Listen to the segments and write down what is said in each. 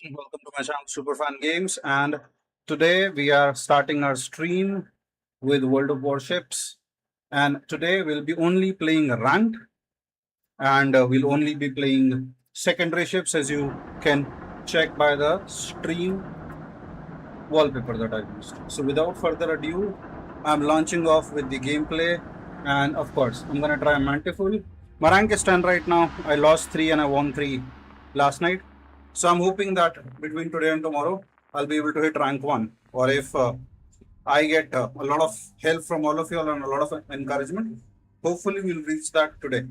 Welcome to my channel Superfan Games, and today we are starting our stream with World of Warships. And today we'll be only playing ranked, and we'll only be playing secondary ships, as you can check by the stream wallpaper that I used. So without further ado, I'm launching off with the gameplay, and of course I'm gonna try Mantiful. My rank is 10 right now. I lost 3 and I won 3 last night. So I'm hoping that between today and tomorrow, I'll be able to hit rank 1. Or if I get a lot of help from all of you all and a lot of encouragement, hopefully we'll reach that today.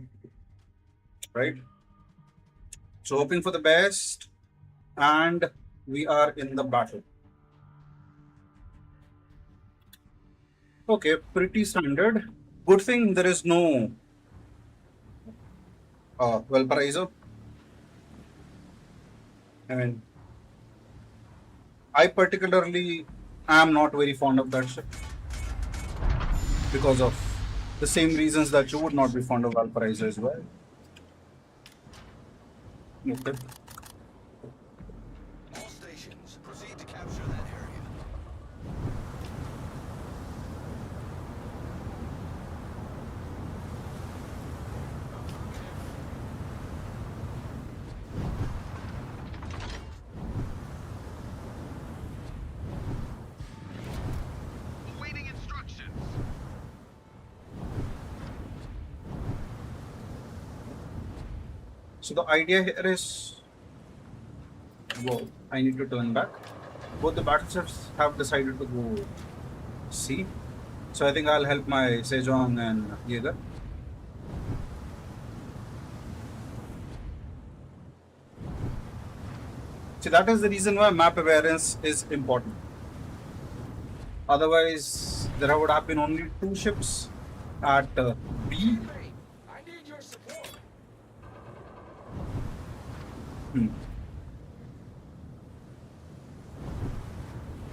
Right? So hoping for the best, and we are in the battle. Okay, pretty standard. Good thing there is no Valparaiso. I mean, I particularly am not very fond of that ship because of the same reasons that you would not be fond of Valparaiso as well. Okay. All stations, proceed to capture that area. Awaiting instructions. So the idea here is, whoa, I need to turn back. Both the battleships have decided to go C. So I think I'll help my Sejong and Jaeger. See, that is the reason why map awareness is important. Otherwise, there would have been only 2 ships at B. I need your support.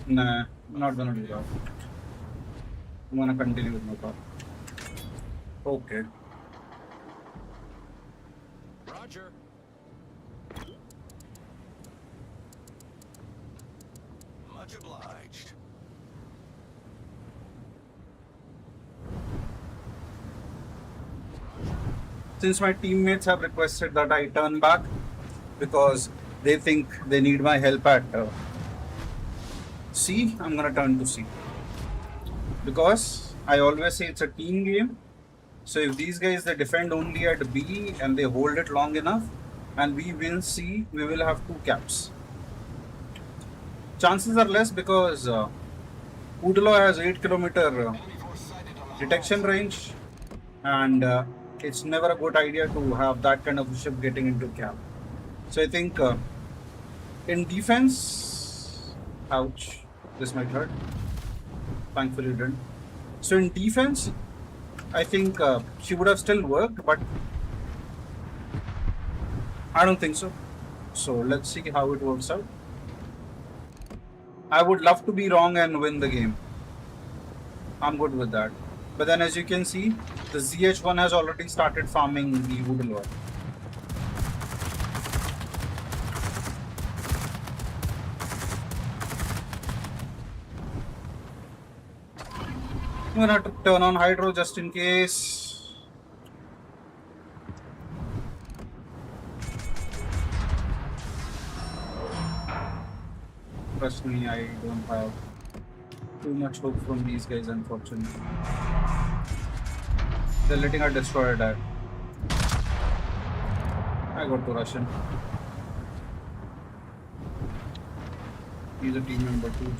Nah, I'm not gonna do that. I'm gonna continue with my car. Okay. Roger. Much obliged. Since my teammates have requested that I turn back because they think they need my help at C, I'm gonna turn to C. Because I always say it's a team game. So if these guys they defend only at B and they hold it long enough and we win C, we will have 2 caps. Chances are less because Udalo has 8 kilometer detection range, and it's never a good idea to have that kind of ship getting into cap. So I think in defense, ouch, this might hurt. Thankfully, it didn't. So in defense, I think she would have still worked, but I don't think so. So let's see how it works out. I would love to be wrong and win the game. I'm good with that. But then as you can see, the ZH1 has already started farming the wood ore. I'm gonna have to turn on hydro just in case. Trust me, I don't have too much hope from these guys, unfortunately. They're letting our destroyer die. I got to Russian. He's a team member too.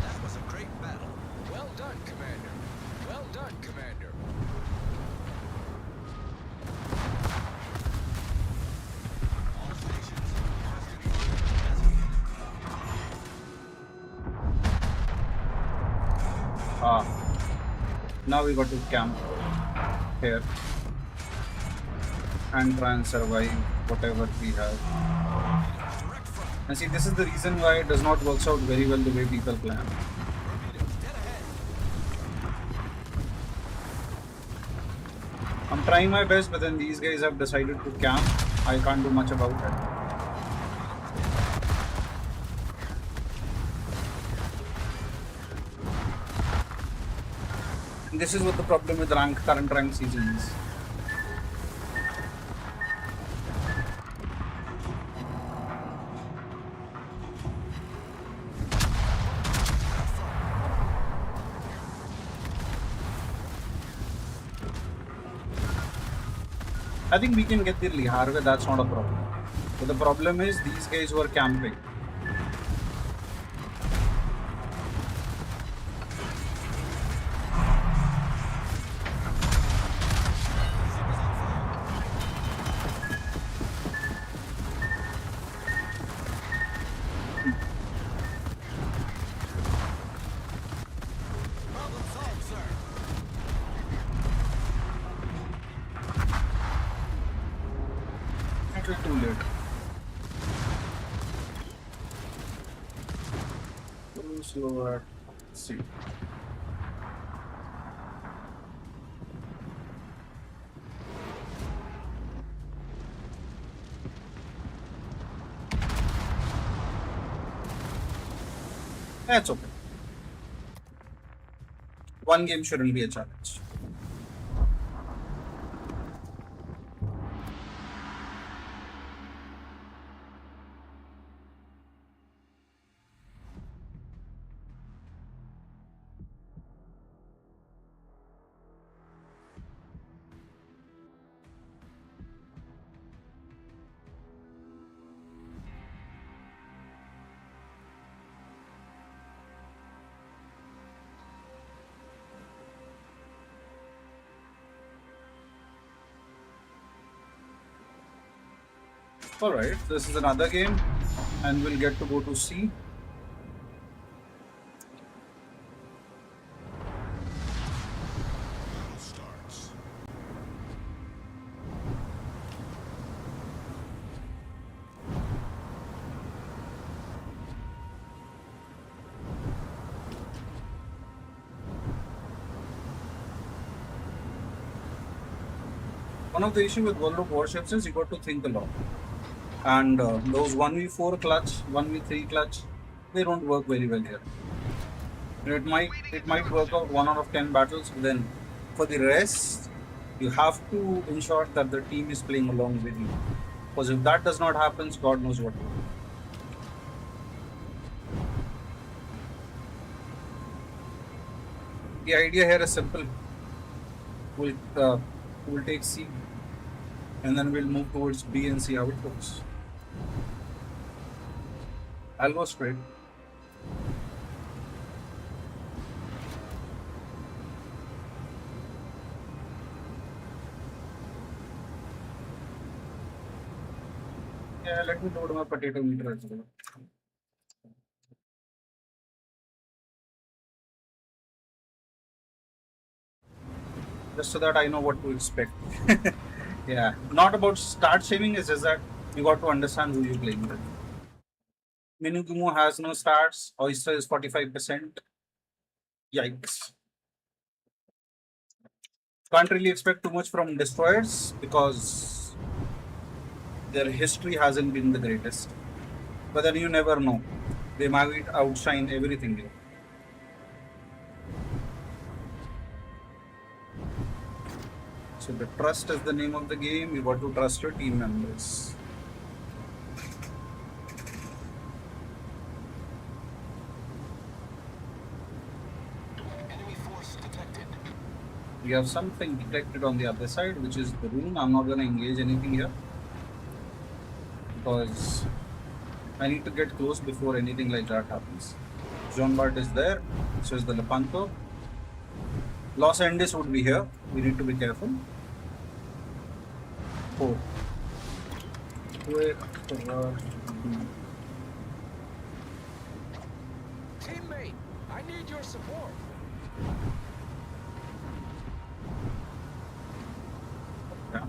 That was a great battle. Well done, Commander. Well done, Commander. All stations, Now we got to camp here and try and survive whatever we have. direct front. And see, this is the reason why it does not work out very well the way people plan. Torpedoes dead ahead. I'm trying my best, but then these guys have decided to camp. I can't do much about it. this is what the problem with current rank seasons. I think we can get the Liharve, that's not a problem. But the problem is these guys were camping. Problem solved, sir. Little too late. Too slow at sea. That's okay. One game shouldn't be a challenge. Alright, this is another game and we'll get to go to sea. Starts. One of the issue with World of Warships is you got to think a lot. And those 1v4 clutch, 1v3 clutch, they don't work very well here. It might work out 1 out of 10 battles, but then for the rest, you have to ensure that the team is playing along with you. Because if that does not happen, God knows what will. The idea here is simple. We'll take C and then we'll move towards B and see how it goes. I'll go straight. Yeah, let me load my potato meter as well. Just so that I know what to expect. Yeah, not about start shaming, it's just that you got to understand who you're playing with. Minugumo has no starts, Oyster is 45%. Yikes. Can't really expect too much from destroyers because their history hasn't been the greatest. But then you never know. They might outshine everything here. So the trust is the name of the game. You got to trust your team members. Enemy force detected. We have something detected on the other side, which is the rune. I'm not going to engage anything here because I need to get close before anything like that happens. John Bart is there. So is the Lepanto. Los Andes would be here. We need to be careful. Oh. Wait. Teammate, I need your support. Yeah.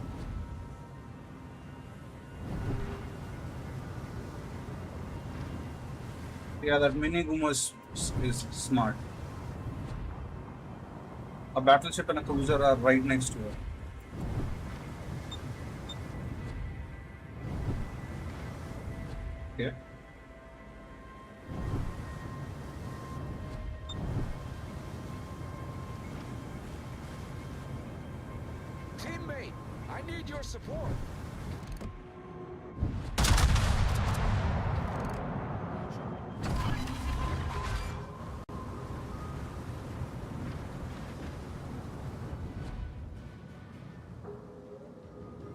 Yeah, that mini Gumo is smart. A battleship and a cruiser are right next to her. Okay. need your support.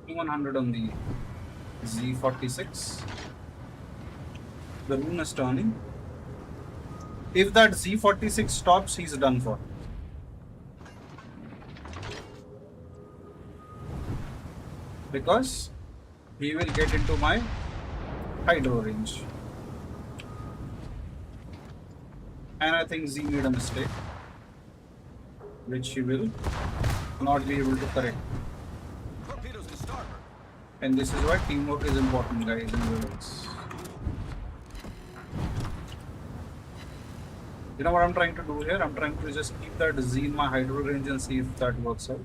100 on the Z46. The rune is turning. If that Z46 stops, he's done for. Because he will get into my hydro range. And I think Z made a mistake, which he will not be able to correct. Torpedoes to starboard. And this is why teamwork is important, guys, in duels. You know what I'm trying to do here? I'm trying to just keep that Z in my hydro range and see if that works out.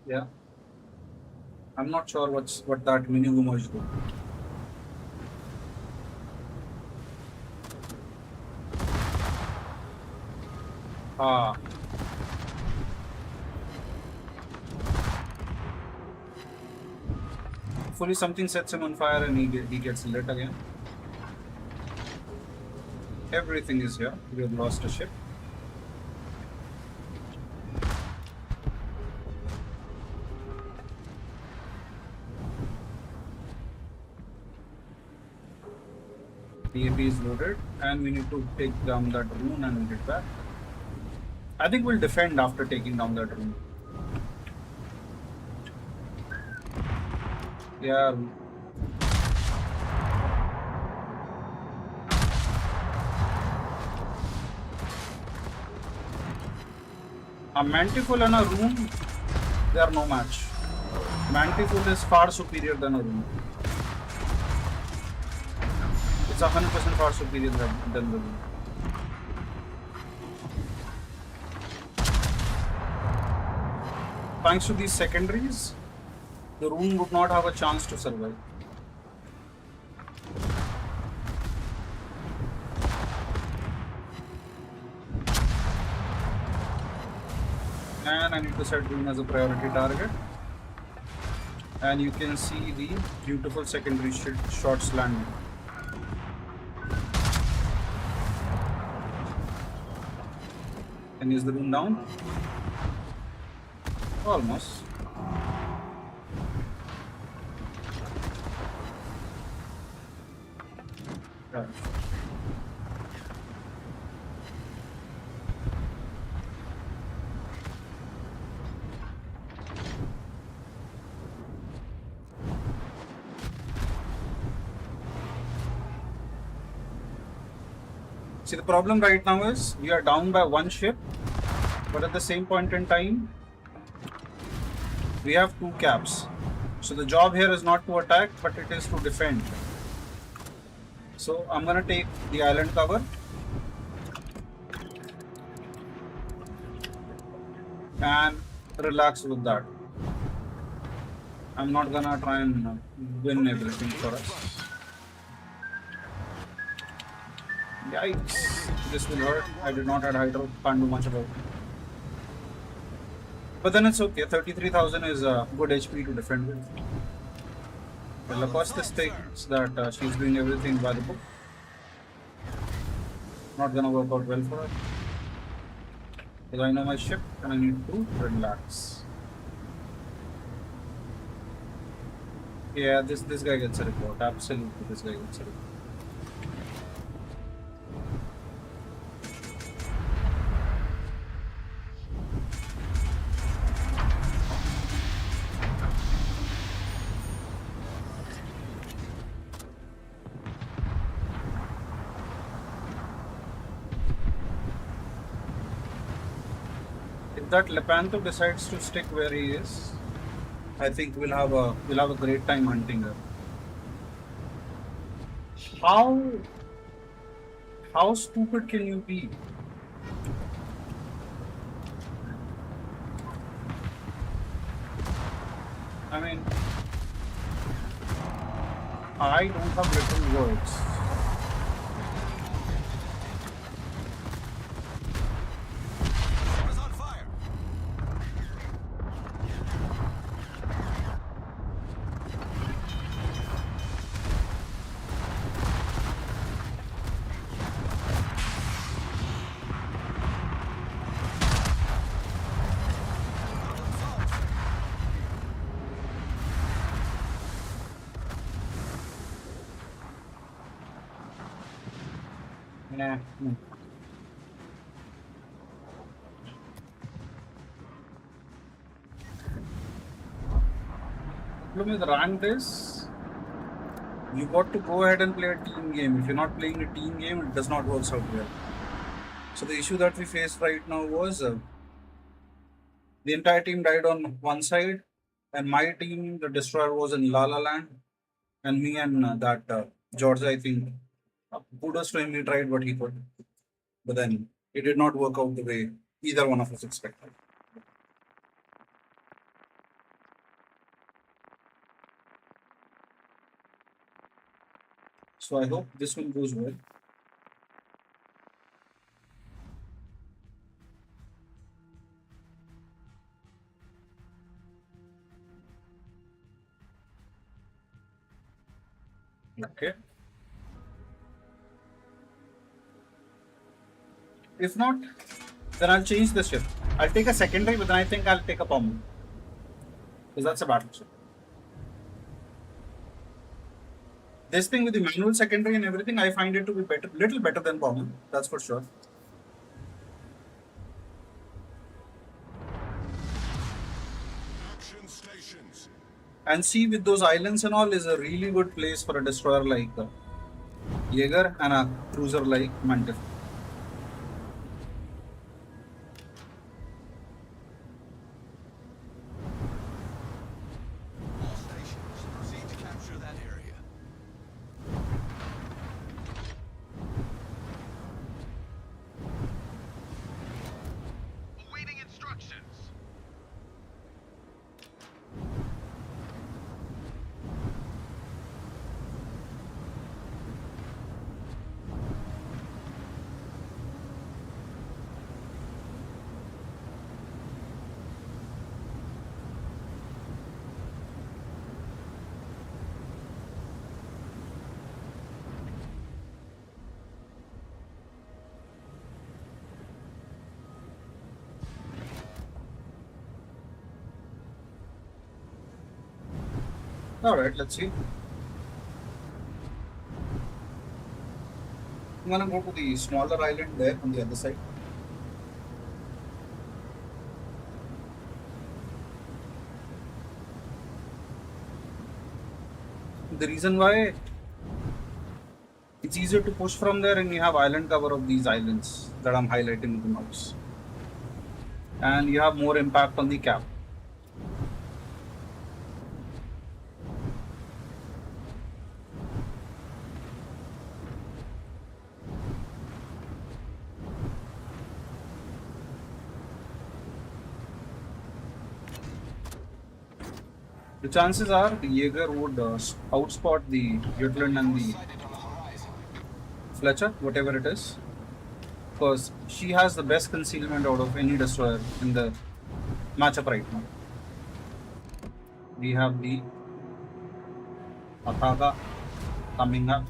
Yeah. I'm not sure what that mini Gumo is doing. Ah. Hopefully something sets him on fire and he gets lit again. Everything is here. We have lost a ship. DAP is loaded and we need to take down that rune and we'll get back. I think we'll defend after taking down that rune. Yeah. A Mantifull and a rune, they are no match. Mantifull is far superior than a rune. It's 100% far superior than the rune. Thanks to these secondaries, the rune would not have a chance to survive. And I need to set rune as a priority target. And you can see the beautiful secondary shots landing. And is the rune down? Almost. Right. See, the problem right now is we are down by one ship, but at the same point in time, we have two caps. So the job here is not to attack, but it is to defend. So I'm gonna take the island cover and relax with that. I'm not gonna try and win everything for us. Yikes, this will hurt. I did not have hydro, can't do much about it. But then it's okay, 33,000 is a good HP to defend with. The Lacoste thinks that she's doing everything by the book. Not gonna work out well for her. Because I know my ship and I need to relax. Yeah, this guy gets a report. Absolutely, this guy gets a report. If that Lepanto decides to stick where he is, I think we'll have a great time hunting her. How how stupid can you be? I mean, I don't have little words. Ship is on fire. Problem solved, sir. Nah, no. Problem with ranked is you got to go ahead and play a team game. If you're not playing a team game, it does not work out well. So the issue that we faced right now was the entire team died on one side, and my team, the destroyer, was in La La Land, and me and that George, I think, kudos to him, he tried what he could, but then it did not work out the way either one of us expected. So I hope this one goes well. Okay. If not, then I'll change the ship. I'll take a secondary, but then I think I'll take a bomb because that's a battleship. This thing with the manual secondary and everything, I find it to be better, little better than bomb. That's for sure. Action stations. And see, with those islands and all, is a really good place for a destroyer like Jaeger and a cruiser like Mantis. All stations, proceed to capture that area. Awaiting instructions. Alright, let's see. I'm gonna go to the smaller island there on the other side. The reason why it's easier to push from there and you have island cover of these islands that I'm highlighting with the mouse. And you have more impact on the cap. The chances are the Jaeger would outspot the Jutland and the Sighted on the horizon. Fletcher, whatever it is, because she has the best concealment out of any destroyer in the matchup right now. We have the Athaga coming up.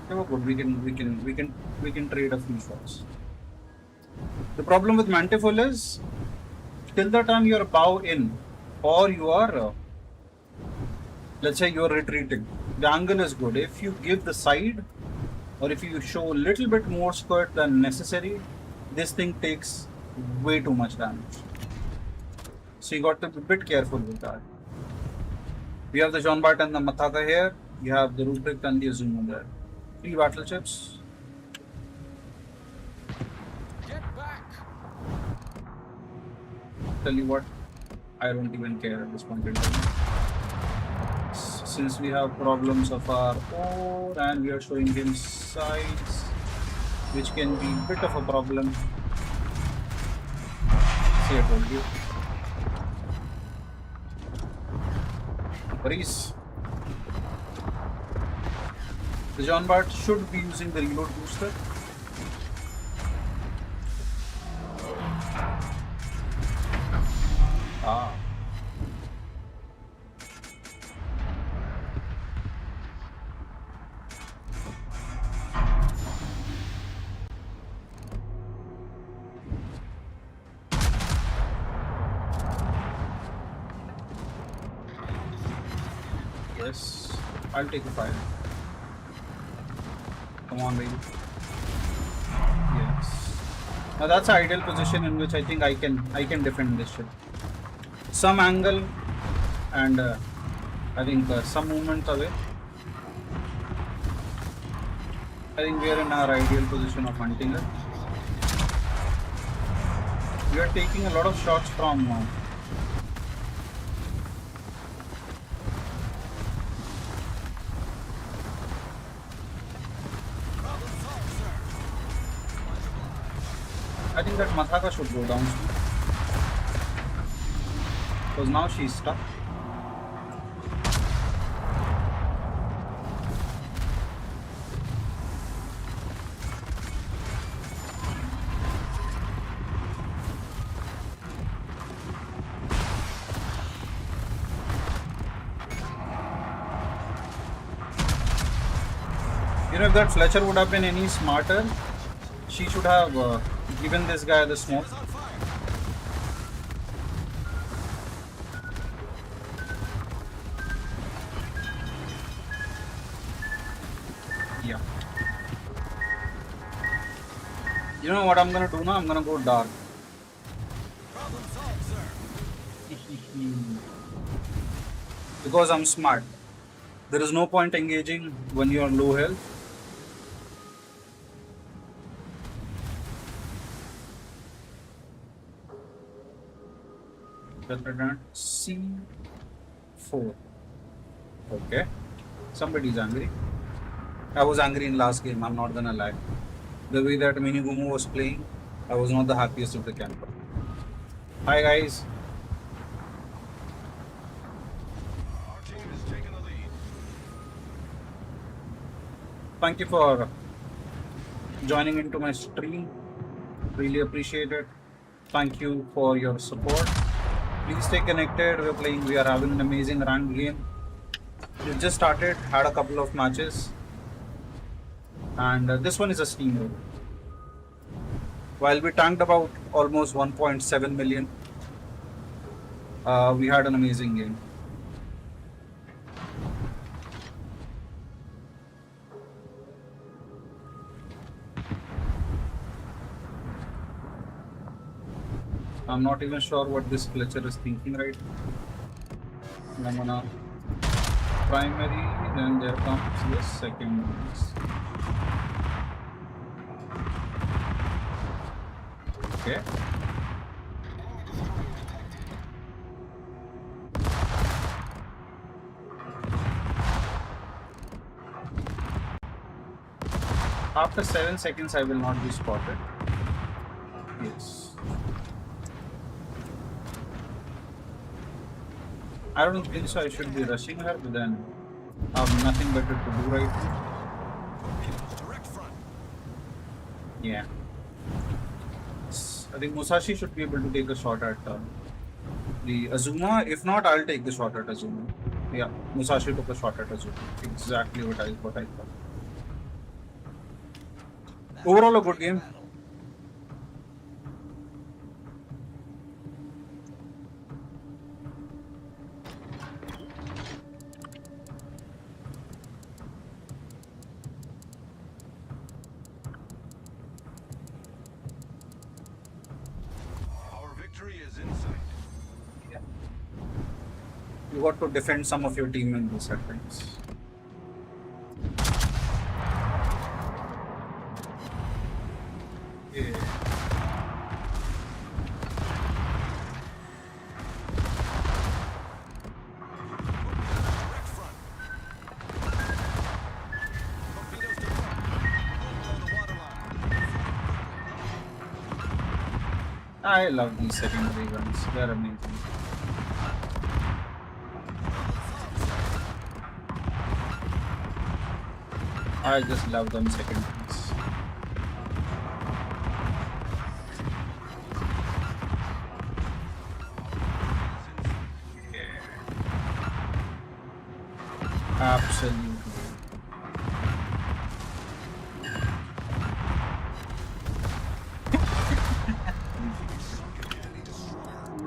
Okay, we're good. We can trade a few shots. The problem with Mantifull is till the time you're bow in or you are let's say you're retreating, the angle is good. If you give the side or if you show a little bit more skirt than necessary, this thing takes way too much damage. So you got to be a bit careful with that. We have the Jean Bart and the Mataka here. You have the Rubric and the Azuma there. 3 battleships. Get back. Tell you what, I don't even care at this point in time. since we have problems of our own and we are showing him sides, which can be a bit of a problem. See, I told you. Worries. The John Bart should be using the reload booster. Ah. Yes, I'll take a fire. Come on, baby. Yes. Now that's an ideal position in which I think I can defend this ship. Some angle and I think some movement away. I think we are in our ideal position of hunting it. We are taking a lot of shots from I think that Mathaka should go down soon. Because now she's stuck. You know, if that Fletcher would have been any smarter, she should have given this guy the smoke. Yeah. You know what I'm gonna do now? I'm gonna go dark. Because I'm smart. There is no point engaging when you are low health. C4. Okay. Somebody's angry. I was angry in last game, I'm not gonna lie. The way that Minigumu was playing, I was not the happiest of the camper. Hi guys. Our team is taking the lead. Thank you for joining into my stream. Really appreciate it. Thank you for your support. Please stay connected. We are having an amazing ranked game. We just started, had a couple of matches. And this one is a steamroll. While we tanked about almost 1.7 million, we had an amazing game. I'm not even sure what this Fletcher is thinking right now. I'm gonna primary, then there comes the second one. Okay. After 7 seconds, I will not be spotted. Yes. I don't think so. I should be rushing her, but then I have nothing better to do right now. Direct front. Yeah. I think Musashi should be able to take a shot at the Azuma. If not, I'll take the shot at Azuma. Yeah, Musashi took a shot at Azuma. Exactly what I thought. Overall, a good game. You got to defend some of your team members at times. Yeah. I love these secondary guns. They're amazing. I just love them secondaries. Absolutely.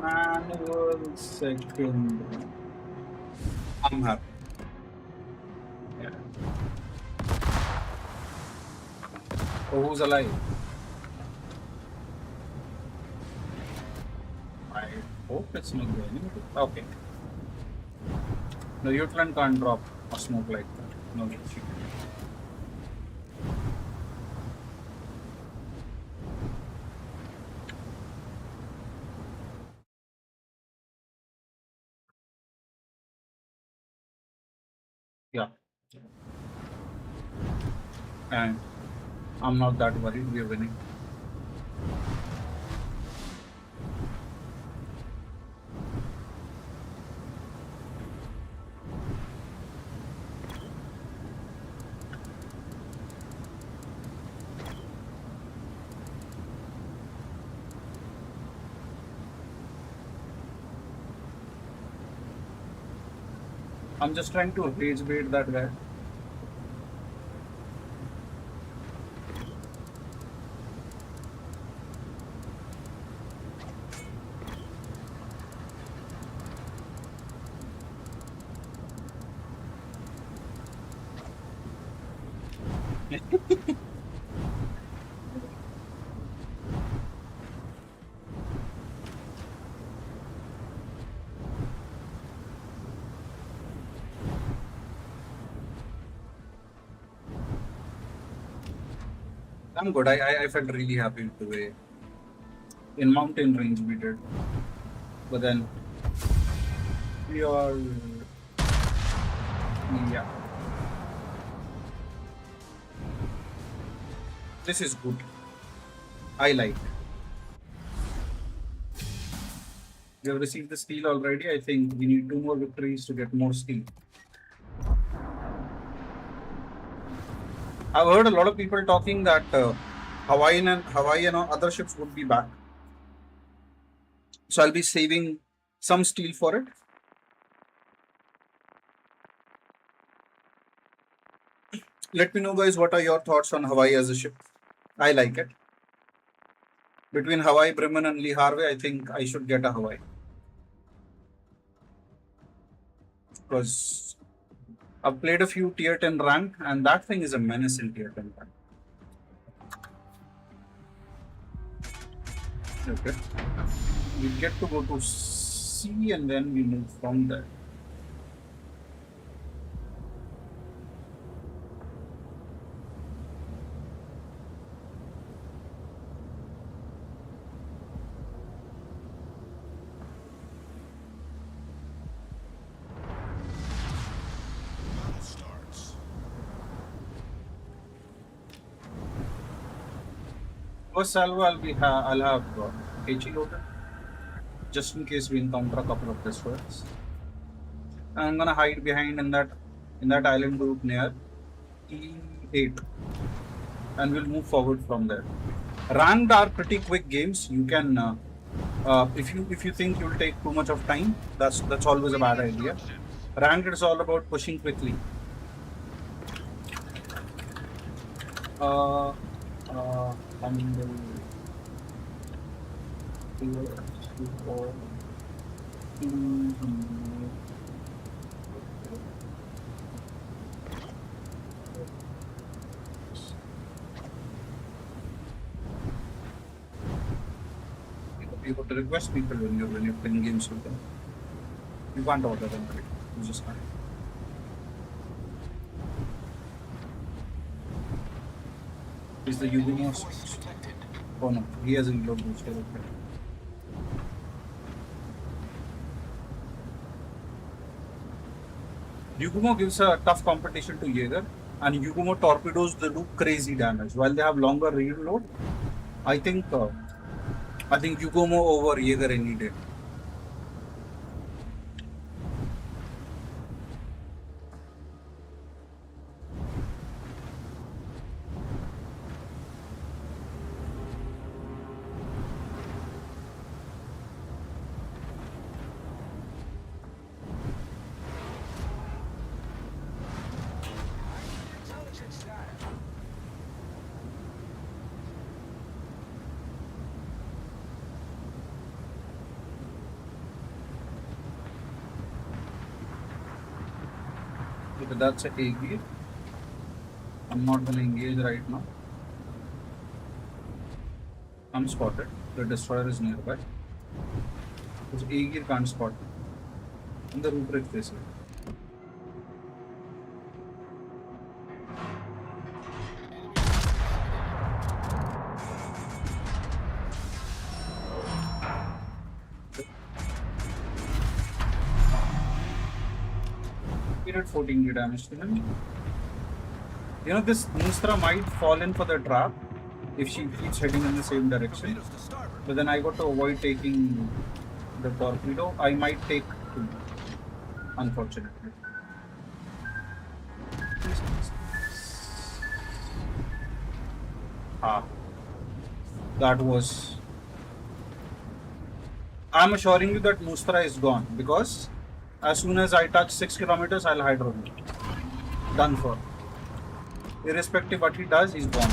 Manual secondary. I'm happy. Yeah. Oh, who's alive? I hope it's not the enemy. Okay. The Utland can't drop a smoke like that. No, she can. Yeah. And I'm not that worried. We're winning. I'm just trying to rage bait that guy. I'm good. I felt really happy with the way in mountain range we did. But then we are, yeah, this is good. I like. We have received the steel already. I think we need two more victories to get more steel. I've heard a lot of people talking that Hawaii and other ships would be back. So I'll be saving some steel for it. Let me know, guys, what are your thoughts on Hawaii as a ship? I like it. Between Hawaii, Bremen, and Lee Harvey, I think I should get a Hawaii. Because I've played a few tier 10 rank, and that thing is a menace in tier 10 rank. Okay. We get to go to C and then we move from there. First salvo, I'll have HE loaded just in case we encounter a couple of destroyers. And I'm gonna hide behind in that island group near E8, and we'll move forward from there. Ranked are pretty quick games. You can if you think you'll take too much of time, that's always a bad idea. Ranked is all about pushing quickly. Uh, Humble. You got to request people when you're playing games with them. You can't order them, right? You just can't. Is the Yugumo? Oh no, he hasn't load booster. Okay. Yugumo gives a tough competition to Jaeger, and Yugumo torpedoes they do crazy damage. While they have longer reload, I think I think Yugomo over Jaeger any day. Intelligence data. Okay, that's a gear. I'm not gonna engage right now. I'm spotted. The destroyer is nearby. Because A gear can't spot me. And the roof bridge facing. He did 14 damage to him. You know, this Mustra might fall in for the trap if she keeps heading in the same direction. Torpedoes to starboard. But then I got to avoid taking the torpedo. I might take two, unfortunately. Ah, that was. I'm assuring you that Mustra is gone because as soon as I touch 6 kilometers, I'll hydro him. Done for. Irrespective what he does, he's gone.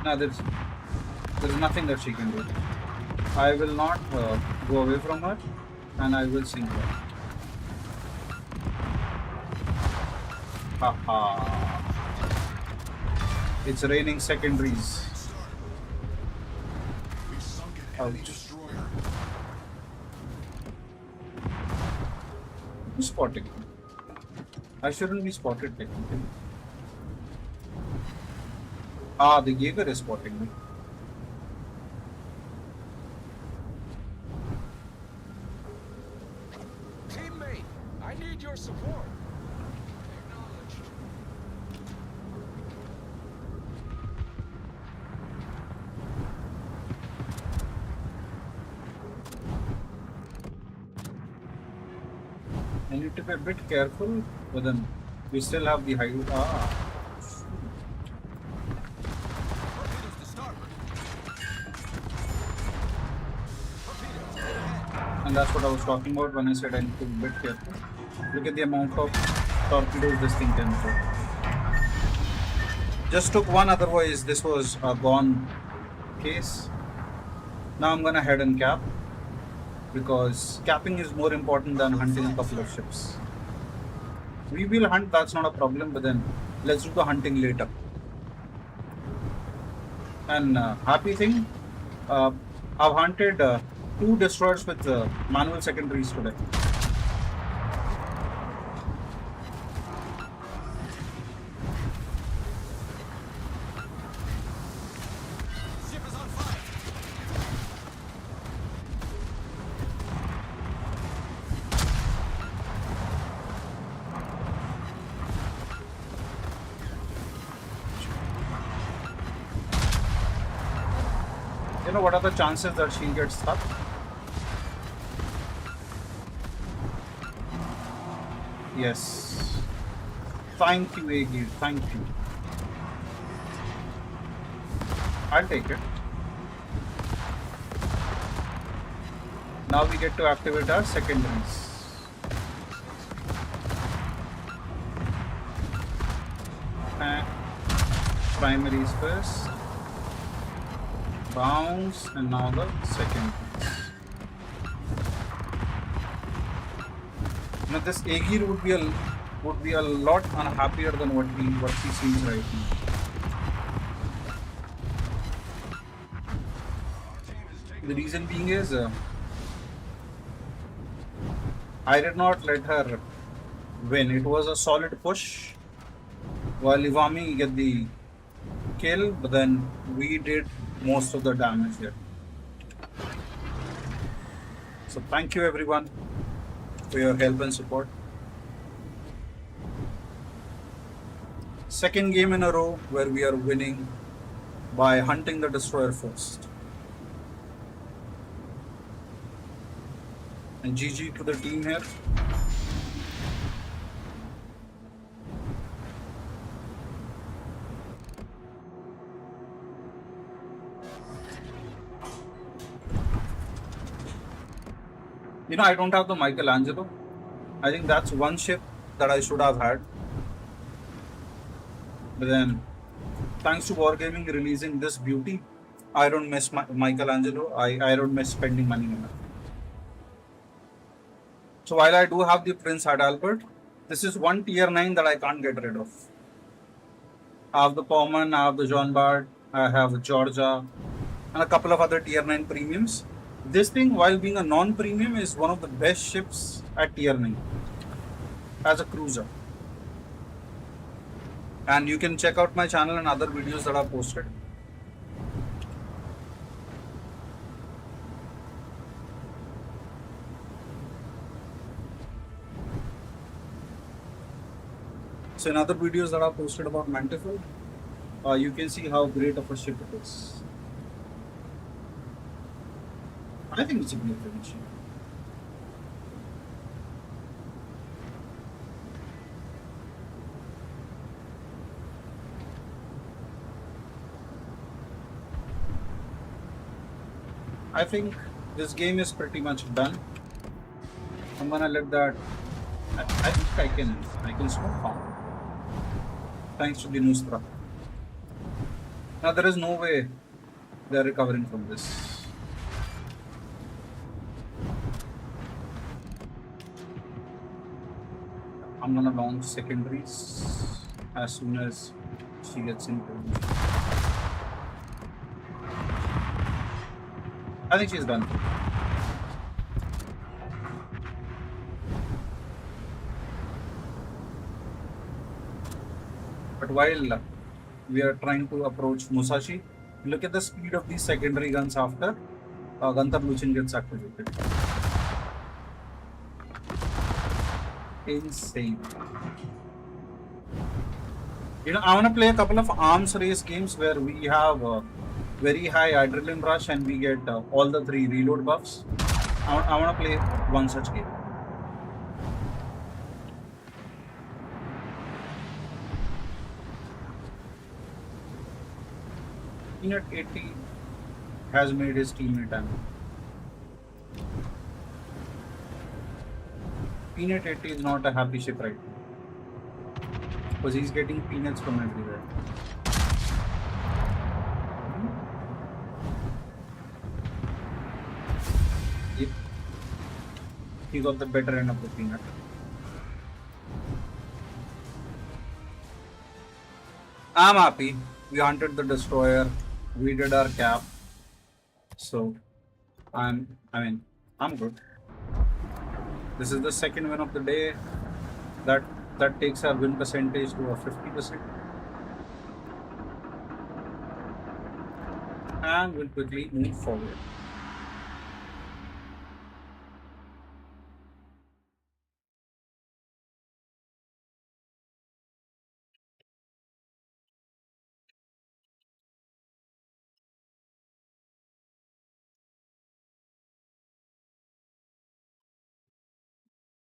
Now there's nothing that she can do. I will not go away from her, and I will sink her. Haha. It's raining secondaries. We've sunk an enemy Ouch. destroyer. Who's spotting me? I shouldn't be spotted technically. Ah, the Jaeger is spotting me. Teammate, I need your support. Acknowledged. I need to be a bit careful, but then we still have the high. Ah, Torpedoes to starboard. Torpedoes ahead. and that's what I was talking about when I said I need to be a bit careful. Look at the amount of torpedoes this thing can throw. Just took one, otherwise this was a gone case. Now I'm gonna head and cap because capping is more important than hunting a couple of ships. We will hunt, that's not a problem, but then let's do the hunting later. And happy thing, I've hunted 2 destroyers with manual secondaries today. Ship is on fire. You know what are the chances that she'll get stuck? Yes. Thank you, Agi. Thank you. I'll take it. Now we get to activate our secondaries. And primaries first. Bounce, and now the secondaries. Now this Aegir would be a lot unhappier than what she seems right now. The reason being is I did not let her win. It was a solid push while Iwami get the kill, but then we did most of the damage here. So thank you everyone for your help and support. second game in a row where we are winning by hunting the destroyer first. And GG to the team here. You know, I don't have the Michelangelo. I think that's one ship that I should have had. But then, thanks to Wargaming releasing this beauty, I don't miss Michelangelo. I don't miss spending money on it. So while I do have the Prince Adalbert, this is one tier 9 that I can't get rid of. I have the Pauman, I have the John Bart, I have Georgia, and a couple of other tier 9 premiums. This thing, while being a non-premium, is one of the best ships at tier 9 as a cruiser. And you can check out my channel and other videos that I've posted. So in other videos that I've posted about Manticore, you can see how great of a ship it is. I think it's a great ship. I think this game is pretty much done. I'm gonna let that. I think I can smoke farm. Thanks to the Nusra. Now there is no way they're recovering from this. I'm gonna launch secondaries as soon as she gets into. I think she's done. But while we are trying to approach Musashi, look at the speed of these secondary guns after Gantar Luchin gets activated. Insane. You know, I want to play a couple of arms race games where we have very high adrenaline rush and we get all the 3 reload buffs. I want to play one such game. Peanut 80 has made his teammate angry. Peanut 80 is not a happy ship right now because he's getting peanuts from everywhere. Yep. He got the better end of the peanut. I'm happy. We hunted the destroyer. We did our cap. So I'm good. This is the second win of the day. That takes our win percentage to a 50%. And we'll quickly move forward.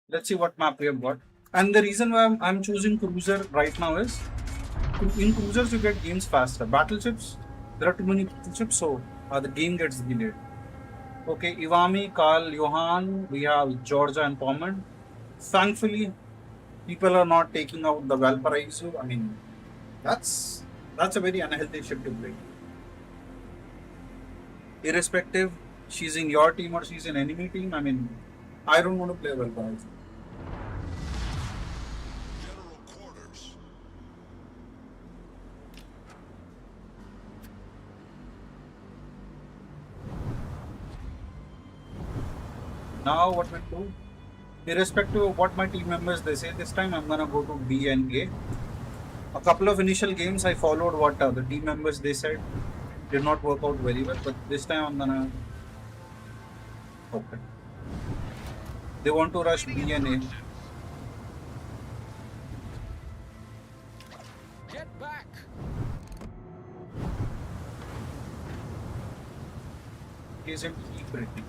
Let's see what map we have got. And the reason why I'm choosing cruiser right now is in cruisers you get games faster. Battleships, there are too many battleships, so the game gets delayed. Okay, Iwami, Carl, Johan, we have Georgia and Pommern. Thankfully, people are not taking out the Valparaiso. I mean, that's a very unhealthy ship to play. Irrespective, she's in your team or she's in enemy team. I mean, I don't want to play Valparaiso. General quarters. Now what we'll do, irrespective of what my team members they say, this time I'm gonna go to B and A. A couple of initial games I followed what the team members they said. Did not work out very well, but this time I'm gonna. Okay. They want to rush B and A. Get case him, keep rating.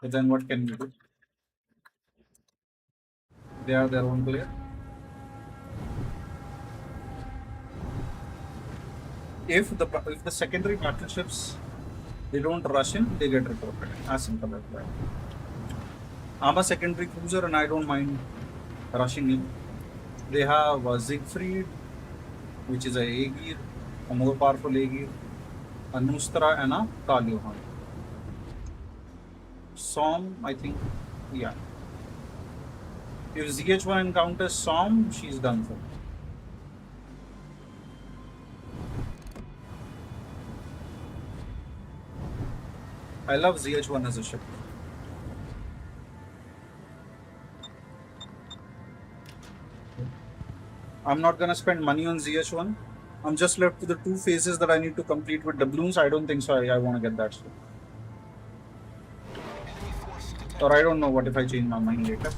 But then what can you do? They are their own player. If the secondary battleships they don't rush in, they get reported. As simple as that. I'm a secondary cruiser and I don't mind rushing in. They have a Siegfried, which is a Aegir, a more powerful Aegir, a Nustra, and a Kalyohan. Som, I think, yeah. If ZH1 encounters Som, she's done for. I love ZH1 as a ship. I'm not gonna spend money on ZH1. I'm just left with the two phases that I need to complete with doubloons. I don't think so. I want to get that ship. Or I don't know what if I change my mind later.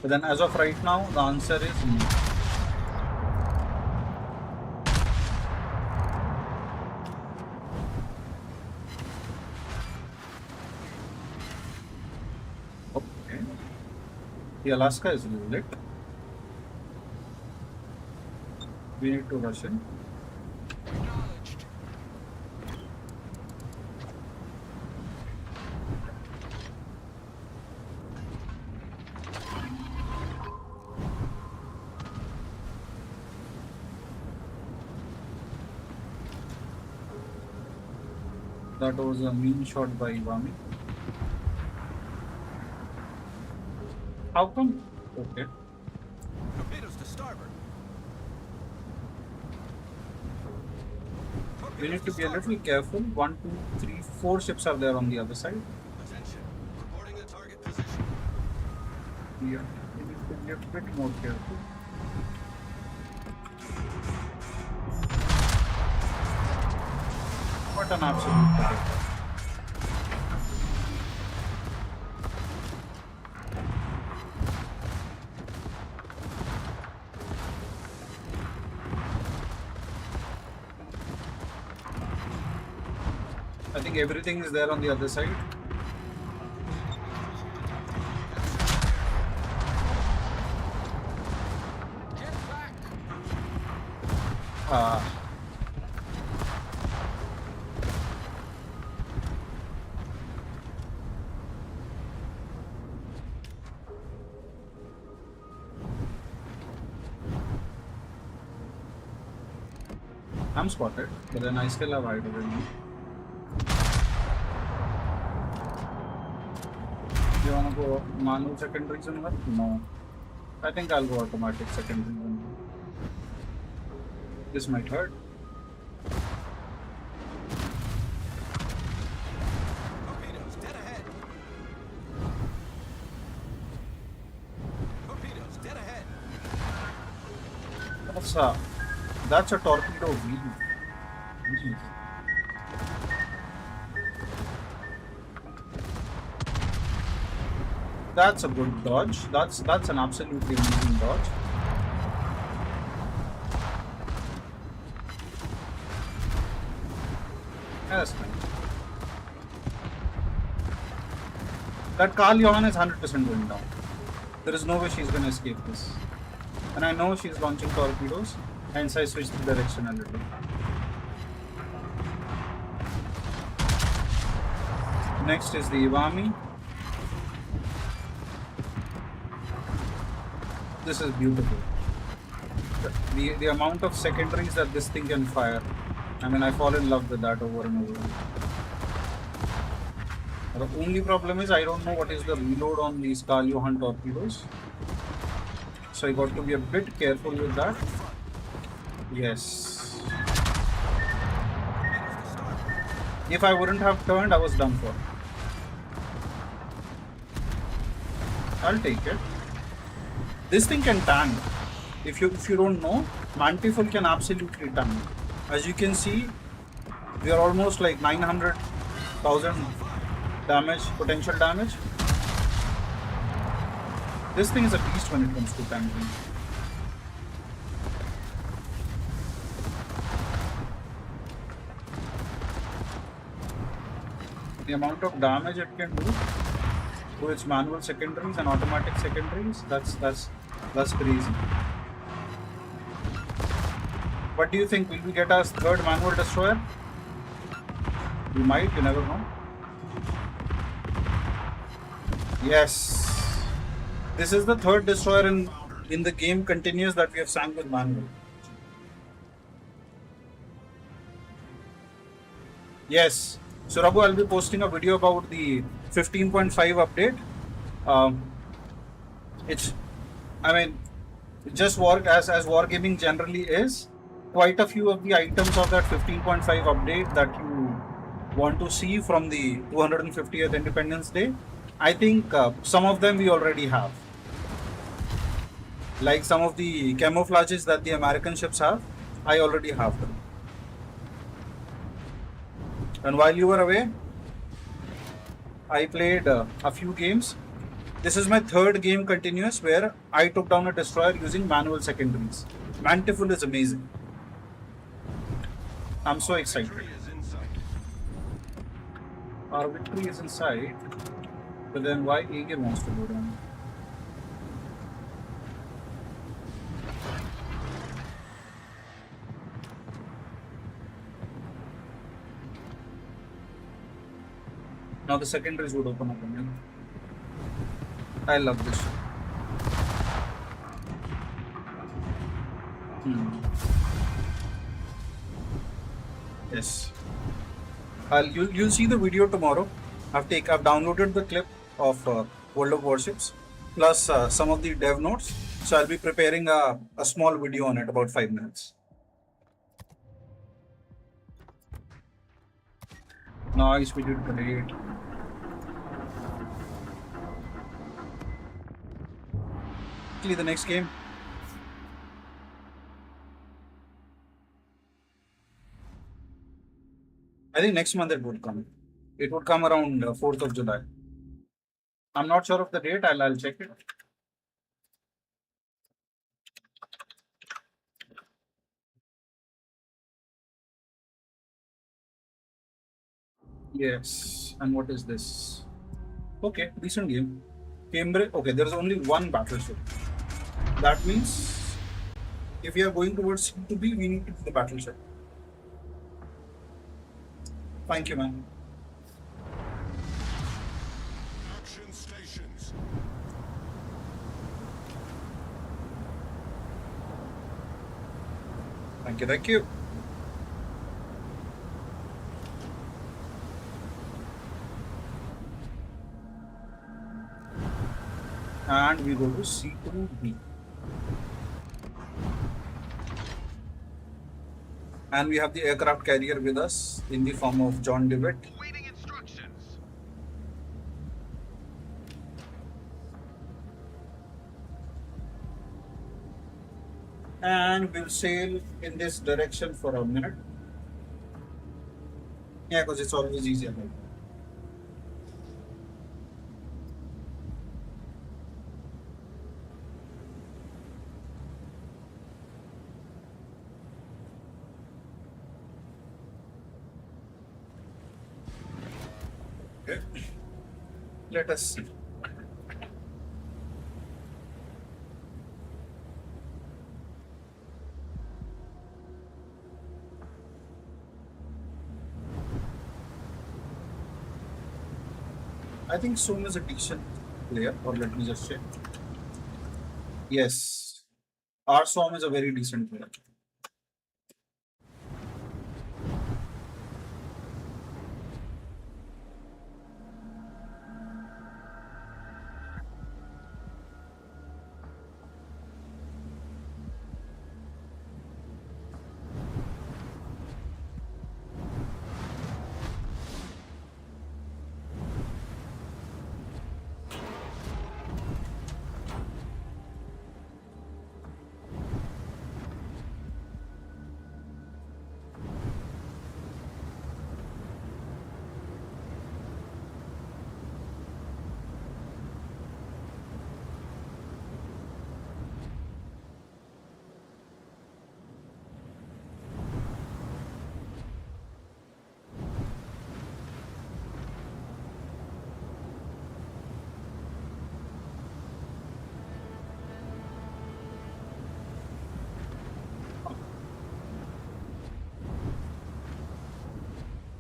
But then as of right now, the answer is no. Okay. The Alaska is lit. We need to rush in. Acknowledged. That was a mean shot by Iwami. How come? Okay. Torpedoes to starboard. We need to be a little careful. 1, 2, 3, 4 ships are there on the other side. Attention. Reporting the target position. Yeah, we need to be a bit more careful. What an absolute target. I think everything is there on the other side. Get back. I'm spotted, but then I still have hide over me. You wanna go manual secondaries on her? No. I think I'll go automatic secondaries on her. This might hurt. Torpedoes dead ahead. Torpedoes dead ahead. That's a torpedo wheel. That's a good dodge. That's an absolutely amazing dodge. Yeah, that's nice. That Carl Johan is 100% going down. There is no way she's gonna escape this. And I know she's launching torpedoes, hence I switched the direction a little. Next is the Iwami. This is beautiful. The amount of secondaries that this thing can fire. I mean, I fall in love with that over and over. The only problem is I don't know what is the reload on these Carl Johan torpedoes. So I got to be a bit careful with that. Yes. If I wouldn't have turned, I was done for. I'll take it. This thing can tank. If you don't know, Mantifull can absolutely tank. As you can see, we are almost like 900,000 damage, potential damage. This thing is a beast when it comes to tanking. The amount of damage it can do to its manual secondaries and automatic secondaries, that's crazy. What do you think? Will we get our third manual destroyer? We might, you never know. Yes. This is the third destroyer in the game continues that we have sank with manual. Yes. So Rabu, I'll be posting a video about the 15.5 update. Um, it's, I mean, just war as wargaming generally is. Quite a few of the items of that 15.5 update that you want to see from the 250th Independence Day, I think some of them we already have. Like some of the camouflages that the American ships have, I already have them. And while you were away, I played a few games. This is my third game continuous where I took down a destroyer using manual secondaries. Mantifull is amazing. I'm so excited. Our victory is in sight, but then why Ege wants to go down? Now the secondaries would open up again. I love this. Yes. You'll see the video tomorrow. I've downloaded the clip of World of Warships plus some of the dev notes. So I'll be preparing a small video on it, about 5 minutes. Nice, we did great. The next game. I think next month it would come. It would come around 4th of July. I'm not sure of the date. I'll check it. Yes. And what is this? Okay, decent game. Cambridge. Okay, there's only one battleship. That means if we are going towards C to B, we need to do the battleship. Thank you, man. Action stations. Thank you, thank you. And we go to C to B. And we have the aircraft carrier with us in the form of John Dewitt. Awaiting instructions. And we'll sail in this direction for a minute. Yeah, because it's always easier. Right? Okay. Let us see. I think Soom is a decent player, or let me just check. Yes, our Soom is a very decent player.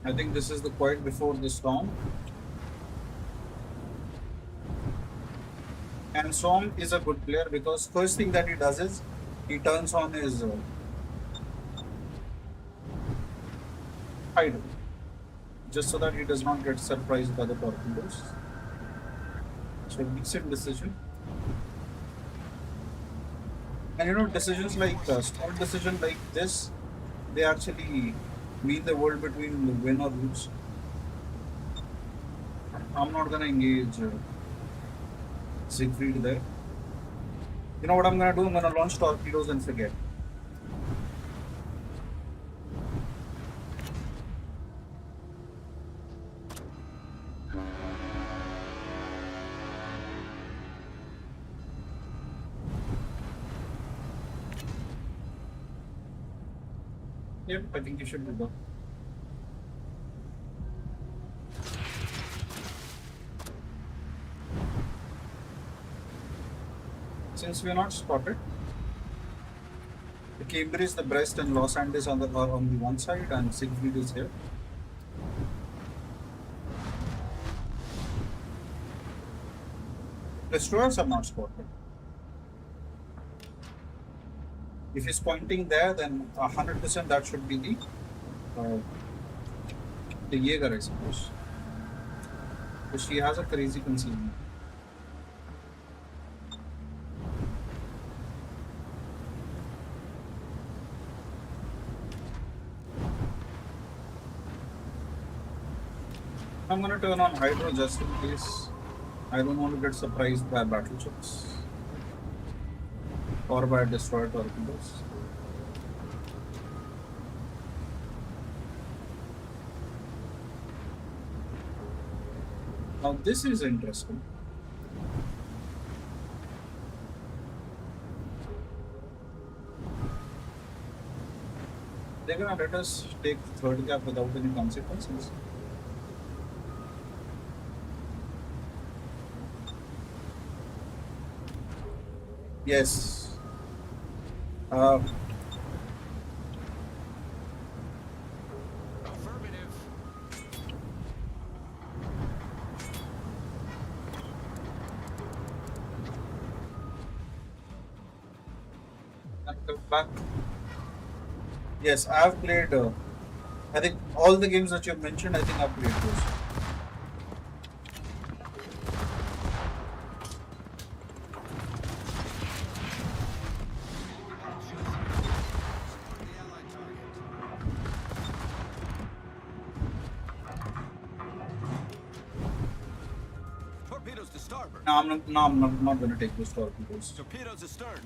I think this is the quite before the storm. And Storm is a good player because first thing that he does is he turns on his hide just so that he does not get surprised by the torpedoes. So decent decision. And decisions like small decision like this, they actually mean the world between win or lose. I'm not gonna engage Siegfried there. You know what I'm gonna do? I'm gonna launch torpedoes and forget. Yep, I think you should do that. Since we are not spotted, the Cambridge, the Brest, and Los Angeles are on the one side, and Siegfried is here. Destroyers are not spotted. If he's pointing there, then 100% that should be uh, the Jaeger, I suppose. Because she has a crazy concealment. I'm gonna turn on Hydro just in case. I don't want to get surprised by battleships or by destroyer torpedoes. Now this is interesting. They're gonna let us take the third cap without any consequences. Yes. Uh, Affirmative. and come back. Yes, I've played. I think all the games that you've mentioned, I think I've played those. Torpedoes to starboard. No, I'm not going to take those torpedoes. Torpedoes astern.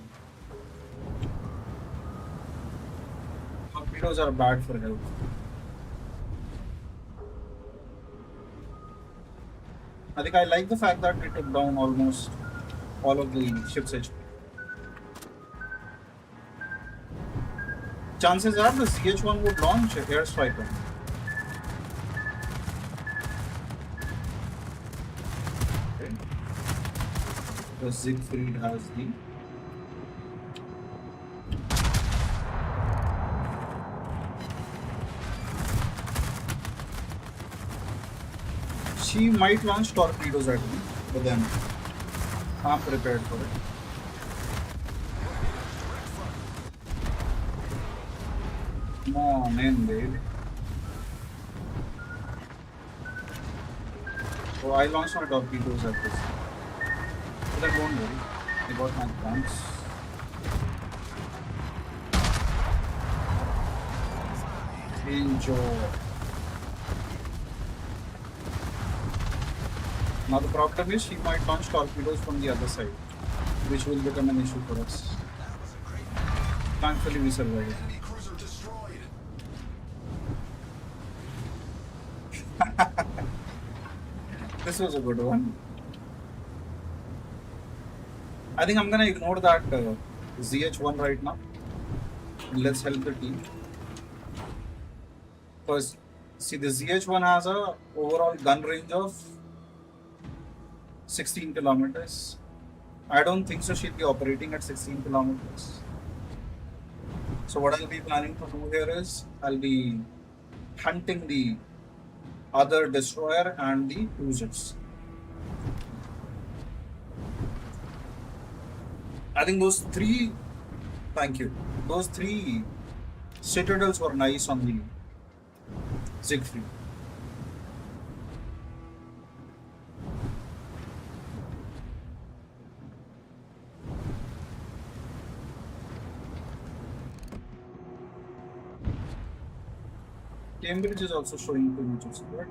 Torpedoes are bad for health. I think I like the fact that we took down almost all of the ship's HP. Chances are the CH-1 would launch a airstrike on it. Okay. The Siegfried has the she might launch torpedoes at me, but then I'm prepared for it. Come on in, babe. So I launched my torpedoes at this. But then don't worry, I got my guns. Enjoy. Now the problem is she might launch torpedoes from the other side, which will become an issue for us. Thankfully we survived. Enemy cruiser destroyed. This was a good one. I think I'm gonna ignore that ZH1 right now. Let's help the team. Because see the ZH1 has a overall gun range of 16 kilometers. I don't think so she'll be operating at 16 kilometers. So what I'll be planning to do here is I'll be hunting the other destroyer, and the cruisers. I think those three, thank you, those three citadels were nice on the Siegfried. Cambridge is also showing too much of support.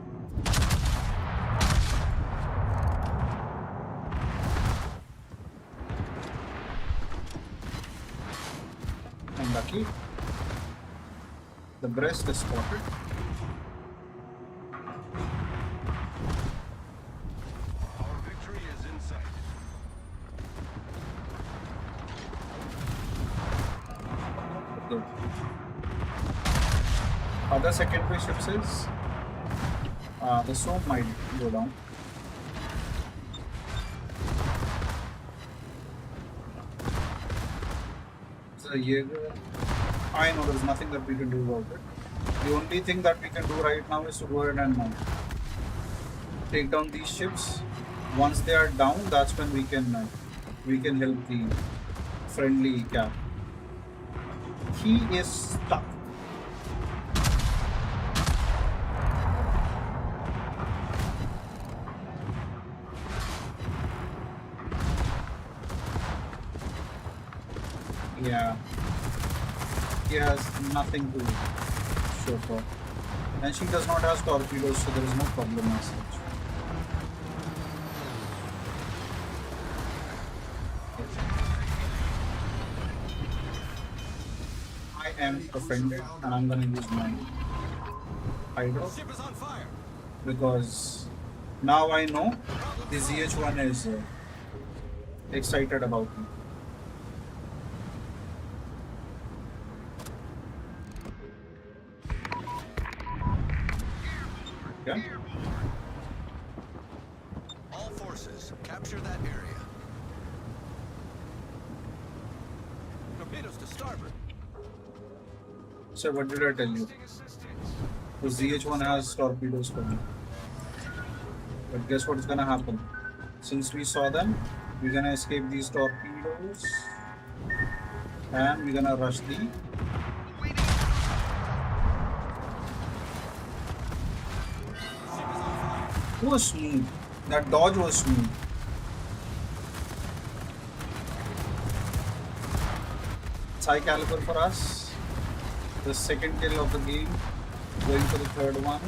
Unlucky. The breast is spotted. Our victory is in sight. Good. Other secondary ships is the soap might go down. So Jaeger, I know there's nothing that we can do about it. The only thing that we can do right now is to go ahead and take down these ships. Once they are down, that's when we can help the friendly cap. He is stuck. Yeah, he has nothing to show for. And she does not have torpedoes, so there is no problem as such. I am offended and I'm gonna use my hydro Ship is on fire. because now I know the ZH1 is excited about me. Yeah. All forces, capture that area. Torpedoes to starboard. So what did I tell you? The ZH1 has torpedoes for me. But guess what's gonna happen? Since we saw them, we're gonna escape these torpedoes and we're gonna rush the. It was smooth. That dodge was smooth. It's high caliber for us. The second kill of the game. Going for the third one.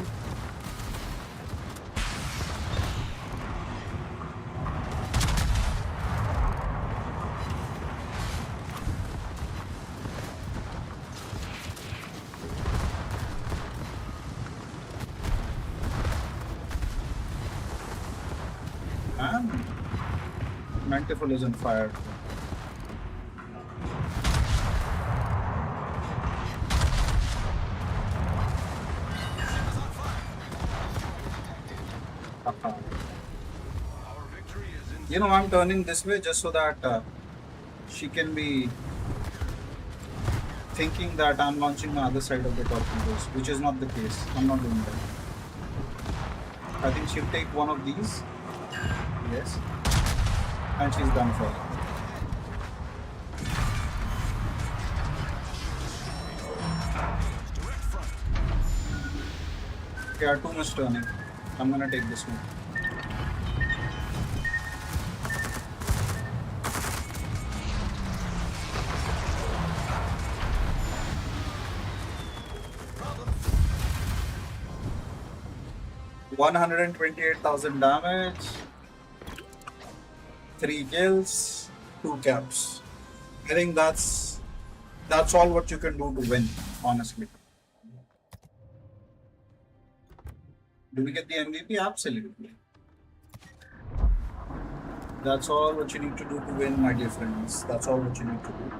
And Mantifull isn't fired. Haha. Our victory is in You know, I'm turning this way just so that she can be thinking that I'm launching my other side of the torpedoes, which is not the case. I'm not doing that. I think she'll take one of these. Yes. And she's done for. Direct front. Yeah, too much turning. I'm gonna take this one. Problem. 128,000 damage, 3 kills, 2 caps. I think that's all what you can do to win, honestly. Do we get the MVP? Absolutely. That's all what you need to do to win, my dear friends. That's all what you need to do.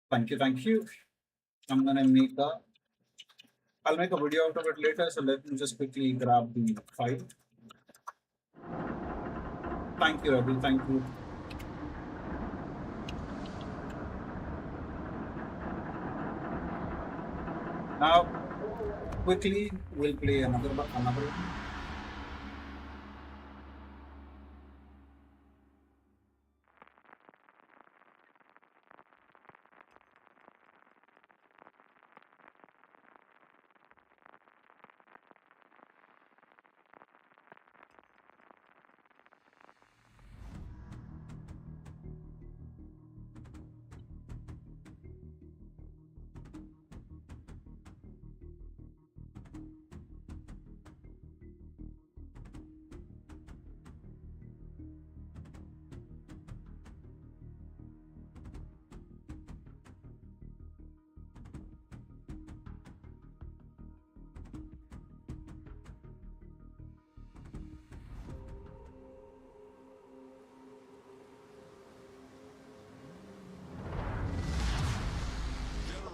Thank you, thank you. I'm gonna I'll make a video out of it later, so let me just quickly grab the file. Thank you, Ravi. Thank you. Now, quickly, we'll play another one.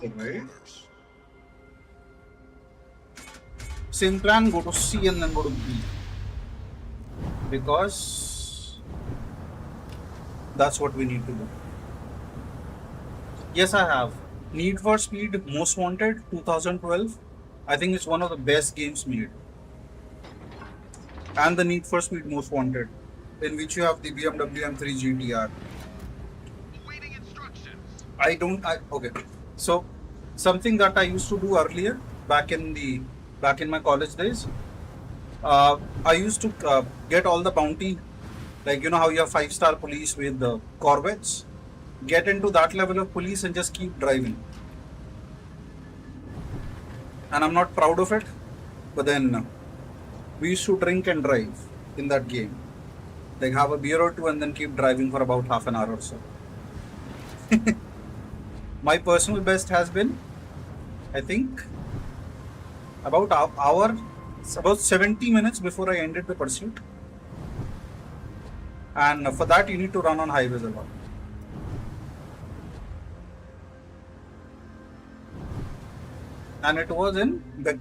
General Right. orders. Same plan, go to C and then go to B. Because that's what we need to do. Yes, I have. Need for Speed Most Wanted 2012. I think it's one of the best games made. And the Need for Speed Most Wanted, in which you have the BMW M3 GTR. Awaiting instructions. I don't. Okay. So something that I used to do earlier, back in my college days, I used to get all the bounty, like you know how you have five-star police with the Corvettes. Get into that level of police and just keep driving. And I'm not proud of it, but then we used to drink and drive in that game. Like have a beer or two and then keep driving for about half an hour or so. My personal best has been, I think, about hour, about 70 minutes before I ended the pursuit. And for that, you need to run on highways a lot. And it was in the,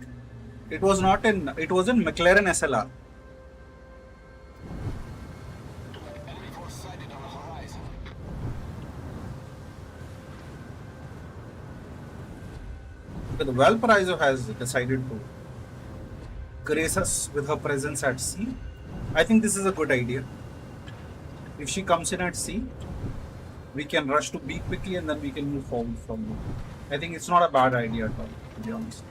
it was not in, it was in McLaren SLR. Enemy force sighted on the horizon. But Valparaiso has decided to grace us with her presence at sea. I think this is a good idea. If she comes in at sea, we can rush to B quickly and then we can move forward from there. I think it's not a bad idea at all, to be honest.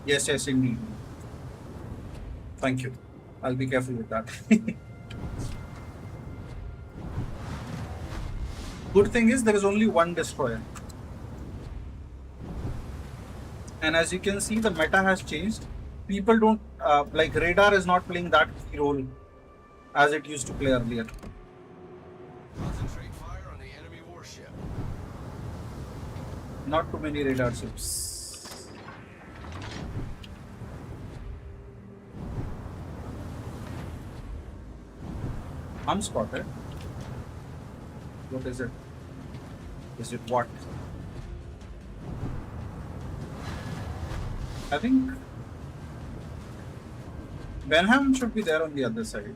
Yes, yes, indeed. Thank you. I'll be careful with that. Good thing is there is only one destroyer. And as you can see, the meta has changed. People don't, like radar is not playing that key role as it used to play earlier. Concentrate fire on the enemy warship. Not too many radar ships. I'm spotted. What is it? Is it what? I think Benham should be there on the other side.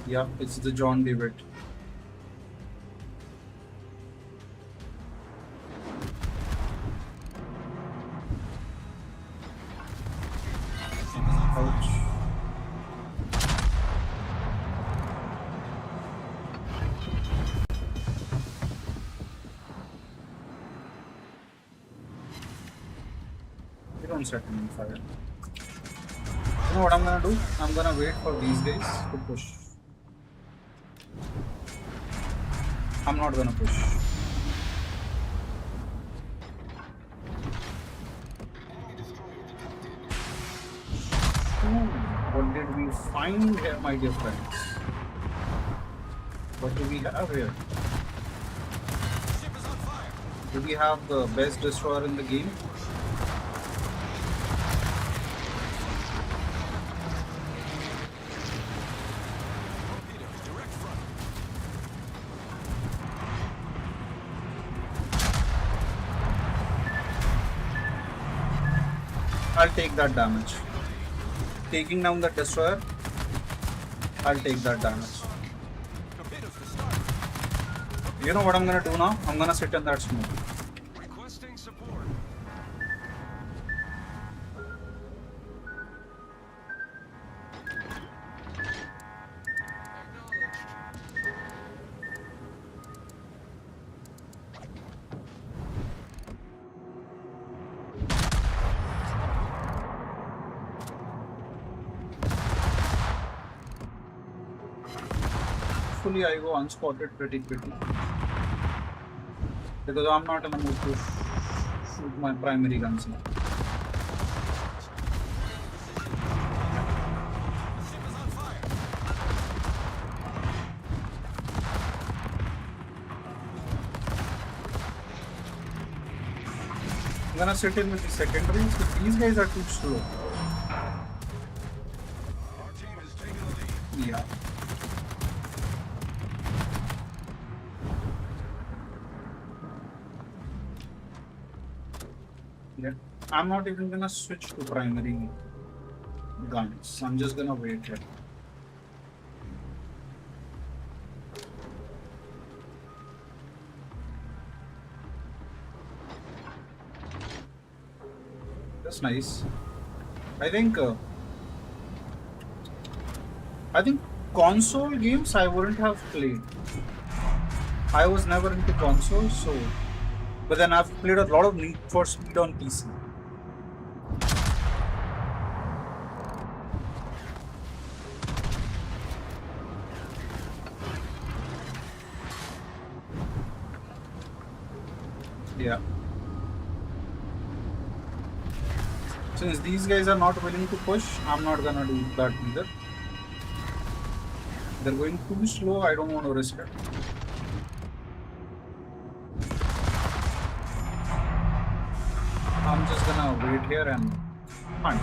Yeah, it's the John David. Ouch. You don't set me on fire. You know what I'm gonna do? I'm gonna wait for these guys to push. I'm not gonna push. Ooh, what did we find here, my dear friends? What do we have here? Ship is on fire. Do we have the best destroyer in the game? Torpedoes direct front. I'll take that damage. Taking down the destroyer, I'll take that damage. Torpedoes to start. You know what I'm gonna do now? I'm gonna sit in that smoke. Requesting support. Acknowledged. Hopefully I go unspotted pretty quickly. Because I'm not in a mood to shoot my primary guns now. Ship is on fire. I'm gonna sit in with the secondaries, but these guys are too slow. Our team is taking the lead. Yeah. Yeah. I'm not even gonna switch to primary guns. I'm just gonna wait here. That's nice. I think I think console games I wouldn't have played. I was never into consoles, so but then I've played a lot of Need for Speed on PC. Yeah. Since these guys are not willing to push, I'm not gonna do that either. They're going too slow, I don't want to risk it. I'm just gonna wait here and hunt.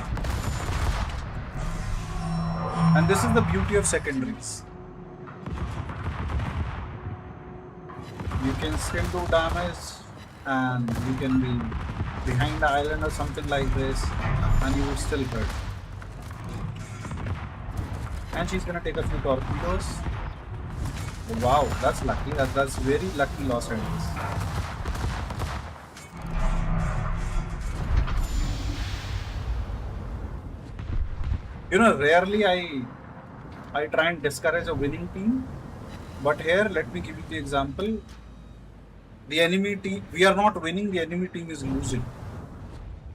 And this is the beauty of secondaries. You can still do damage and you can be behind the island or something like this and you will still hurt. And she's gonna take a few torpedoes. Wow, that's lucky. That's very lucky Los Angeles. You know, rarely I try and discourage a winning team, but here let me give you the example. The enemy team, we are not winning. The enemy team is losing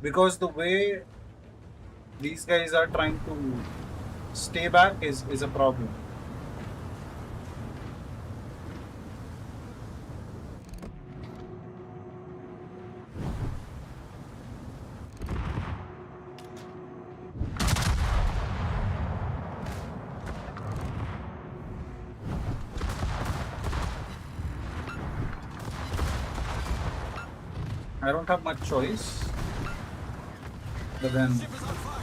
because the way these guys are trying to stay back is a problem. I don't have much choice, but then Ship is on fire.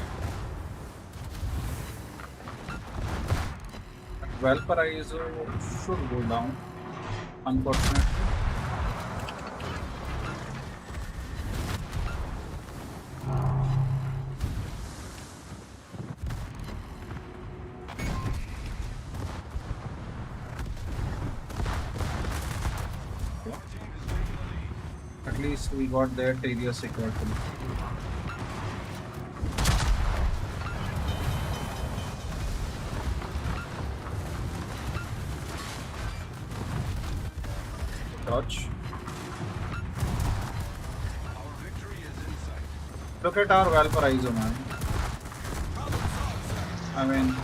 Valparaiso should go down, unfortunately. At least we got that area secured. Dodge. Our victory is in sight. Look at our Valparaiso, man. Problem solved, sir. I mean,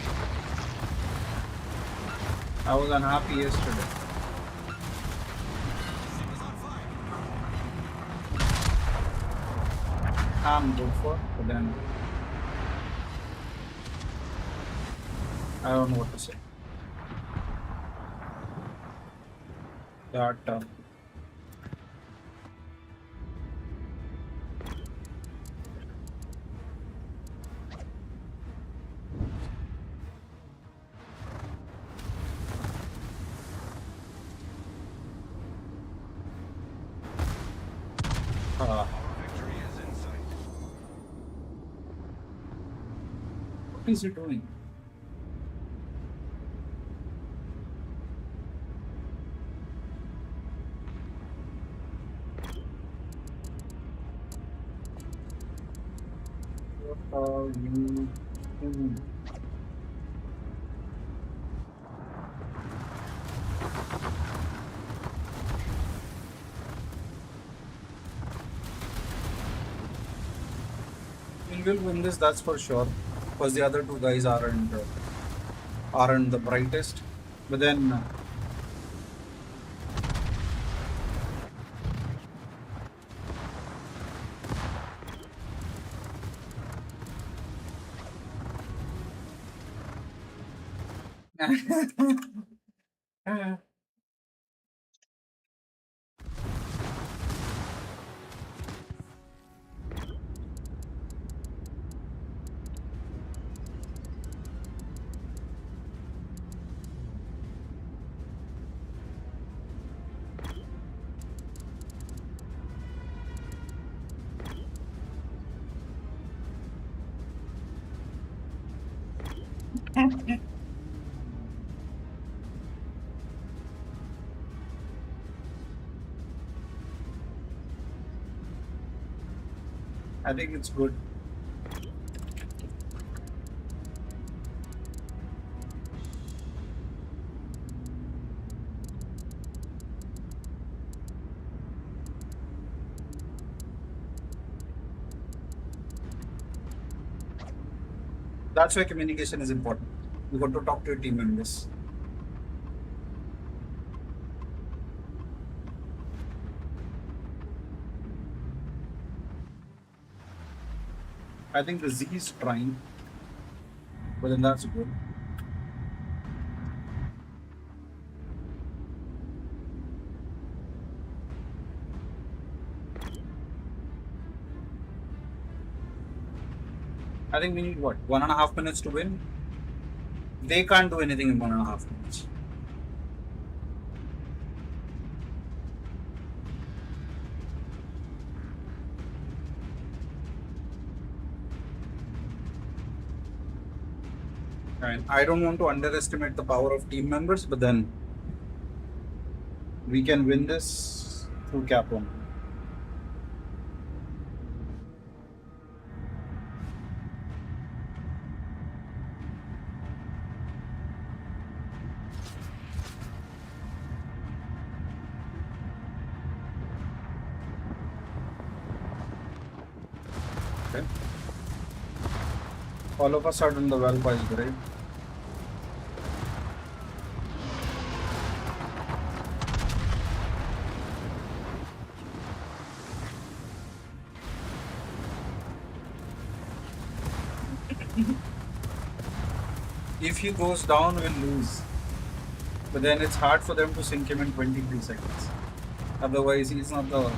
I was unhappy yesterday. Ship is on fire. I'm good for, but then I don't know what to say. That Our victory is in sight. is he doing? What are you doing? We will win this, that's for sure. Because the other two guys aren't the brightest. But then I think it's good. That's why communication is important. You got to talk to your team members. I think the Z is trying, but then that's good. I think we need what? 1.5 minutes to win? They can't do anything in 1.5 minutes. And I don't want to underestimate the power of team members, but then we can win this through cap one. Okay. All of us are in the well by grade. If he goes down, we'll lose. But then it's hard for them to sink him in 23 seconds. Otherwise, he's not the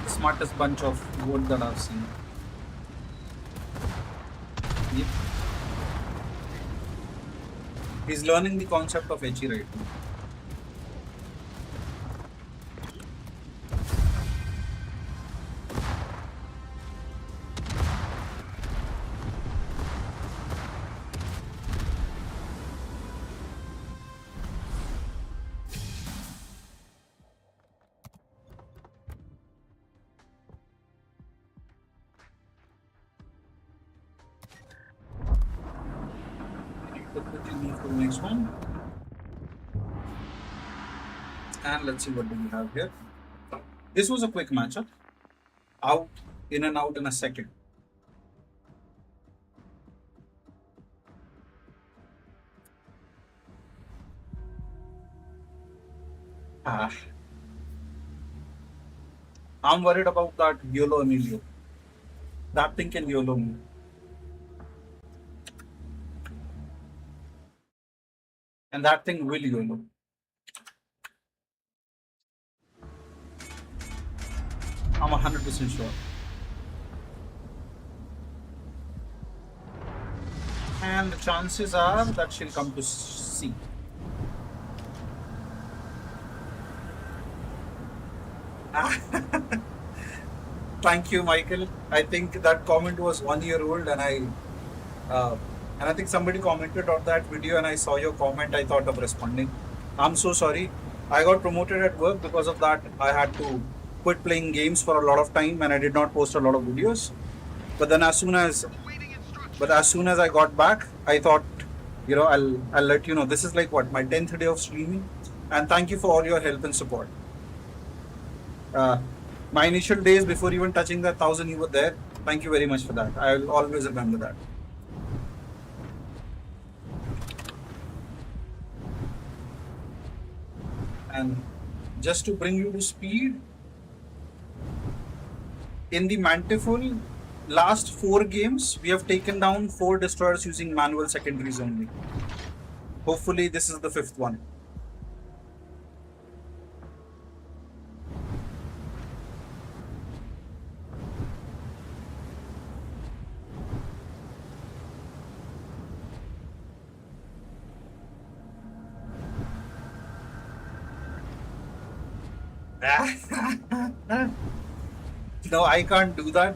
smartest bunch of wood that I've seen. Yep. He's learning the concept of HE right now. So quickly move to the next one. And let's see what do we have here. This was a quick matchup. Out, in and out in a second. Ah, I'm worried about that YOLO Emilio. That thing can YOLO me. And that thing will YOLO. I'm 100% sure. And the chances are that she'll come to C. Thank you, Michael. I think that comment was 1 year old and I Uh, and I think somebody commented on that video, and I saw your comment. I thought of responding. I'm so sorry. I got promoted at work because of that. I had to quit playing games for a lot of time, and I did not post a lot of videos. But then, as soon as I got back, I thought, I'll let you know. This is like what, my 10th day of streaming, and thank you for all your help and support. Uh, my initial days before even touching the 1,000, you were there. Thank you very much for that. I will always remember that. And just to bring you to speed, in the Mantifull, last 4 games, we have taken down 4 destroyers using manual secondaries only. Hopefully, this is the 5th one. No, I can't do that.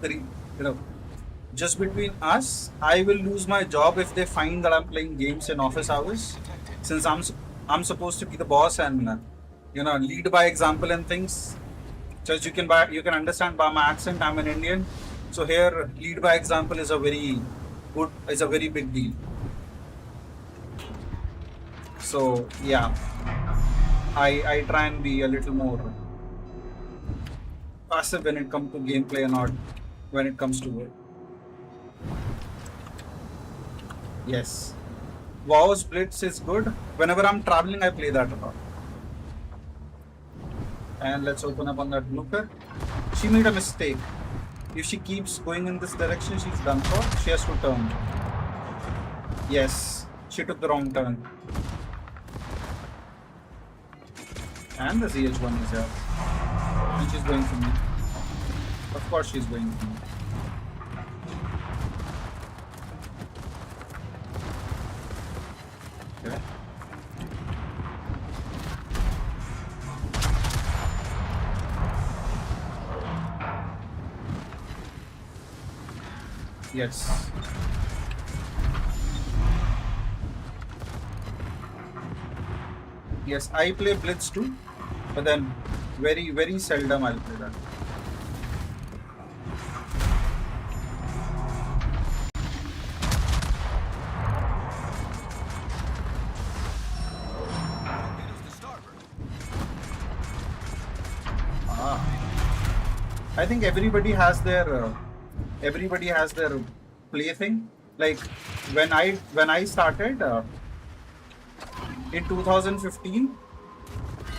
Just between us, I will lose my job if they find that I'm playing games in office hours. Since I'm supposed to be the boss and lead by example and things. So as you can understand by my accent, I'm an Indian. So here, lead by example is a very big deal. So yeah, I try and be a little more passive when it comes to gameplay and not when it comes to it. Yes. WoW's Blitz is good. Whenever I'm traveling, I play that a lot. And let's open up on that looker. She made a mistake. If she keeps going in this direction, she's done for. She has to turn. Yes, she took the wrong turn. And the ZH1 is here. And she's going for me. Of course she's going for me. Okay. Yes. Yes, I play Blitz too, but then very, very seldom I'll play that. Torpedoes to starboard. I think everybody has their plaything. Like when I started in 2015,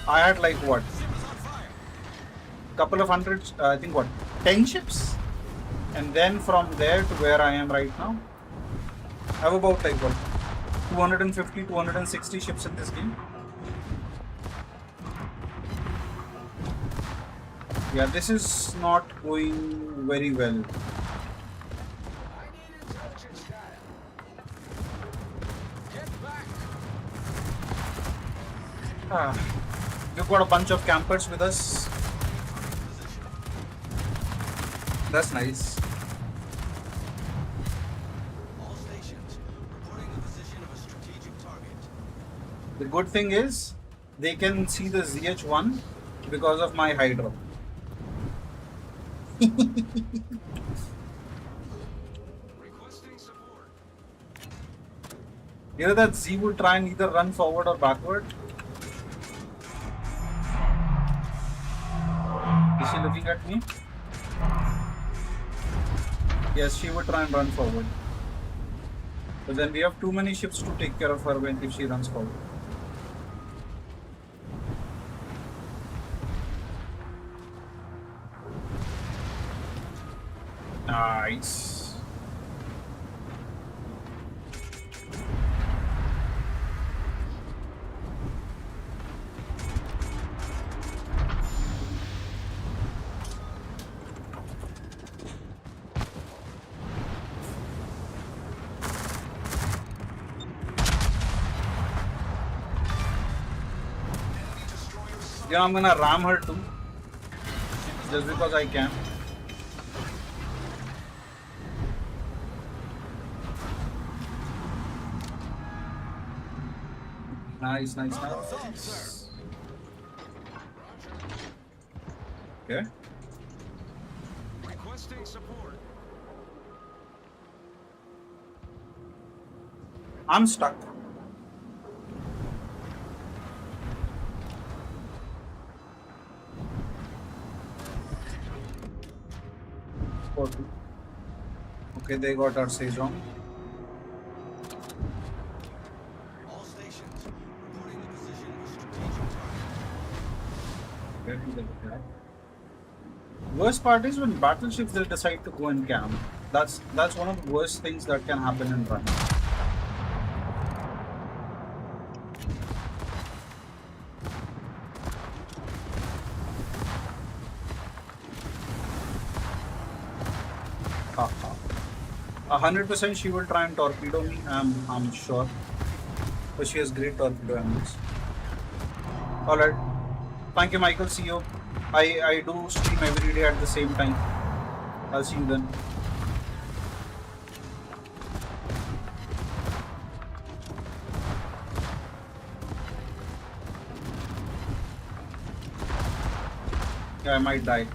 I had like what, Ship is on fire. couple of hundred, I think what, 10 ships, and then from there to where I am right now, I have about like what, 250, 260 ships in this game. Yeah, this is not going very well. I need intelligence data. Get back. We've got a bunch of campers with us. Position. That's nice. All stations reporting the position of a strategic target. The good thing is they can see the ZH1 because of my Hydra. Requesting support. You know that Z will try and either run forward or backward. Is she looking at me? Yes, she would try and run forward. But then we have too many ships to take care of her if she runs forward. Nice. Yeah, I'm gonna ram her too, just because I can. Nice, nice, Problem solved, sir. nice. Roger. Okay. Requesting support. I'm stuck. Okay, okay, they got our Sejong. All stations, reporting the position of a strategic target. Where do they look at? Worst part is when battleships they decide to go in camp. That's one of the worst things that can happen in run. Haha. 100% she will try and torpedo me. I'm sure, but she has great torpedo angles. All right. Thank you, Michael. See you. I do stream every day at the same time. I'll see you then. Yeah, I might die.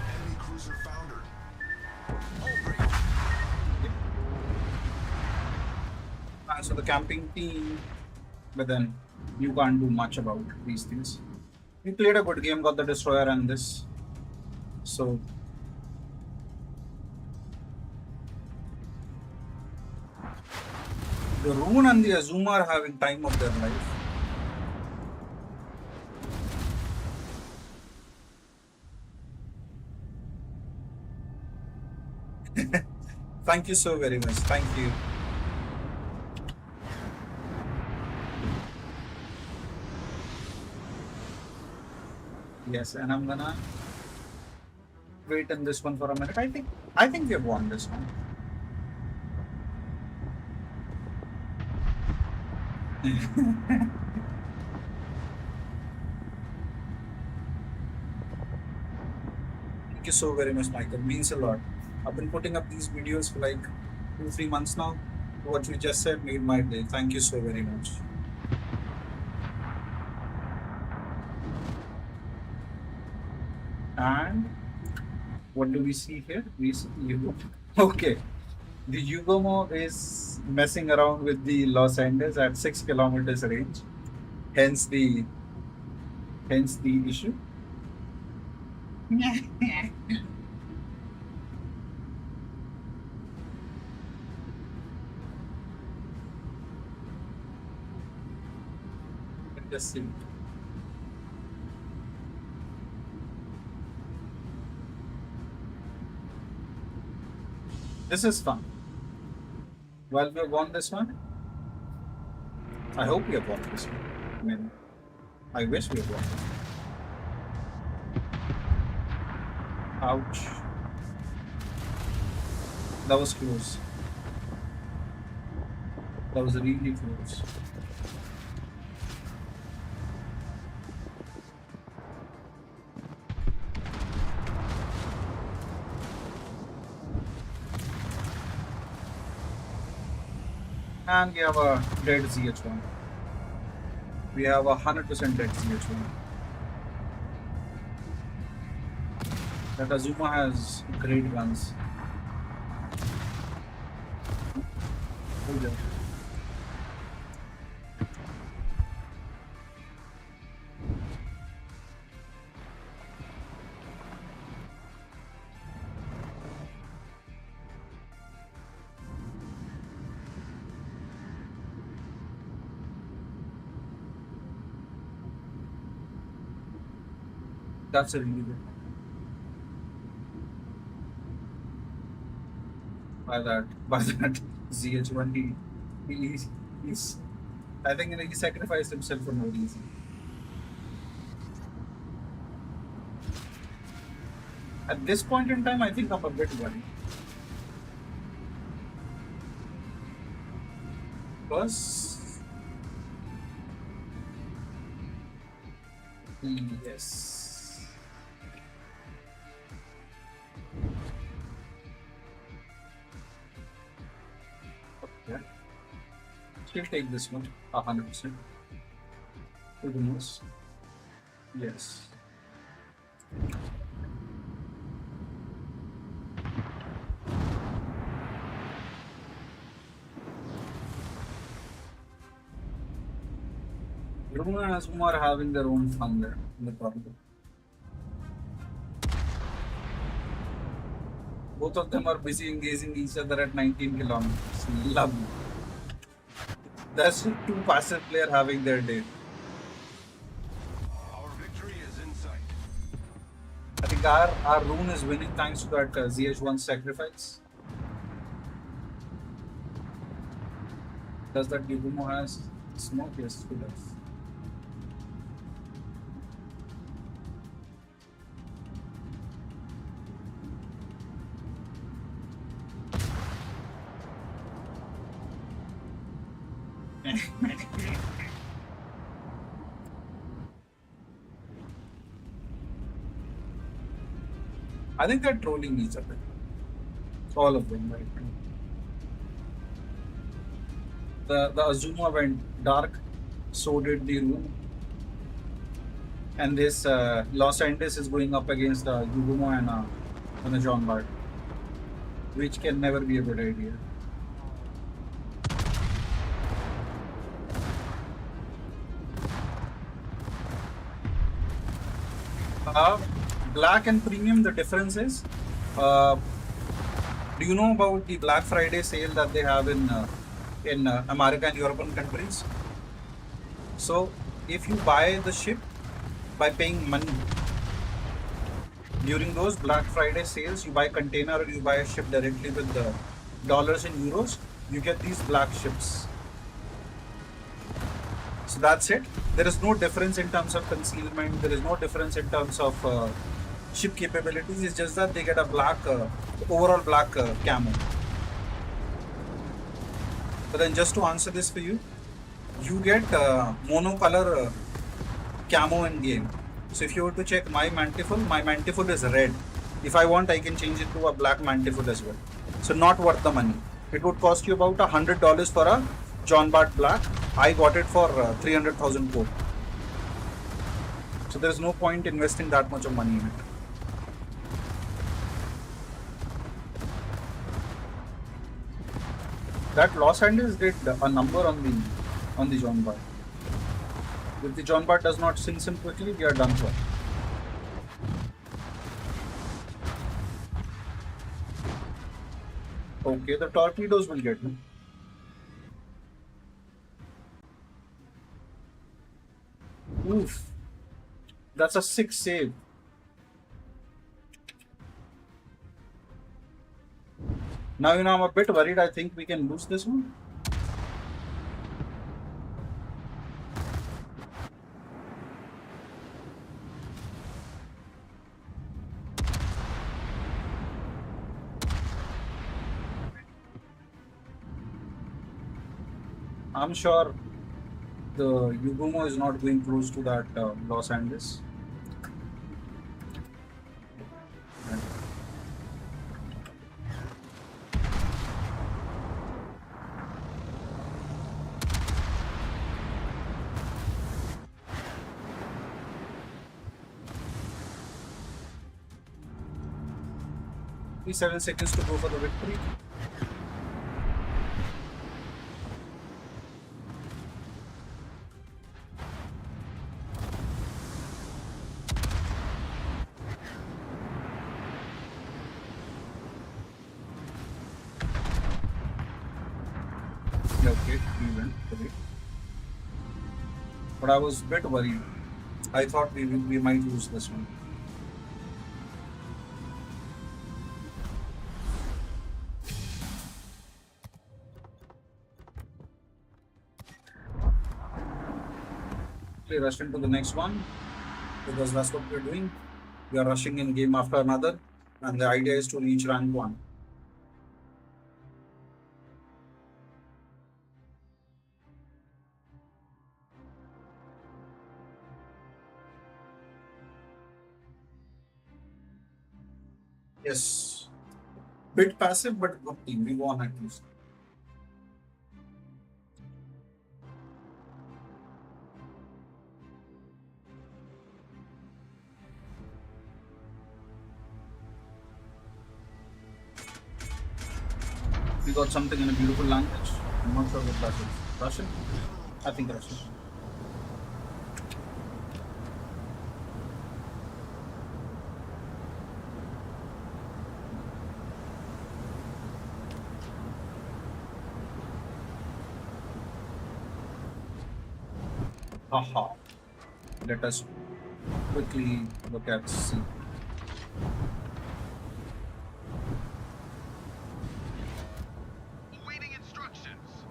Enemy cruiser foundered. Hull breach. Thanks for the camping team, but then you can't do much about these things. We played a good game, got the destroyer and this. So the Rune and the Azuma are having time of their life. Thank you so very much. Thank you. Yes, and I'm gonna wait in this one for a minute. I think we have won this one. Thank you so very much, Michael. Means a lot. I've been putting up these videos for like 2, 3 months now. What you just said made my day. Thank you so very much. And what do we see here? We see Yugo. Okay. The Yugomo is messing around with the Los Angeles at 6 kilometers range. Hence the issue. Just see. This is fun. Well, we have won this one. I hope we have won this one. I mean, I wish we have won this one. Ouch. That was close. That was really close. And we have a dead ZH1. We have 100% dead ZH1. That Azuma has great guns. Oh, yeah. That's a really good one. By that ZH1 he's I think he sacrificed himself for no reason. At this point in time, I think I'm a bit worried. Because yes. He'll take this one 100%. To the nose. Yes. Luna and Asuma are having their own fun there in the corridor. Both of them are busy engaging each other at 19 kilometers. Lovely. That's two passive player having their day. Our victory is in sight. I think our rune is winning thanks to that ZH1 sacrifice. Does that Yugumo has smoke? Yes, it does. I think they're trolling each other. All of them, right? The Azuma went dark, so did the rune. And this Los Angeles is going up against Yugumo and a John Bart, which can never be a good idea. Uh, Black and premium, the difference is, uh, do you know about the Black Friday sale that they have in America and European countries? So if you buy the ship by paying money during those Black Friday sales, you buy a container or you buy a ship directly with the dollars and euros, you get these black ships. So that's it. There is no difference in terms of concealment. There is no difference in terms of ship capabilities. It's just that they get a black, overall black camo. But then just to answer this for you, you get monocolor camo in game. So if you were to check my mantifull is red. If I want, I can change it to a black mantifull as well. So not worth the money. It would cost you about $100 for a John Bart Black. I got it for 300,000 gold. So there's no point investing that much of money in it. That Los Angeles did a number on the John Bart. If the John Bart does not sink in quickly, we are done for. Okay, the torpedoes will get me. Oof. That's a 6 save. Now, I'm a bit worried. I think we can lose this one. I'm sure the Yugumo is not going close to that Los Angeles. Only 7 seconds to go for the victory. Yeah, okay, we went. Okay. But I was a bit worried. I thought we might lose this one. We rushed into the next one because that's what we're doing. We are rushing in game after another, and the idea is to reach rank 1. Yes. Bit passive, but good team. We won at least. We got something in a beautiful language. I'm not sure what that is. Russian? I think Russian. Haha. Let us quickly look at C. Awaiting instructions.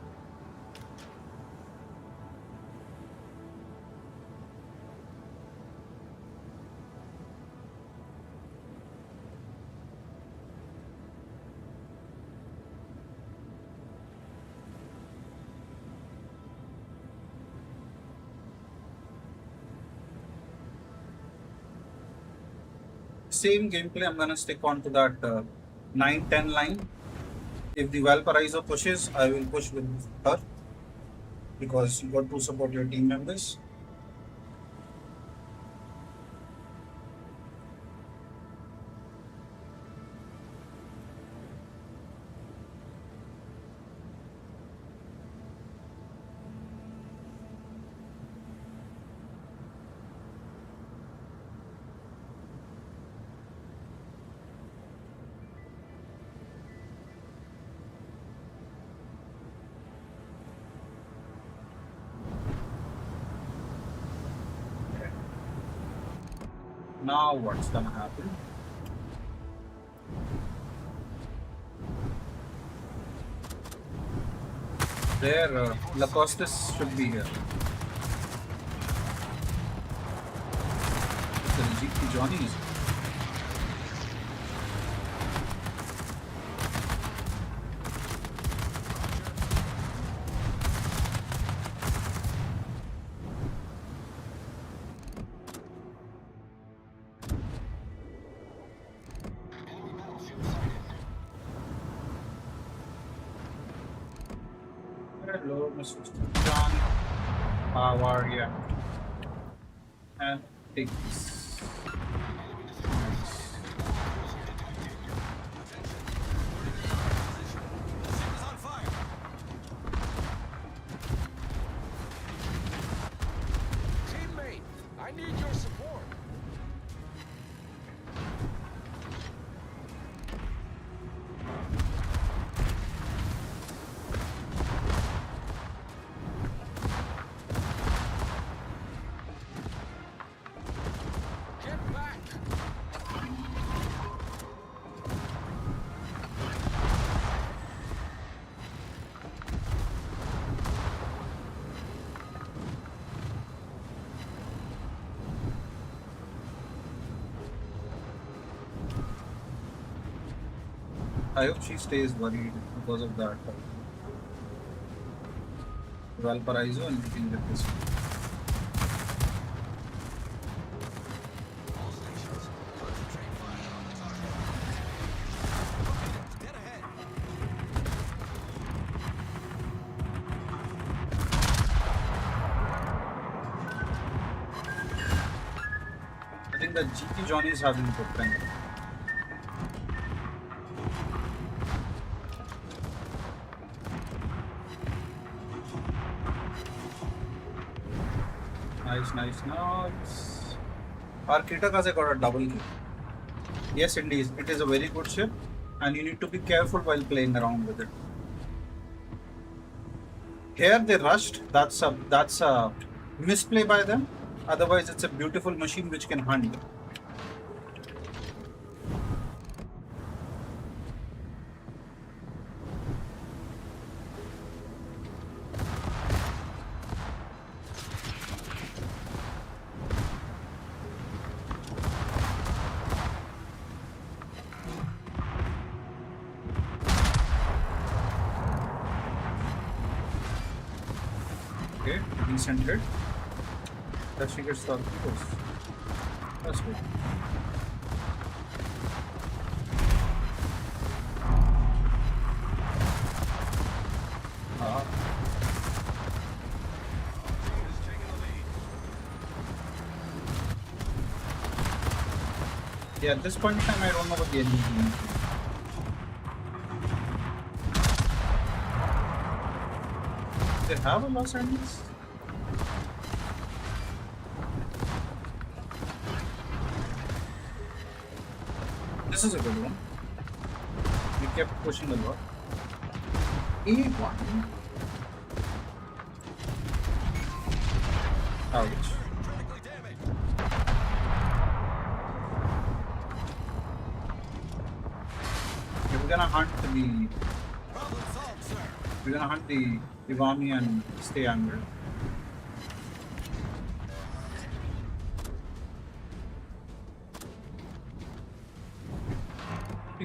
Same gameplay. I'm gonna stick on to that 9-10 line. If the Valparaiso pushes, I will push with her because you got to support your team members. Now what's gonna happen? There, Lacostes should be here. The GP Johnny is here. Hello, Mr. John. How are you? And take this. Nice. Ship is on fire. Teammate, I need your support. Get back. I hope she stays worried because of that. Valparaiso and we can get this. All stations, concentrate fire on the target. Dead ahead. I think that GP Johnny is having a good time. Nice, nice, nice. Our Kitakaze got a double kill. Yes, indeed, it is a very good ship, and you need to be careful while playing around with it. Here they rushed. That's a misplay by them. Otherwise, it's a beautiful machine which can hunt. Okay, decent hit. That she gets the torpedoes. That's good. Ah, Team is taking the lead. yeah, at this point in time, I don't know what the enemy team is. they have a Los Angeles? This is a good one. We kept pushing a lot. A1. Ouch. Critically damaged. Okay, we're gonna hunt the Problem solved, sir. we're gonna hunt the Iwami and stay angry.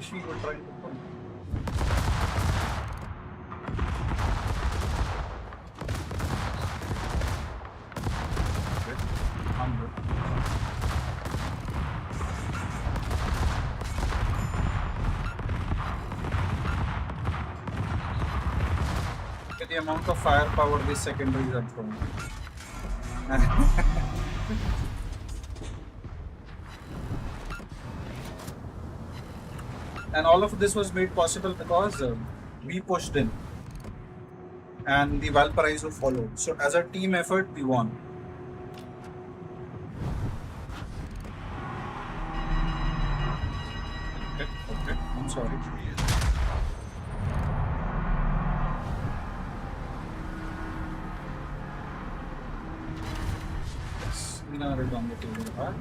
She will try to pull. Okay, I'm good. Okay, the amount of firepower these secondaries are throwing. And all of this was made possible because we pushed in and the Valparaiso followed. So as a team effort, we won. Okay, okay, I'm sorry. Yes, we now read on the table apart.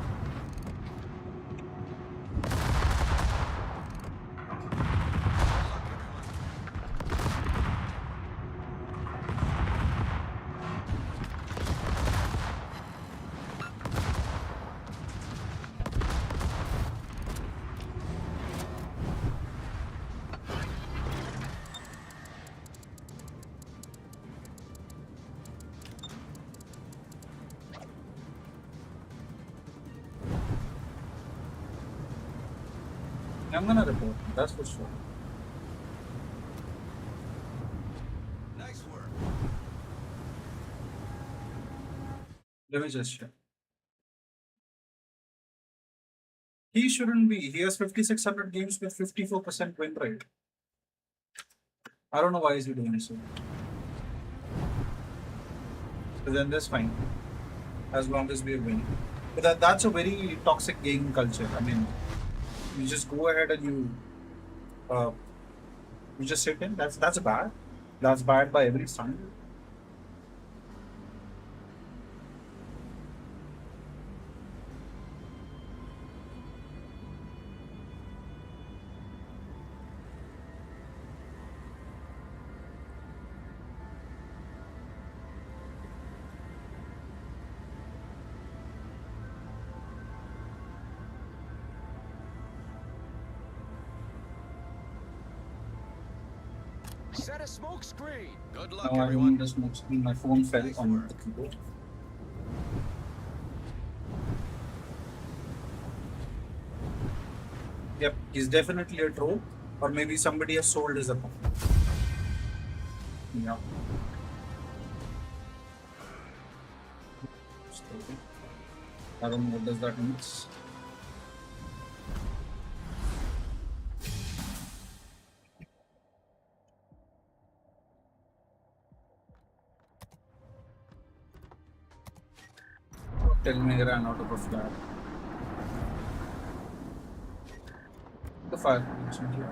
I'm gonna report, that's for sure. Nice work. Let me just check. He shouldn't be. He has 5,600 games with 54% win rate. I don't know why is he doing so. But then that's fine, as long as we are winning. But that's a very toxic game culture. I mean, you just go ahead and uh, you just sit in. That's bad. That's bad by every standard. Set a smoke screen. Good luck, Now I everyone. need a smoke screen. My phone fell Nice on work. the keyboard. Yep, he's definitely a troll, or maybe somebody has sold his account. Yeah. Okay. I don't know what does that mean. Tell me I ran out of a flag. The fire connection here.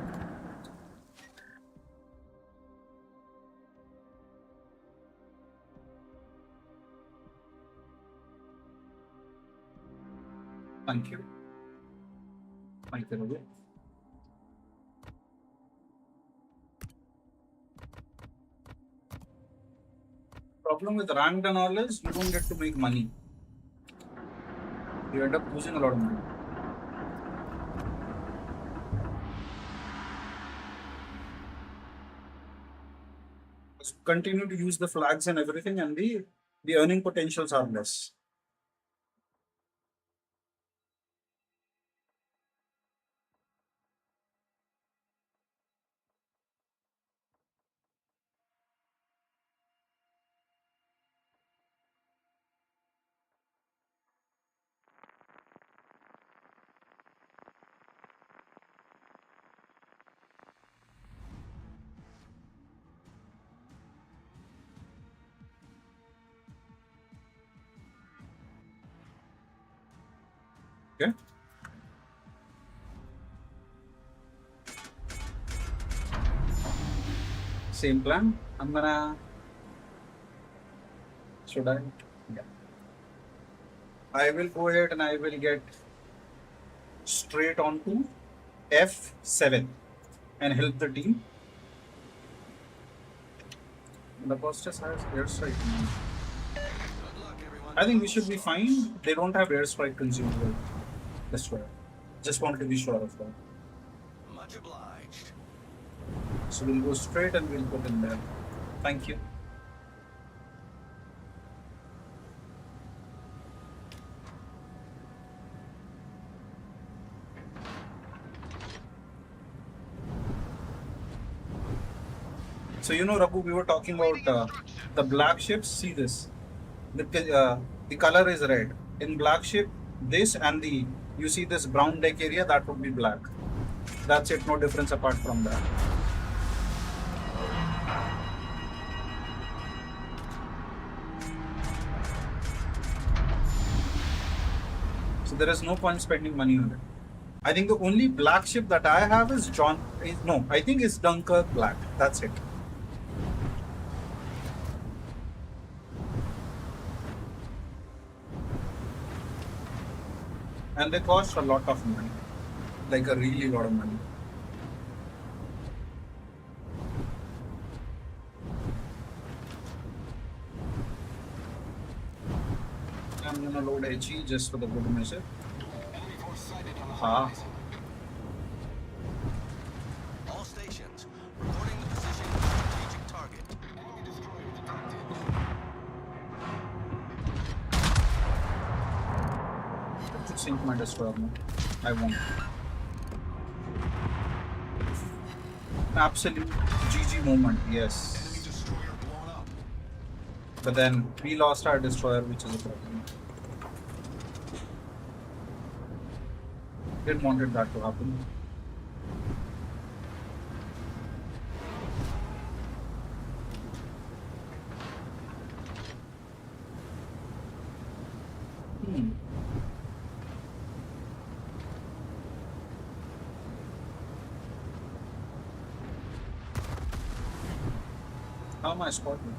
Thank you. Thank you, Ravi. Problem with ranked and all is you don't get to make money. You end up losing a lot of money. Just continue to use the flags and everything, and the earning potentials are less. Same plan. I'm gonna. Should I? Yeah. I will go ahead and I will get straight onto F7 and help the team. The Costas has airstrike. Good luck, everyone. I think we Battle should be starts. fine. They don't have airstrike consumable. Destroyer. Just wanted to be sure of that. Much obliged. So we'll go straight and we'll put in there. Thank you. So Raghu, we were talking about the black ships. See this. The color is red. In black ship, this and the you see this brown deck area that would be black. That's it. No difference apart from that. So there is no point spending money on it. I think the only black ship that I have is no, I think it's Dunkirk Black. That's it. And they cost a lot of money, like a really lot of money. I'm gonna load HE just for the good measure. Ah, All stations, reporting the position of a strategic target. I should sink my destroyer now. I won't. Absolute GG moment, yes. Destroyer blown up. But then we lost our destroyer, which is a problem. Didn't wanted that to happen. Hmm. How am I spotting?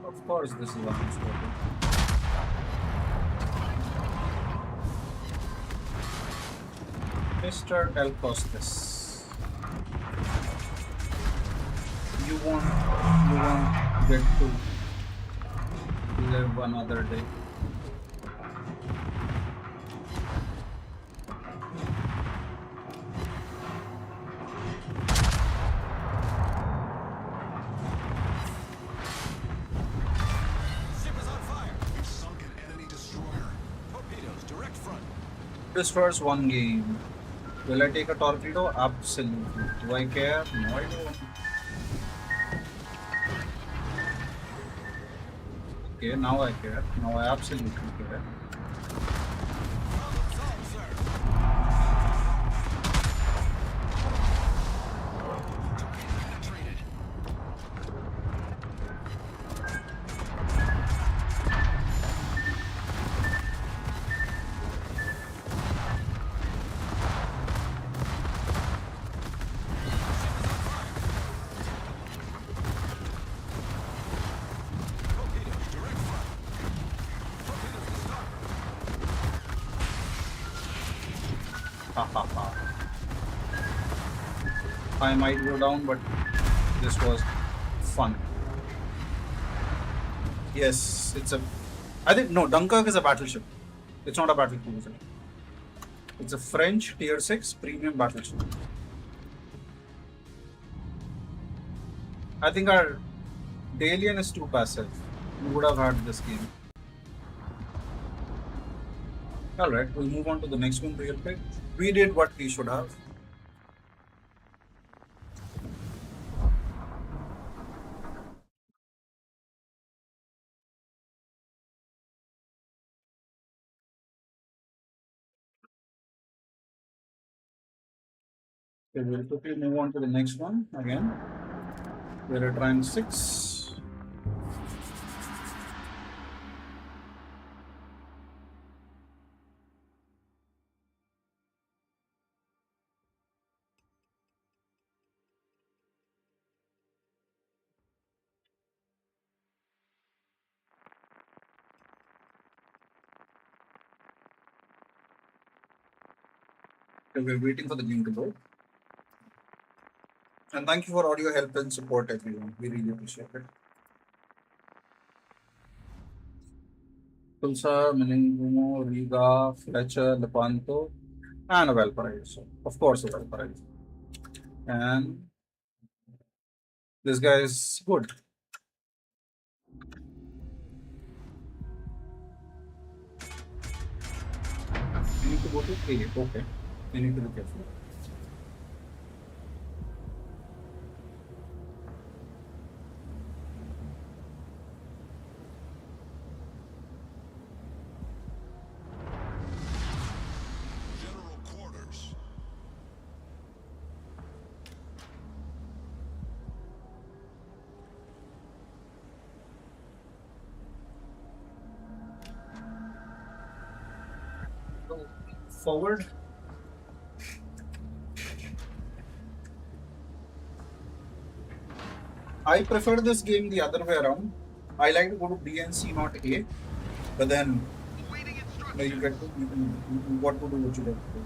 Of course, this is what I'm spotting. Mr. El Costas. You won't get to live another day. Ship is on fire. We've sunk an enemy destroyer. Torpedoes, direct front. Destroyers one game. Will I take a torpedo? Absolutely. Do I care? No, I don't. Okay, now I care. Now I absolutely care. Problem solved, sir. Target penetrated. Torpedoes, direct front. Torpedoes to starboard. Ha ha ha. I might go down, but this was fun. Yes, it's a. I think no, Dunkirk is a battleship. It's not a battle cruiser. It's a French Tier 6 premium battleship. I think our Dalian is too passive. We would have had this game. Alright, we'll move on to the next one real quick. We did what we should have. Okay, we'll quickly move on to the next one again. We're at rank 6. We're waiting for the game to load. And thank you for all your help and support, everyone. We really appreciate it. Tulsa, Meningumo, Riga, Fletcher, Lepanto, and a Valparaiso. Of course, a Valparaiso. And this guy is good. We need to go to A. Okay. We need to be careful. General quarters. Forward. I prefer this game the other way around. I like to go to B and C, not A. But then you get to what to do, what you get to do.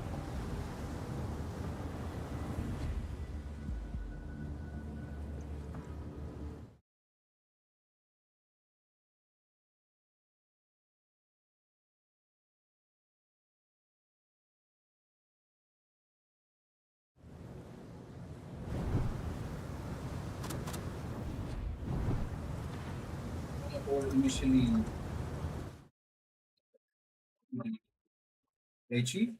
Or initially HE,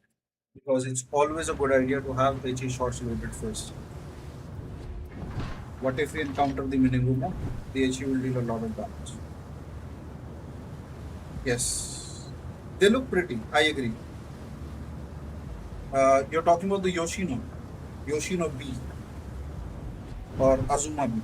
because it's always a good idea to have HE shots loaded first. What if we encounter the Miniguma? The HE will deal a lot of damage. Yes. They look pretty. I agree. You're talking about the Yoshino. Yoshino B or Azuma B.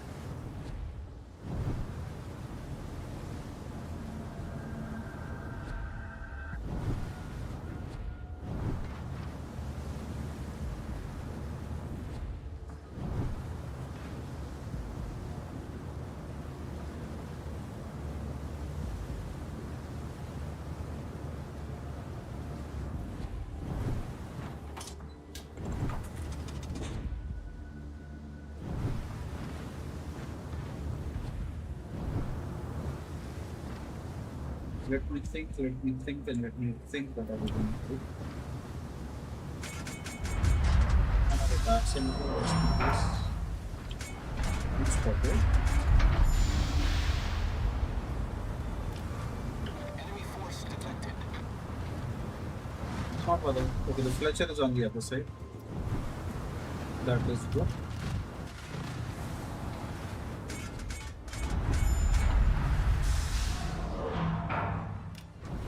Let me think, and let me think what I was going to do. Another back center or this. Good spotted. Enemy force detected. It's not bother. Okay, the Fletcher is on the other side. That is good.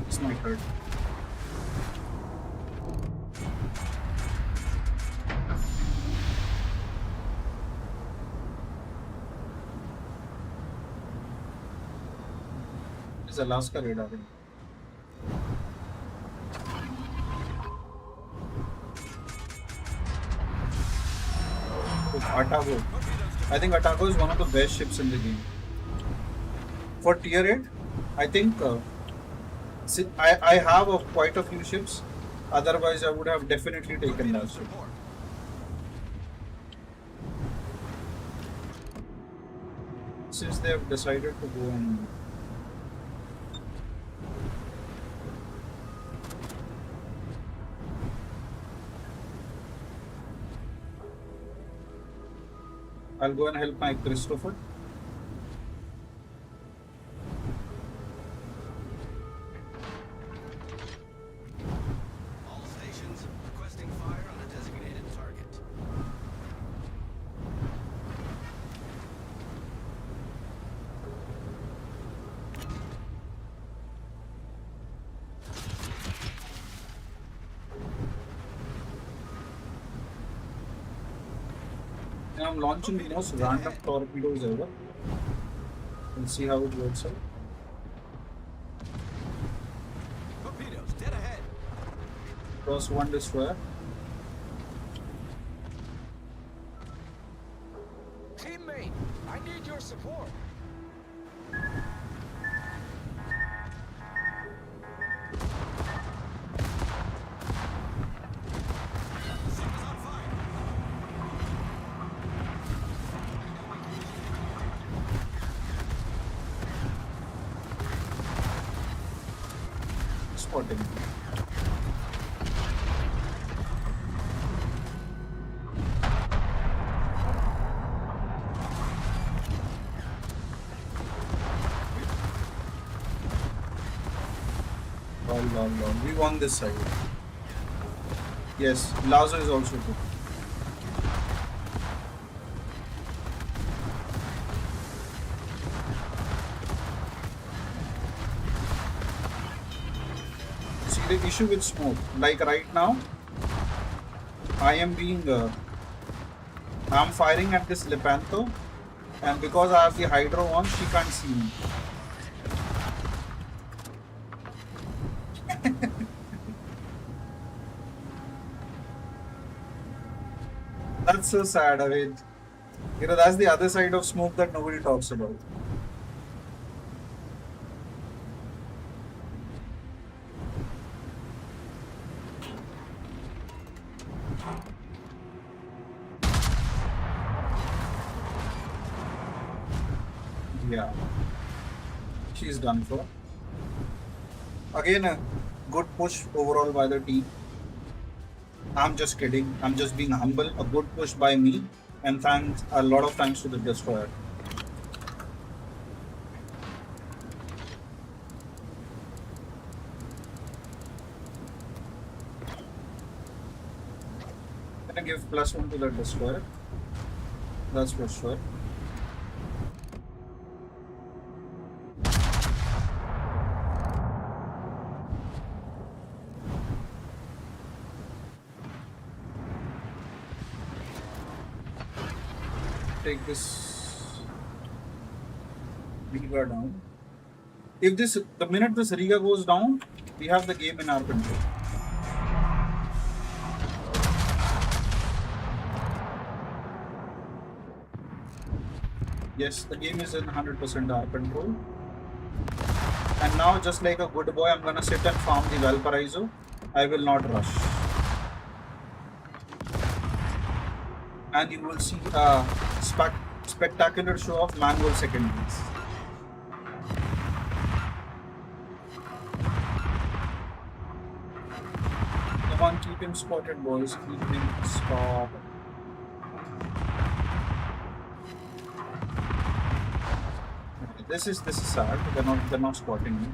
It's not hurt. It's Alaska radar. Atago. I think Atago is one of the best ships in the game. For tier 8, I think I have quite a few ships. Otherwise, I would have definitely taken that ship. Report. Since they have decided to go and I'll go and help my Christopher. All stations requesting fire on a designated target. And I'm launching the most random torpedoes ever. We'll see how it works out. Torpedoes dead ahead. Cross one destroyer. Teammate, I need your support. spotting. Lol. We won this side. Yes, Lazo is also good. See the issue with smoke. Like right now, I am being. I'm firing at this Lepanto, and because I have the Hydro on, she can't see me. That's so sad. I mean, that's the other side of smoke that nobody talks about. Yeah, she's done for. Again, a good push overall by the team. I'm just kidding. I'm just being humble. A good push by me, and thanks a lot of thanks to the destroyer. Gonna give +1 to the destroyer. That's for sure. Take this Riga down. If this, the minute this Riga goes down, we have the game in our control. Yes, the game is in 100% our control. And now, just like a good boy, I'm gonna sit and farm the Valparaiso. I will not rush. And you will see a spectacular show of manual secondaries. Come on, keep him spotted, boys. Keep him spotted. Okay, this is sad. They're not spotting me.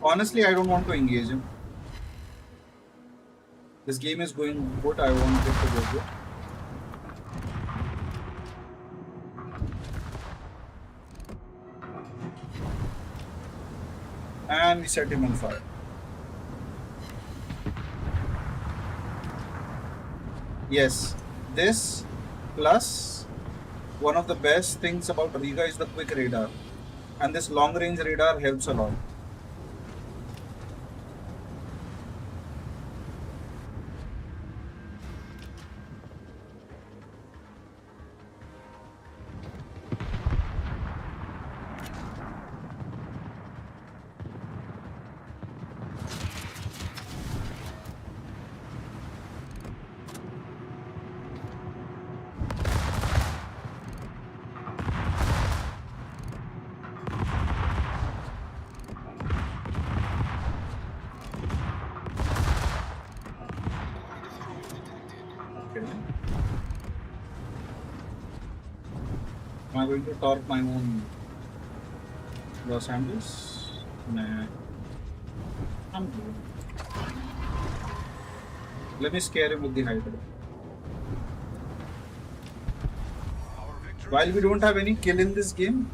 Honestly, I don't want to engage him. This game is going good. I want it to go good. And we set him on fire. Yes, this plus one of the best things about Riga is the quick radar. And this long range radar helps a lot. Okay. Am I going to torque my own Los Angeles? Nah. I'm good. Let me scare him with the Hydra. Our victory. While we don't have any kill in this game,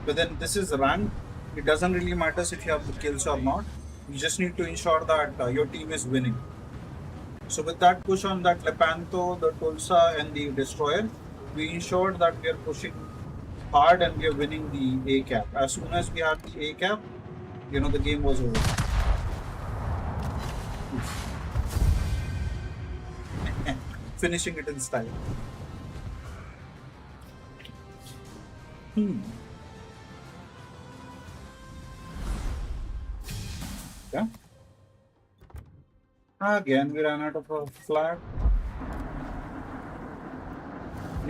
but then this is rank. It doesn't really matter if you have the kills or not. You just need to ensure that your team is winning. So with that push on that Lepanto, the Tulsa, and the Destroyer, we ensured that we are pushing hard and we are winning the A cap. As soon as we had the A cap, the game was over. Finishing it in style. Yeah. Again, we ran out of a flag.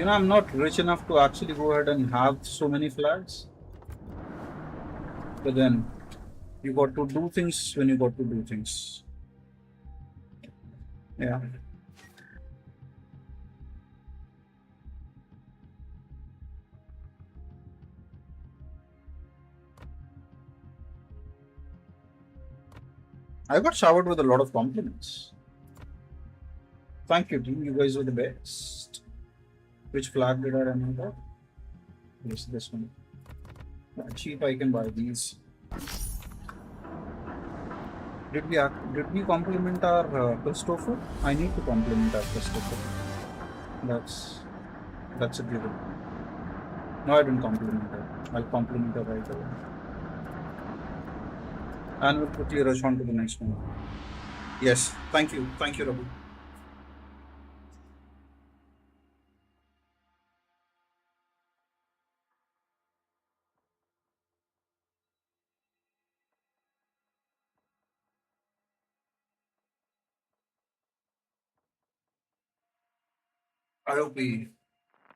I'm not rich enough to actually go ahead and have so many flags. But then you got to do things when you got to do things. Yeah. I got showered with a lot of compliments. Thank you, team. You guys were the best. Which flag did I remember? Yes, this one. Cheap, I can buy these. Did we compliment our Christopher? I need to compliment our Christopher. That's that's a given. No, I didn't compliment her. I'll compliment her right away. And we'll quickly rush on to the next one. Yes, thank you, Rabu. I hope we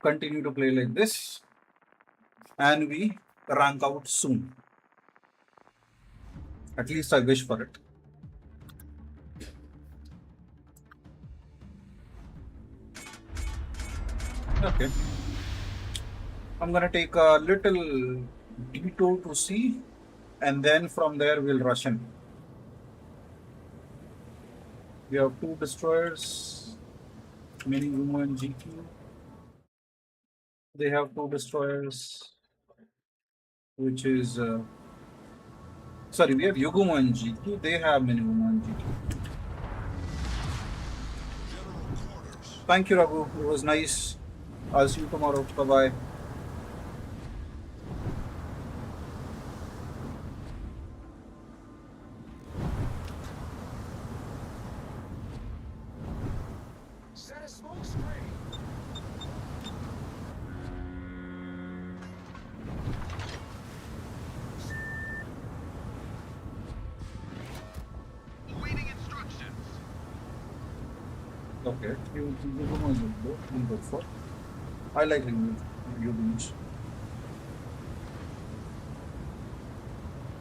continue to play like this and we rank out soon. At least I wish for it. Okay. I'm gonna take a little detour to see, and then from there we'll rush in. We have two destroyers, Mini Umo and GQ. They have two destroyers, which is sorry, we have Yugumo and GQ. They have Mini Umo and GQ. General quarters. Thank you, Raghu. It was nice. I'll see you tomorrow. Bye bye. Set a smoke screen. Awaiting instructions. Okay. Yugumo is good. I'm good for. I like Yugumo.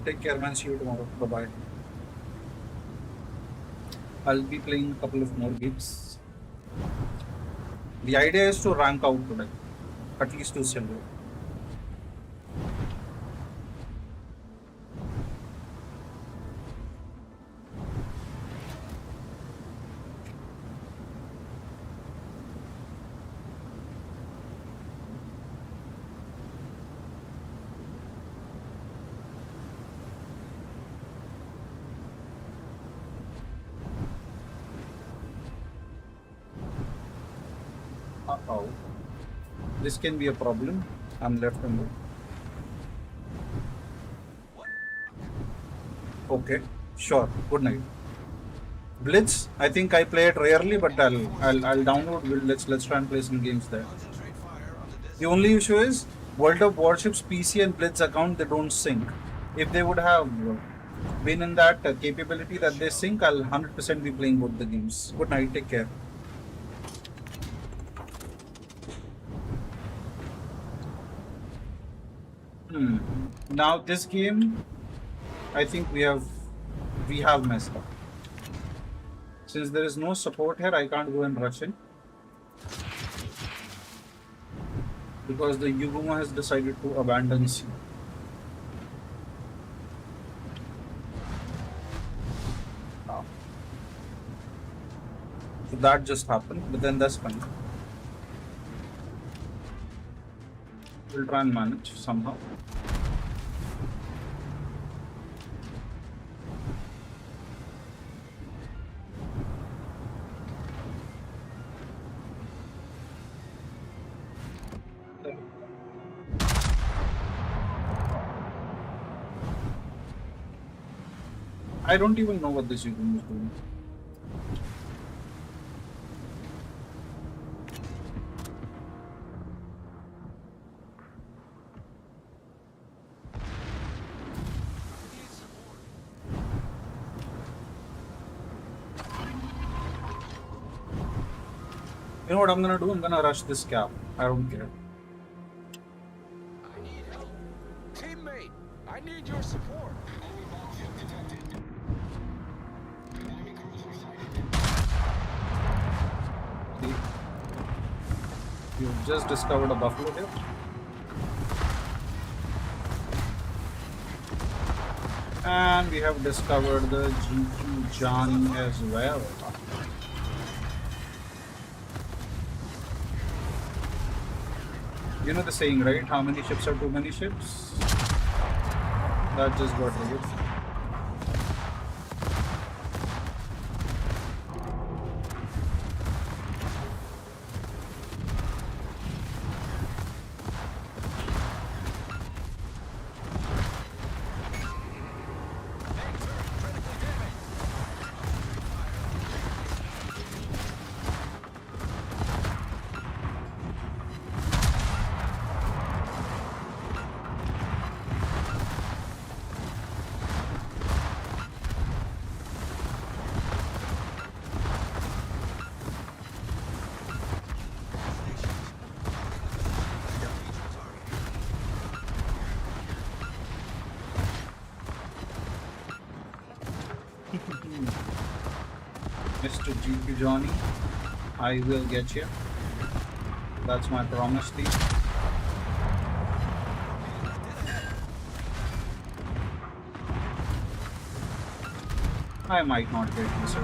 Take care, man. See you tomorrow. Bye bye. I'll be playing a couple of more games. The idea is to rank out today, at least to silver. Uh-oh. This can be a problem. I'm left-handed. Okay, sure. Good night. Blitz. I think I play it rarely, but I'll download. Let's try and play some games there. Concentrate fire on the The only issue is World of Warships PC and Blitz account, they don't sync. If they would have been in that capability that they sync, I'll 100% be playing both the games. Good night. Take care. Hmm. Now this game, I think we have messed up. Since there is no support here, I can't go and rush in because the Yuguma has decided to abandon C. Ah. So that just happened, but then that's fine. We'll try and manage somehow. I don't even know what this Yugama is doing. You know what I'm gonna do? I'm gonna rush this cap. I don't care. I need help. Teammate, I need your support. Enemy battleship detected. Enemy cruiser sighted. See, you've just discovered a buffalo here. And we have discovered the GQ Johnny as well. You know the saying, right? How many ships are too many ships? That just got revealed. Mr. GQ Johnny, I will get you. That's my promise to you. I might not get you, sir.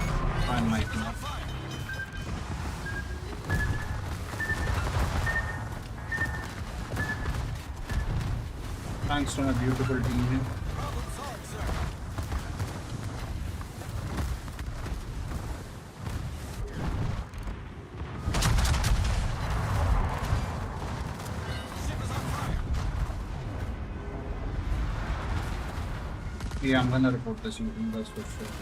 I might not. Thanks to my beautiful team here. Problem solved, sir. Ship is on fire. Yeah, I'm gonna report this evening, that's for sure.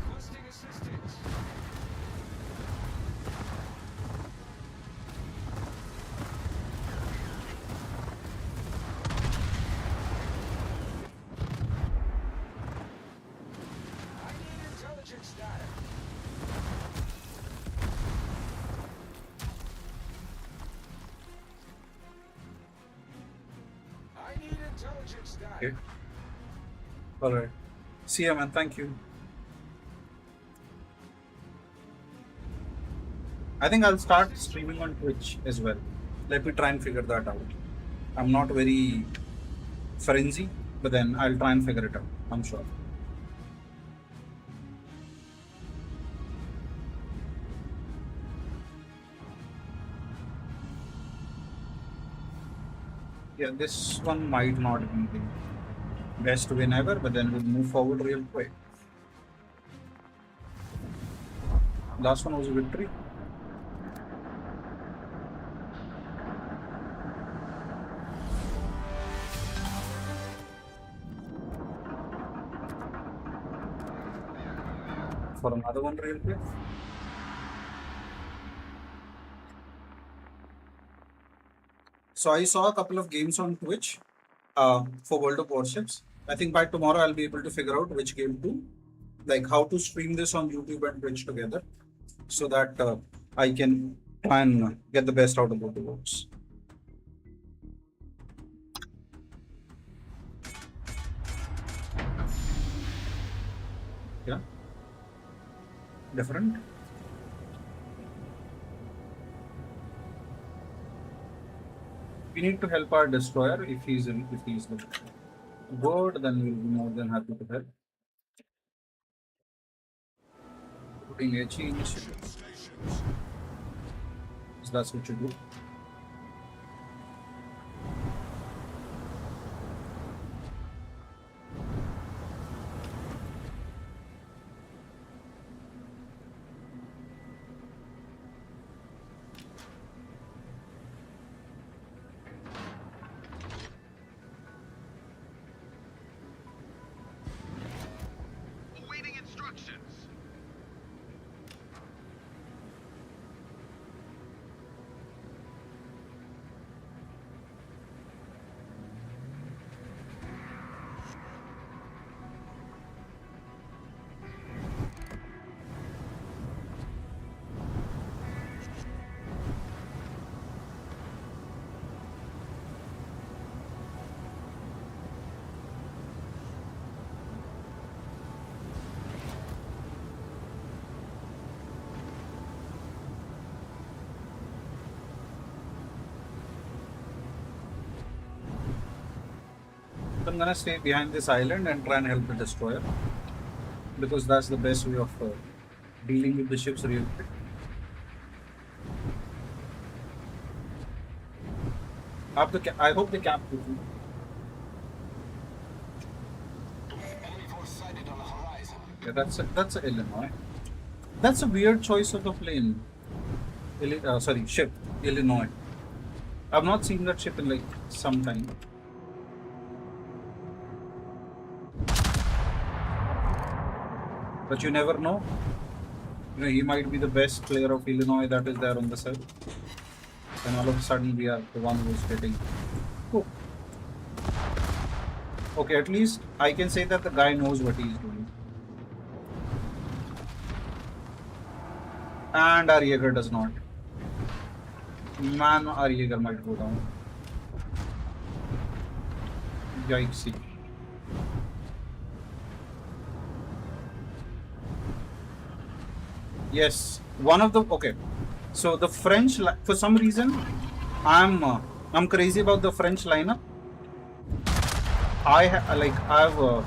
Requesting assistance. I need intelligence data. I need intelligence data. Okay. Alright. See ya, man. Thank you. I think I'll start streaming on Twitch as well. Let me try and figure that out. I'm not very frenzy, but then I'll try and figure it out. I'm sure. Yeah, this one might not be the best win ever, but then we'll move forward real quick. Last one was a victory. For another one real quick. So I saw a couple of games on Twitch for World of Warships. I think by tomorrow I'll be able to figure out which game to, like how to stream this on YouTube and Twitch together, so that I can try and get the best out of both the worlds. Yeah, different. We need to help our destroyer if he's in, if he's the good, then we'll be more than happy to help. Putting HE initiative. Stations. So that's what you do. Awaiting instructions. So I'm gonna stay behind this island and try and help the destroyer because that's the best way of dealing with the ships real quick. I hope they cap quickly. Enemy force sighted on the horizon. Yeah, that's a Illinois. That's a weird choice of a plane. Sorry, ship, Illinois. I've not seen that ship in like some time. But you never know. You know, he might be the best player of Illinois that is there on the set. And all of a sudden we are the one who's getting. Oh. Okay, at least I can say that the guy knows what he's doing. And our Jaeger does not. Man, our Jaeger might go down. Yikes. Yes, one of the okay. So the French, for some reason, I'm crazy about the French lineup. I have the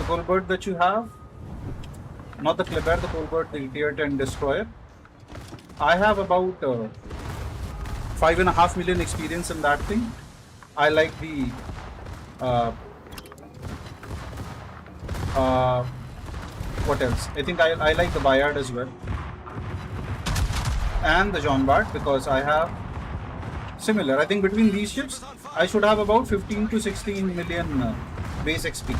Colbert that you have, not the Kleber, the Colbert, the Tier 10 destroyer. I have about 5.5 million experience in that thing. I like the uh, what else? I think I like the Bayard as well. And the Jean Bart because I have similar. I think between these ships, I should have about 15 to 16 million base XP.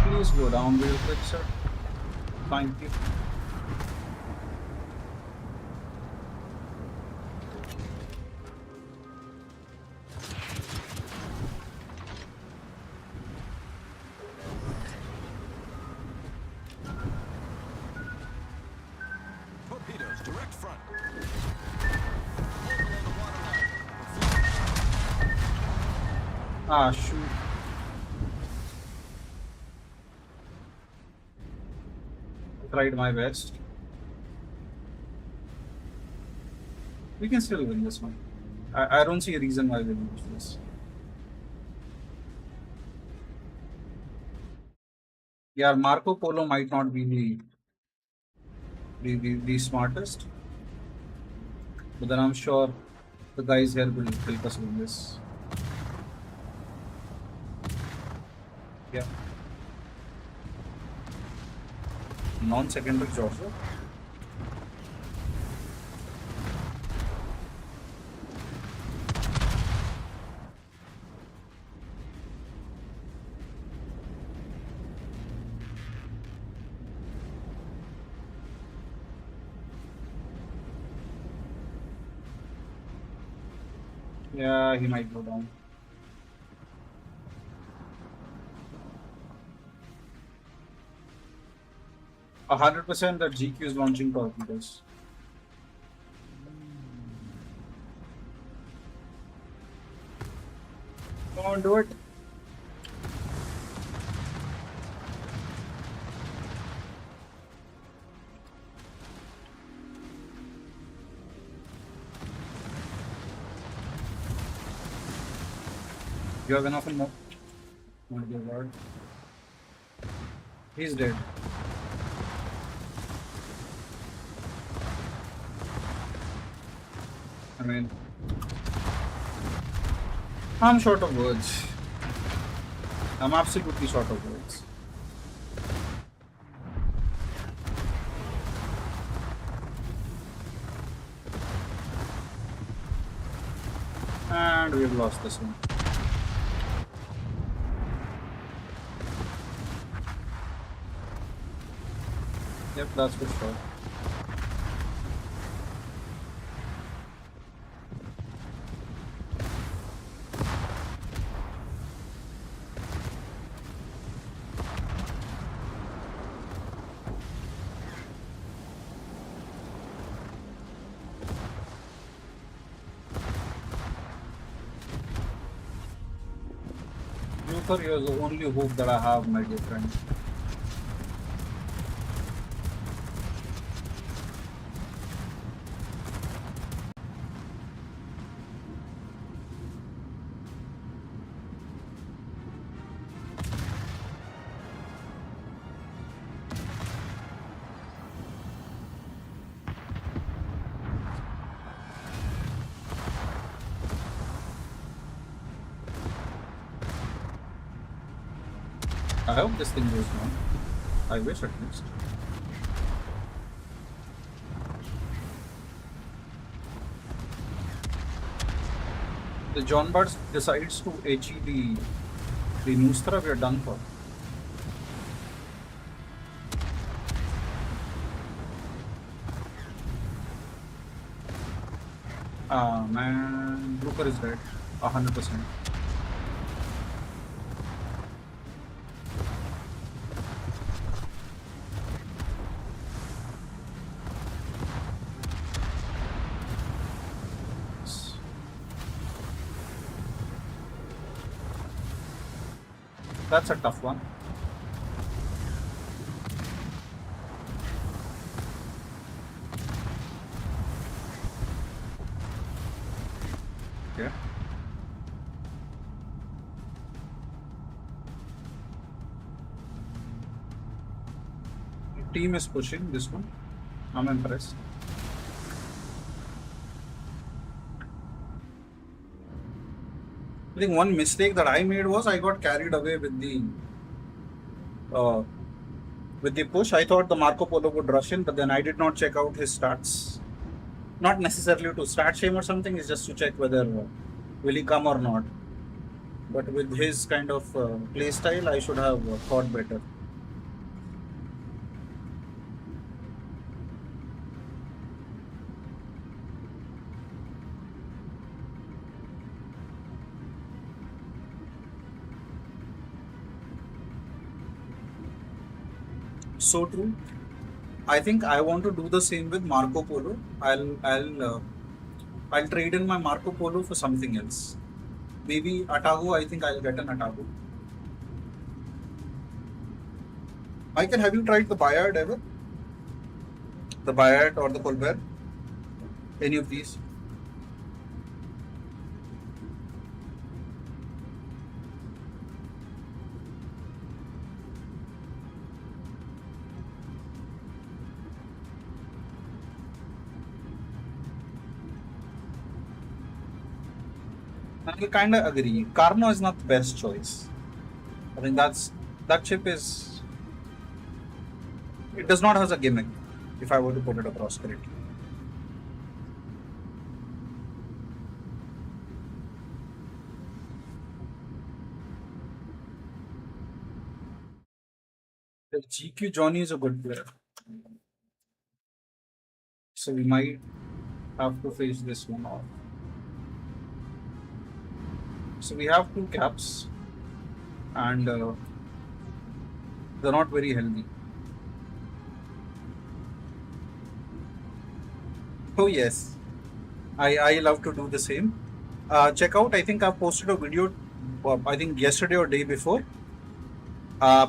Please go down real quick, sir. Thank you. Torpedoes, direct front. Ah, shoot. Tried my best. We can still win this one. I don't see a reason why we lose this. Yeah, Marco Polo might not be the smartest, but then I'm sure the guys here will help us win this. Yeah. Non-secondary Joshua. Yeah, he might go down. 100% that GQ is launching torpedoes. on, do it. You have enough ammo? Oh dear lord. He's dead. I mean, I'm short of words. I'm absolutely short of words. And we've lost this one. Yep, that's for sure. Joker, you're the only hope that I have, my dear friend. I hope this thing goes on. I wish at least. The John Bart decides to HE the Nustra, we are done for. Ah man, Brooker is dead. 100%. That's a tough one. Okay. The team is pushing this one. I'm impressed. I think one mistake that I made was I got carried away uh, with the push. I thought the Marco Polo would rush in, but then I did not check out his stats. Not necessarily to stat shame or something, it's just to check whether will he come or not. But with his kind of play style, I should have thought better. So true. I think I want to do the same with Marco Polo. I'll trade in my Marco Polo for something else. Maybe Atago. I think I'll get an Atago. Michael, have you tried the Bayard ever? The Bayard or the Colbert? Any of these? I kind of agree. Carno is not the best choice. I think that chip is. It does not have a gimmick. If I were to put it across correctly. The GQ Johnny is a good player, so we might have to face this one off. So we have two caps, and they're not very healthy. Oh yes, I love to do the same. Check out. I think I've posted a video I think yesterday or day before. Uh,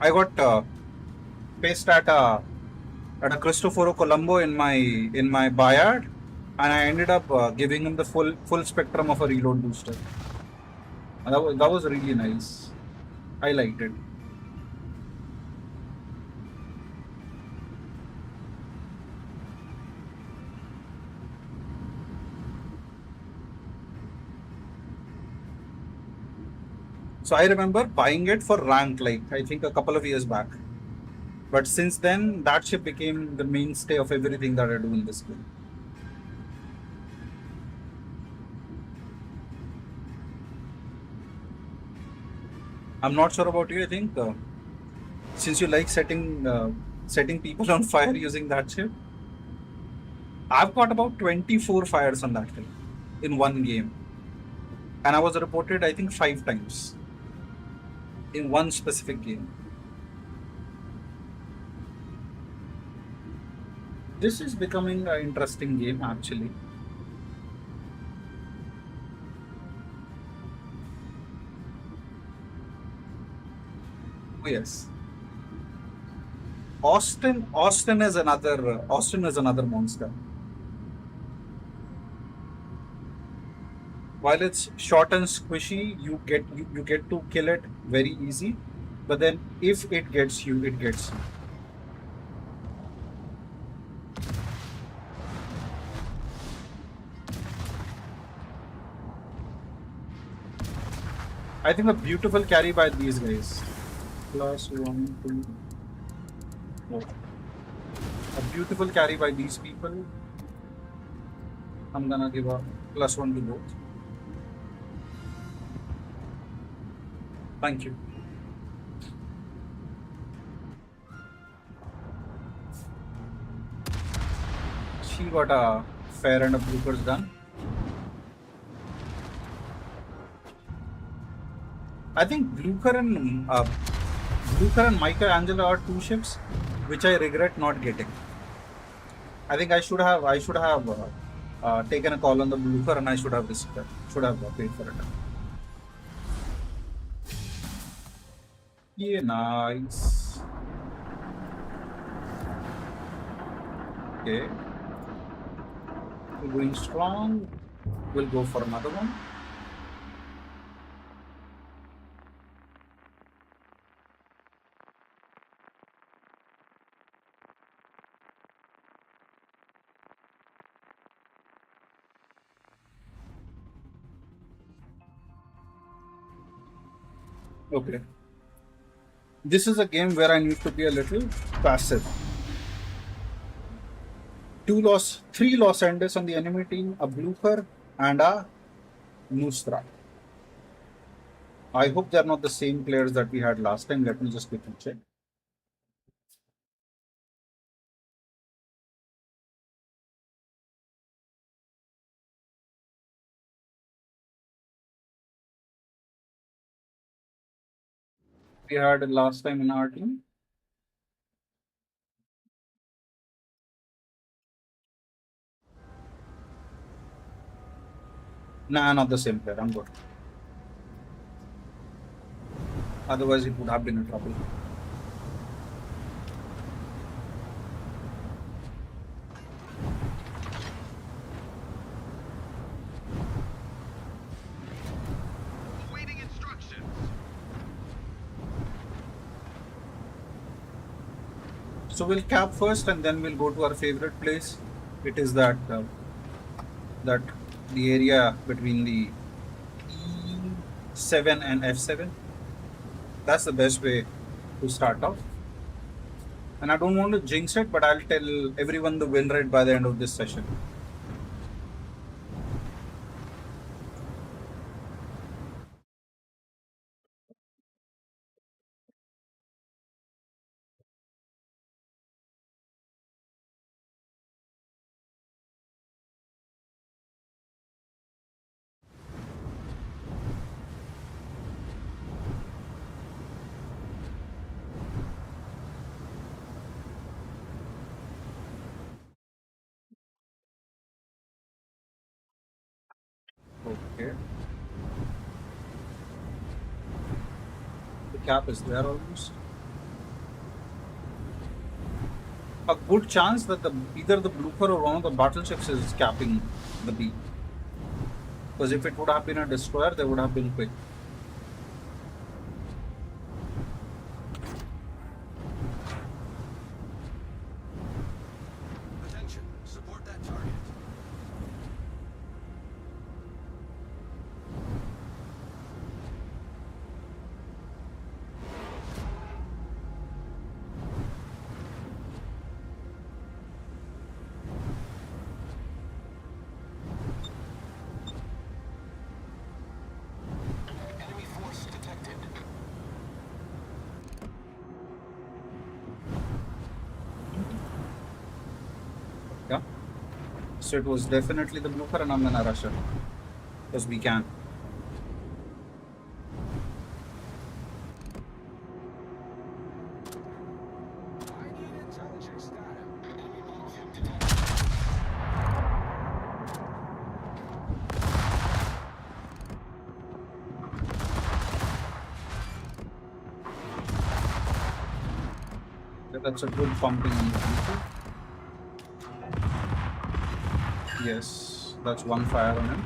I got pissed at a Cristoforo Colombo in my Bayard, and I ended up giving him the full spectrum of a reload booster. And that was really nice. I liked it. So I remember buying it for rank, like I think a couple of years back. But since then, that ship became the mainstay of everything that I do in this game. I'm not sure about you. I think since you like setting people on fire using that ship, I've got about 24 fires on that thing in one game, and I was reported I think 5 times in one specific game. This is becoming an interesting game actually. Oh, yes, Austin is another monster. While it's short and squishy, you get to kill it very easy. But then if it gets you, it gets you. I think a beautiful carry by these guys. Plus one, two, four. A beautiful carry by these people. I'm gonna give a plus one to both. Thank you. She got a fair and a blooper's done. I think Blucher and Michelangelo are two ships which I regret not getting. I think I should have taken a call on the Blucher and I should have risked it. Should have paid for it. Yeah, nice. Okay, we're going strong. We'll go for another one. Okay. This is a game where I need to be a little passive. Three loss enders on the enemy team, a Blucher and a Nusra. I hope they're not the same players that we had last time. Let me just quickly check. We had last time in our team. Nah, not the same player. I'm good. Otherwise, it would have been a trouble. Awaiting instructions. So we'll cap first, and then we'll go to our favorite place. It is that the area between the E7 and F7. That's the best way to start off. And I don't want to jinx it, but I'll tell everyone the win rate by the end of this session. Okay. cap is there almost. A good chance that either the blooper or one of the battleships is capping the B. Because if it would have been a destroyer, they would have been quick. Attention, support that target. Enemy force detected. Yeah. So it was definitely the blooper, and I'm gonna rush it. Because we can. I need intelligence data. Yeah, that's a good pumping on the blooper. Yes, that's one fire on him.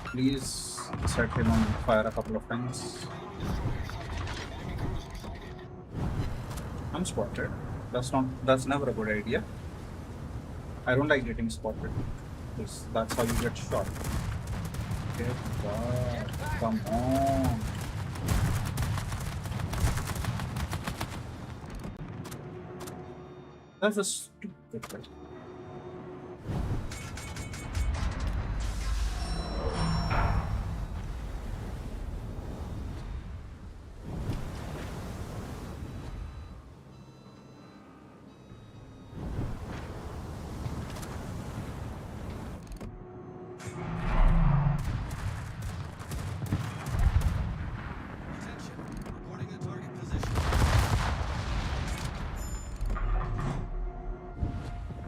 Please set him on fire a couple of times. I'm spotted. That's never a good idea. I don't like getting spotted. Because that's how you get shot. Get God. Come on. That's a stupid question. Attention, reporting the target position.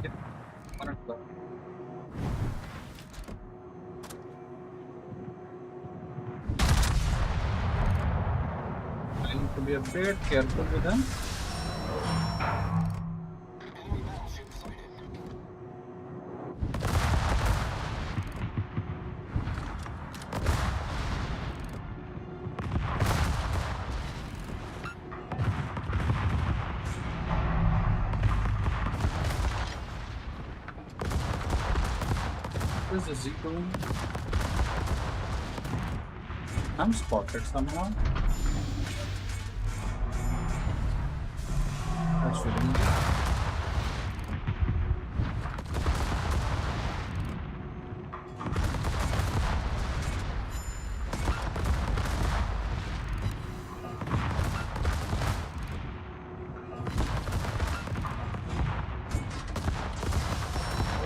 Yeah. I'm gonna go. I need to be a bit careful with them. What is the Z doing? I'm spotted somehow. That shouldn't be.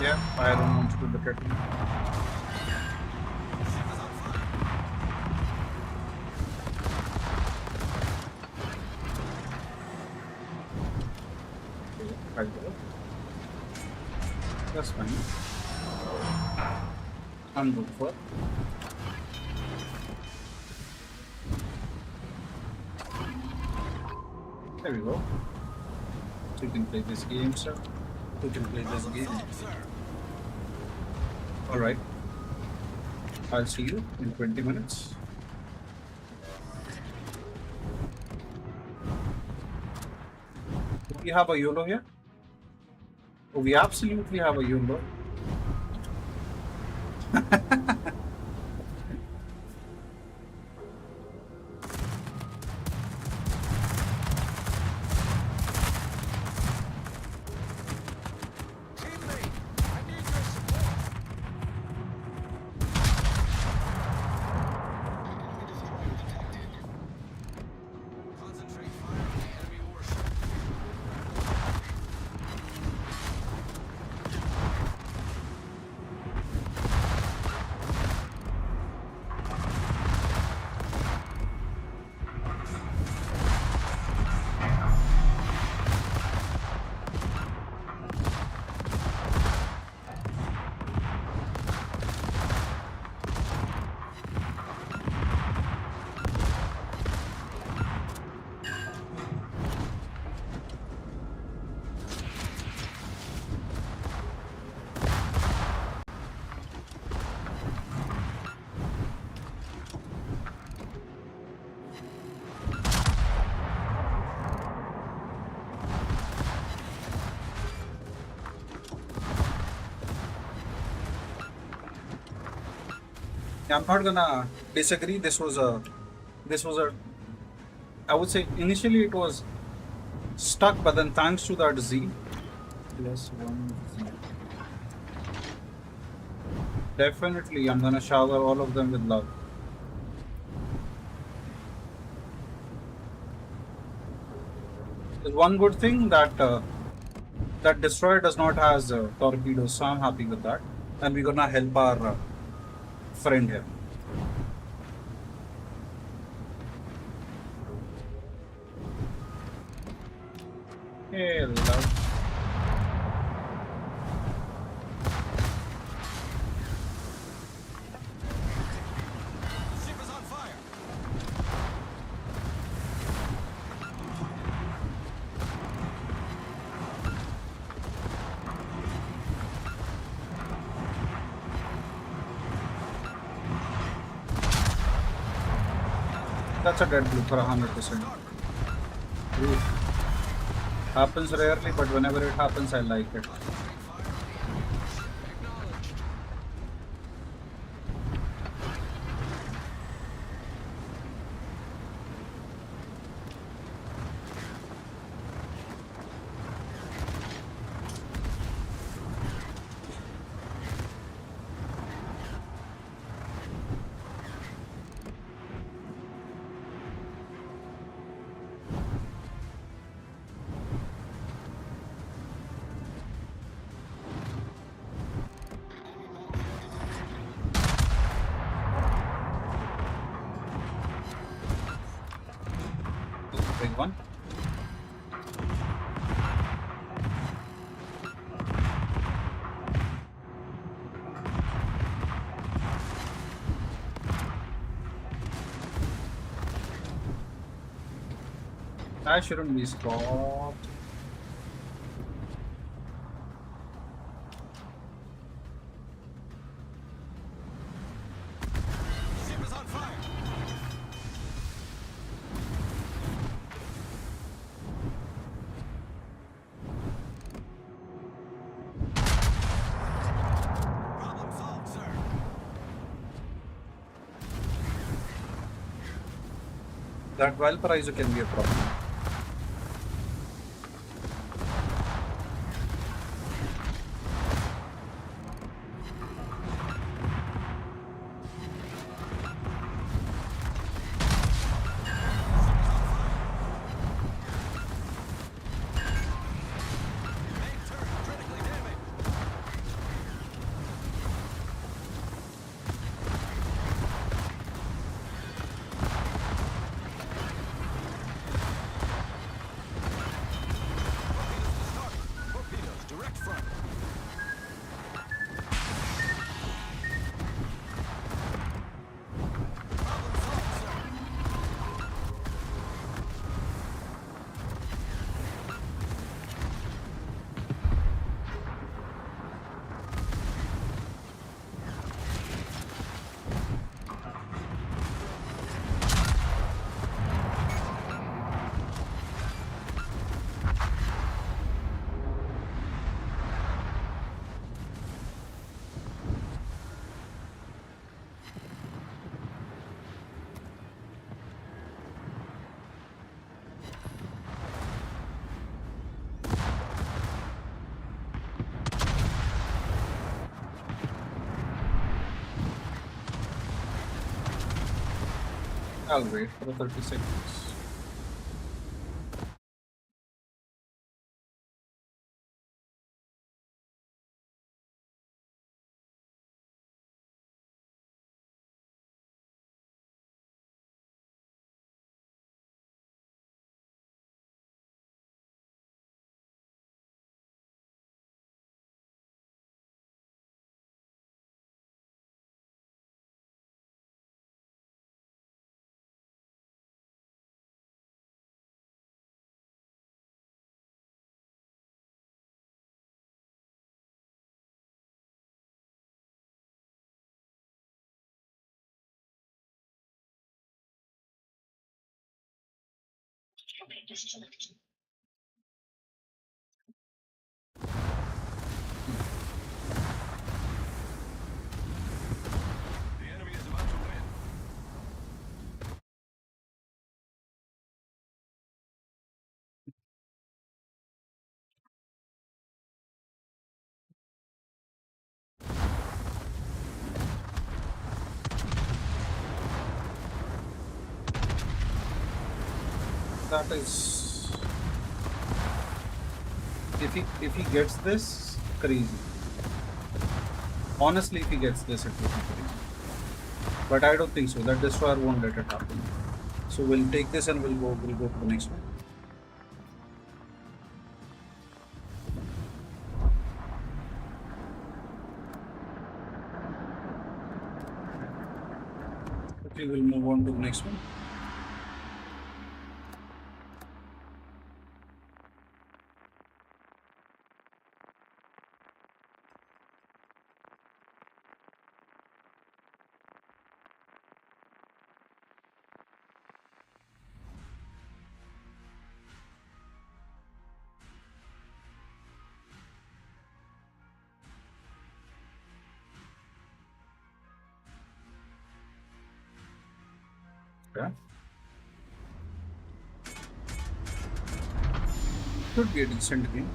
Yeah, I don't want to look at me. Okay, I go. That's fine. I'm good for it. There we go. So you can play this game, sir. You can play this game. Alright. I'll see you in 20 minutes. Do we have a YOLO here? Oh, we absolutely have a YOLO. Teammate, I need your support. Concentrate fire on the enemy warship. I'm not gonna disagree. This was a, I would say initially it was stuck, but then thanks to that Z plus one Z. Definitely, I'm gonna shower all of them with love. There's one good thing that that destroyer does not has torpedoes, so I'm happy with that. And we're gonna help our friend here. Hey, love. Ship is on fire. That's a dead blue for 100%. Happens rarely, but whenever it happens, I like it. Acknowledged. Big one. I shouldn't be stopped. Ship is on fire. Problem solved, sir. That Valparaiso can be a problem. Main turret critically damaged. Torpedoes to starboard. Torpedoes direct front. Problem solved, sir. I'll wait for 30 seconds. The enemy is about That is, if he gets this, crazy. Honestly, if he gets this, it will be crazy. But I don't think so. That destroyer won't let it happen. So we'll take this and we'll go to the next one. Okay, we'll move on to the next one. Yeah. Should be a decent game.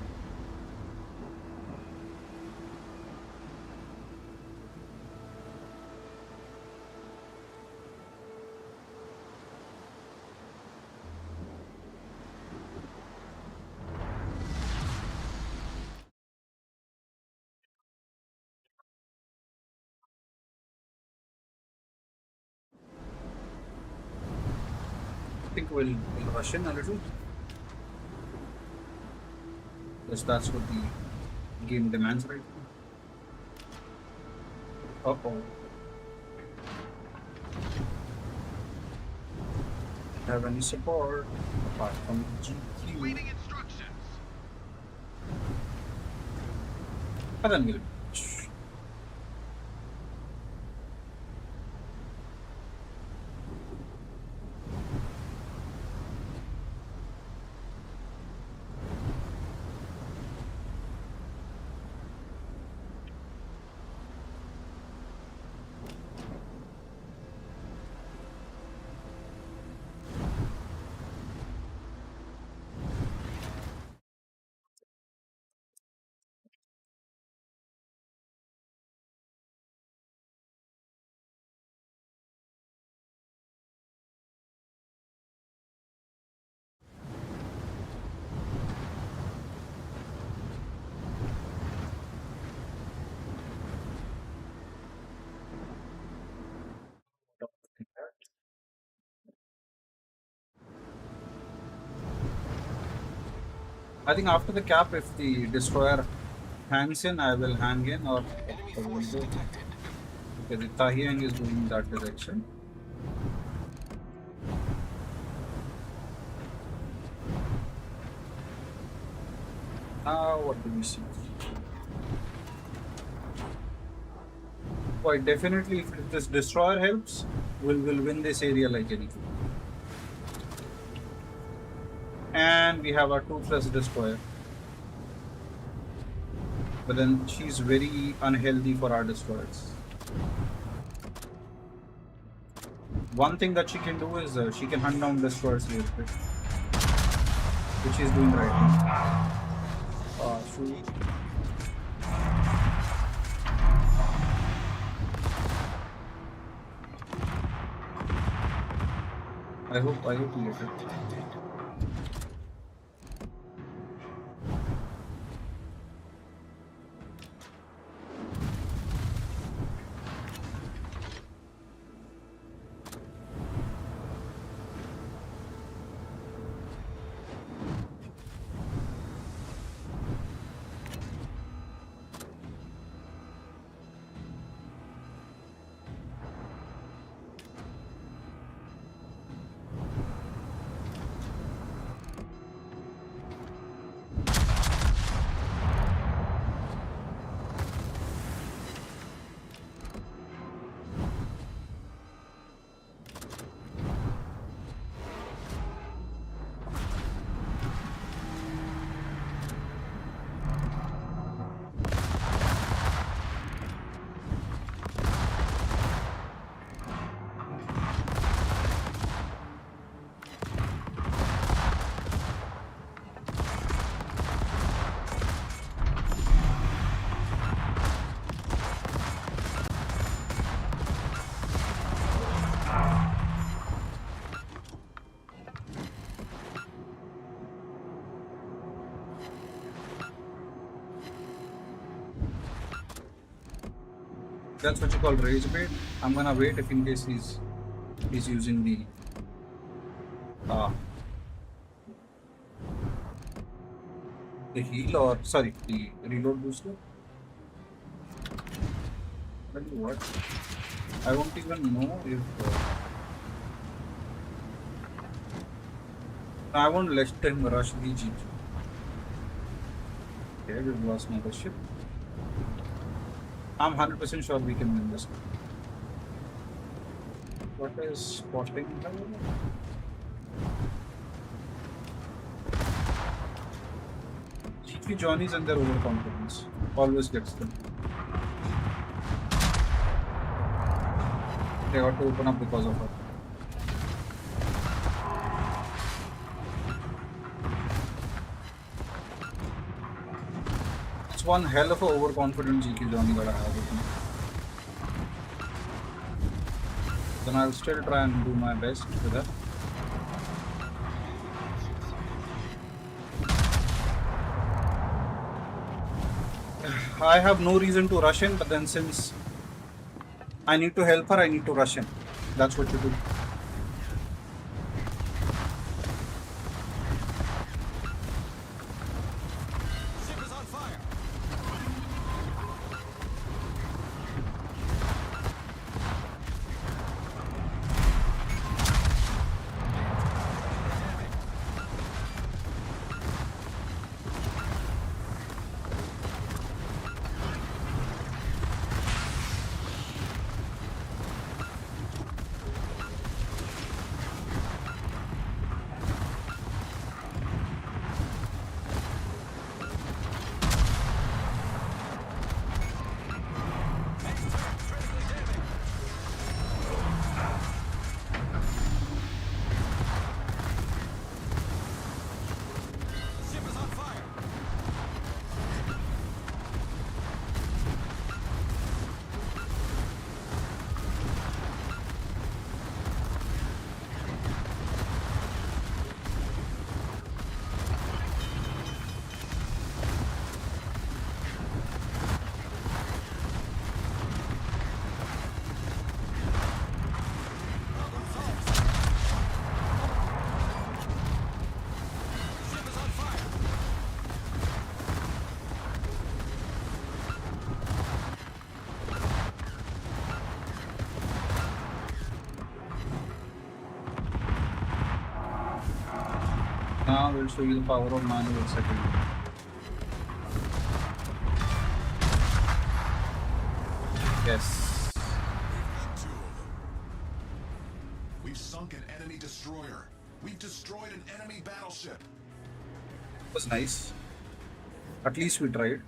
I think we'll rush in a little. Because that's what the game demands right now. Uh-oh. Have any support apart from GQ? Awaiting instructions. And then we'll. I think after the cap, if the destroyer hangs in, I will hang in or will go. Because the Tahyang is going that direction. Now, what do we see? Quite definitely, if this destroyer helps, we'll win this area like anything. And we have our toothless destroyer. But then she's very unhealthy for our destroyers. One thing that she can do is she can hunt down destroyers real quick, which she's doing right now. Shoot. I hope we get it. That's what you call rage bait. I'm gonna wait if in case he's using uh the heal or sorry the reload booster. Tell you what, I won't even know if I won't let him rush the GG. Okay, we've lost another ship. I'm 100% sure we can win this. What is spotting? GG Johnny's and their overconfidence always gets them. They got to open up because of her. It's one hell of a overconfident GK Johnny that I have with me. Then I'll still try and do my best with that. I have no reason to rush in, but then since I need to help her, I need to rush in. That's what you do. Ship is on fire. Ship is on fire. Ship is on fire. Now we'll show you the power of manual setting. Yes. We've got two of them. We've sunk an enemy destroyer. We've destroyed an enemy battleship. Was nice. At least we tried.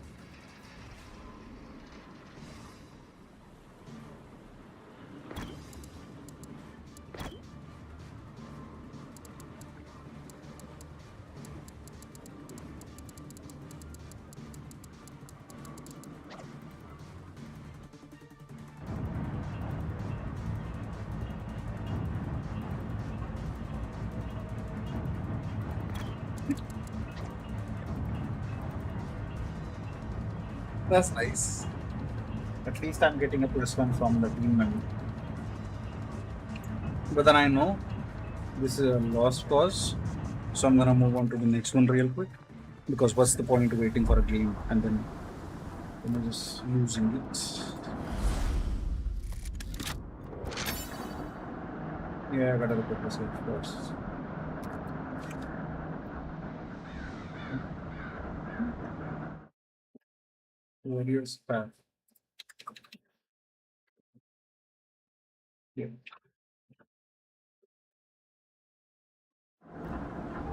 That's nice. At least I'm getting a +1 from the team member. But then I know this is a lost cause, so I'm gonna move on to the next one real quick. Because what's the point of waiting for a game and then just using it? Yeah, I gotta look at this first. Warriors path. Yeah,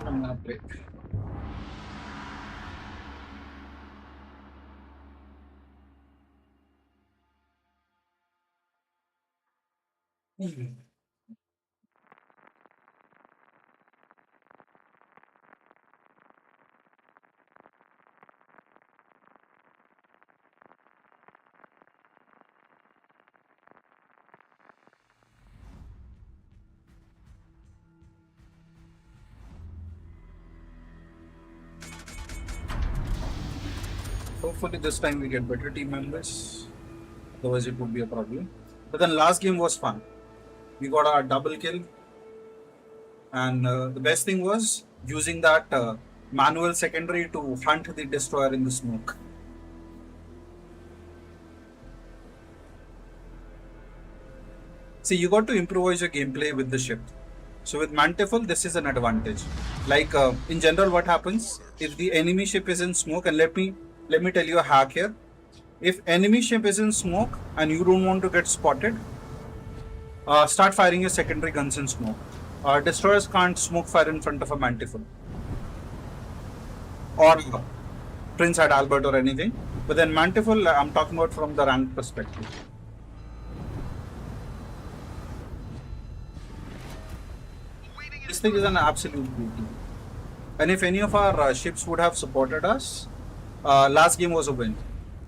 I'm gonna play. Hopefully this time we get better team members. otherwise it would be a problem. But then last game was fun. We got our double kill, and the best thing was using that manual secondary to hunt the destroyer in the smoke. See, you got to improvise your gameplay with the ship. So with Mantifull, this is an advantage. Like in general, what happens if the enemy ship is in smoke? And let me tell you a hack here. If enemy ship is in smoke and you don't want to get spotted, start firing your secondary guns in smoke. Destroyers can't smoke fire in front of a Mantifull or Prince at Albert or anything. But then Mantifull, I'm talking about from the rank perspective. This thing is an absolute beauty. And if any of our ships would have supported us, last game was a win.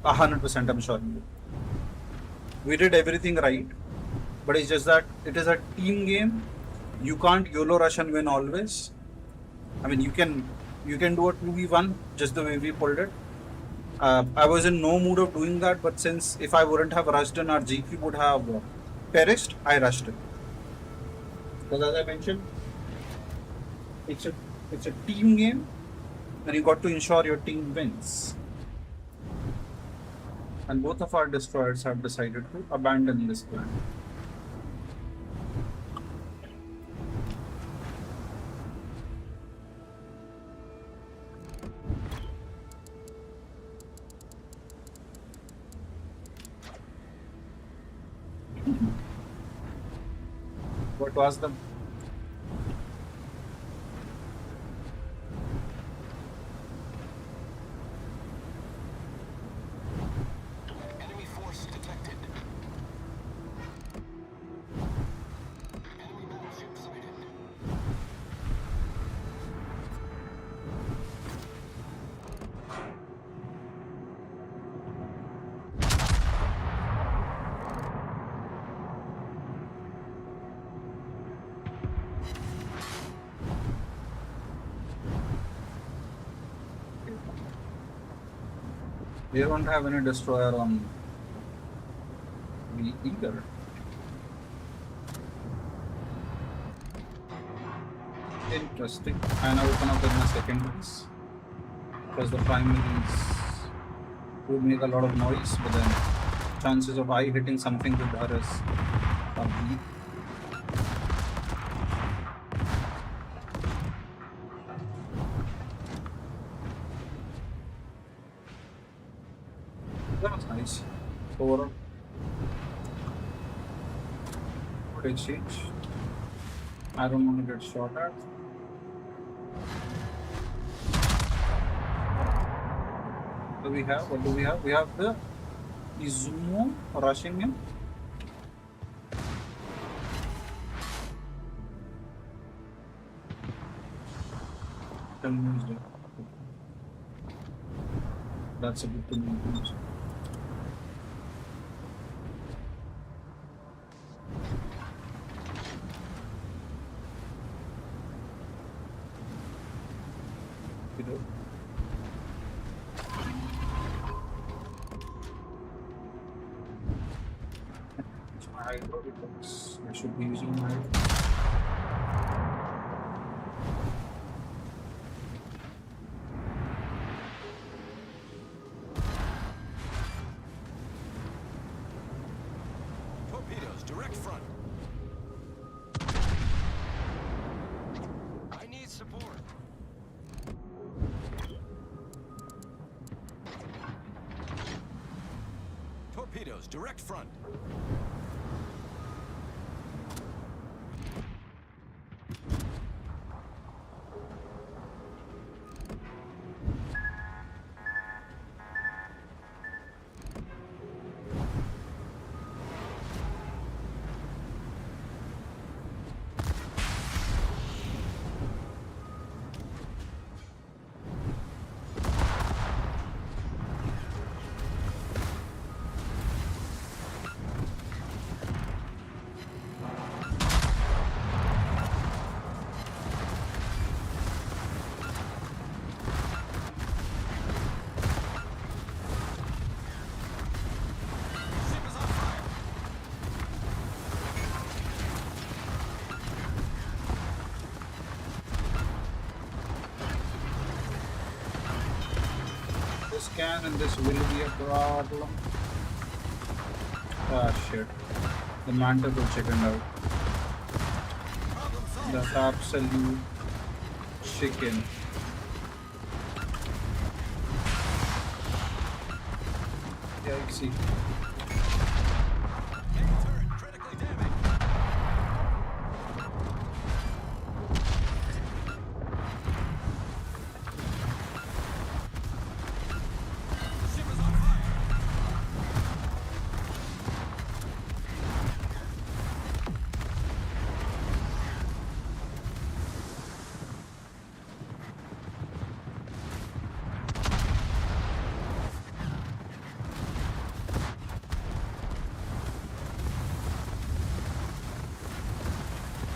100%, I'm sure. We did everything right, but it's just that it is a team game. You can't YOLO rush and win always. I mean, you can do a 2v1 just the way we pulled it. I was in no mood of doing that, but since if I wouldn't have rushed in, our GP would have perished, I rushed it. Because as I mentioned, it's a team game, and you got to ensure your team wins. And both of our destroyers have decided to abandon this plan. What was the Enemy force detected. Enemy battleship sighted. they don't have any destroyer on me either. Interesting. And I open up with my secondaries because the primaries would make a lot of noise, but then chances of I hitting something with her is weak. That was nice. Overall, good exchange. I don't want to get shot at. What do we have? What do we have? We have the Izumo rushing in. That's a good thing. Hydro because I should be using my Torpedoes, direct front. I need support. Torpedoes, direct front. can, and this will be a problem. Ah, shit. The manticore chickened out. That's absolute chicken. Yeah, you see.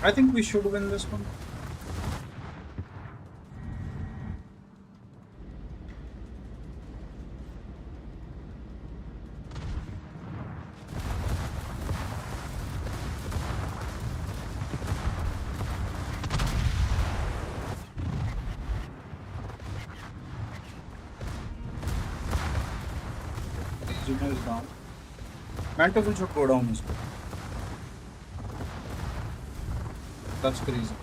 I think we should win this one. Zuma is down. Manticore should go down as well. That's crazy.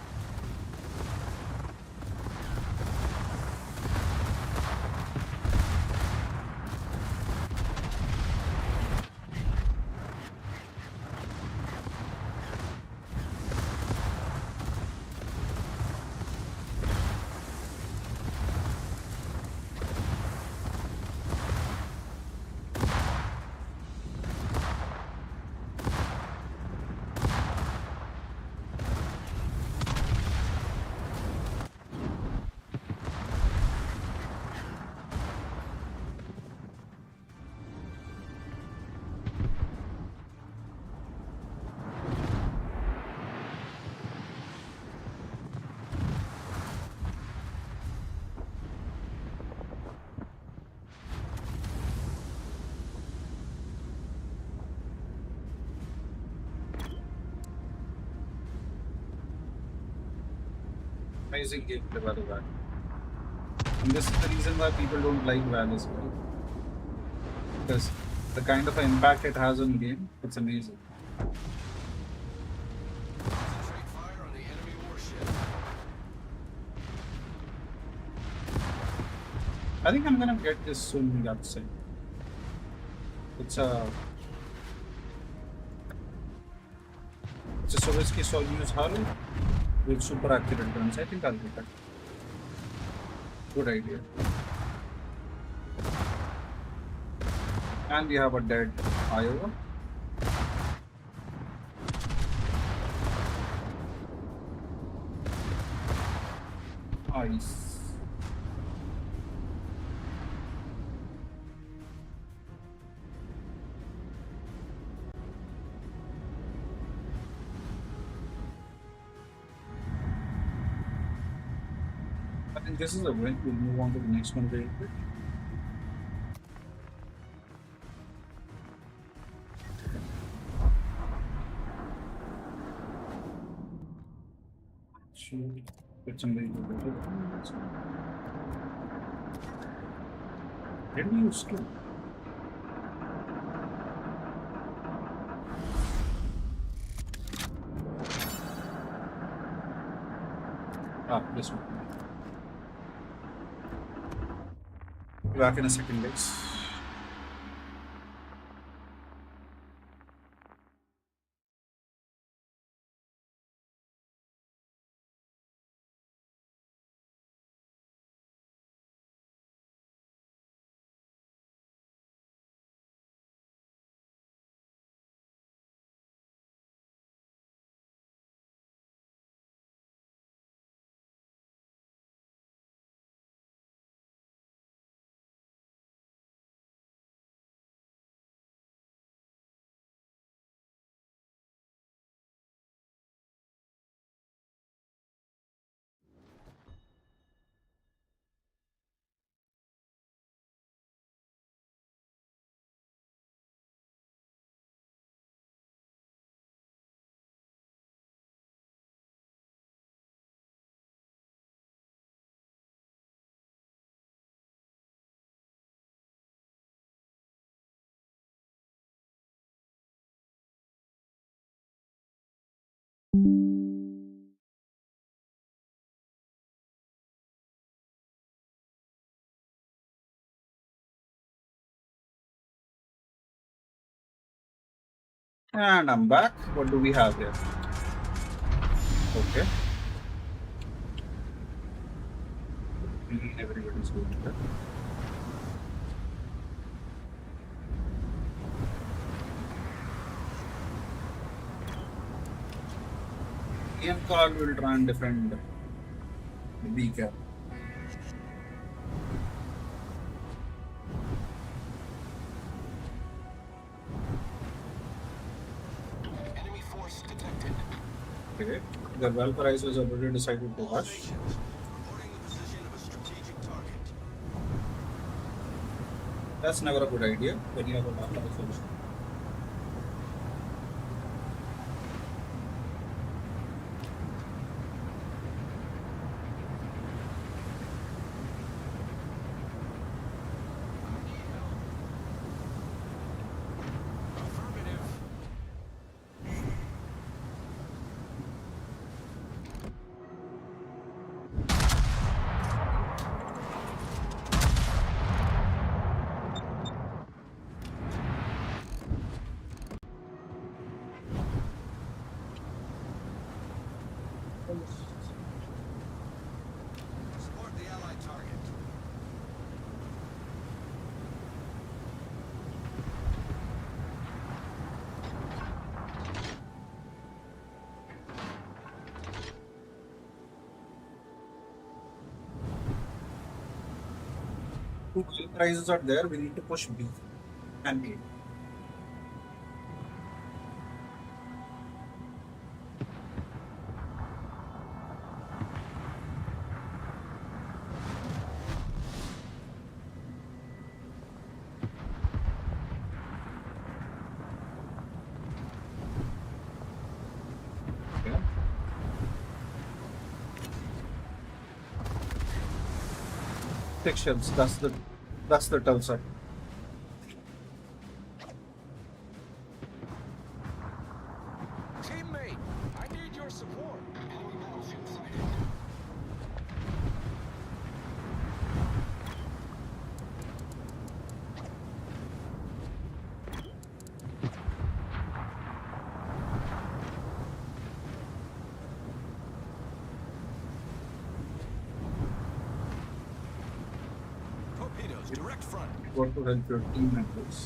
Amazing gameplay, by the way. And this is the reason why people don't like Val as well. Because the kind of impact it has on game, it's amazing. Concentrate fire on the enemy warship. I think I'm gonna get this soon, that's it. It's a Sovietsky Soyuz hull with super accurate guns. I think I'll get that. Good idea. And we have a dead Iowa. Nice. I think this is a win. We'll move on to the next one very quick. Shoot. Get somebody to do it. Did we use two? Ah, this one. Back in a second, guys. And I'm back. What do we have here? Okay. Everybody's going here. Ian Call will try and defend the beacon. Enemy force detected. Okay. The Valkyries has already decided to rush. Stations. Reporting the position of a strategic target. That's never a good idea when you have a Valkyrie solution. Affirmative. Support the allied target. Two Valkyries are there. We need to push B and A. Okay. Six shells. That's the Tulsa. Teammate, I need your support. Enemy battleship sighted. Torpedoes, direct front. Got to help your team members.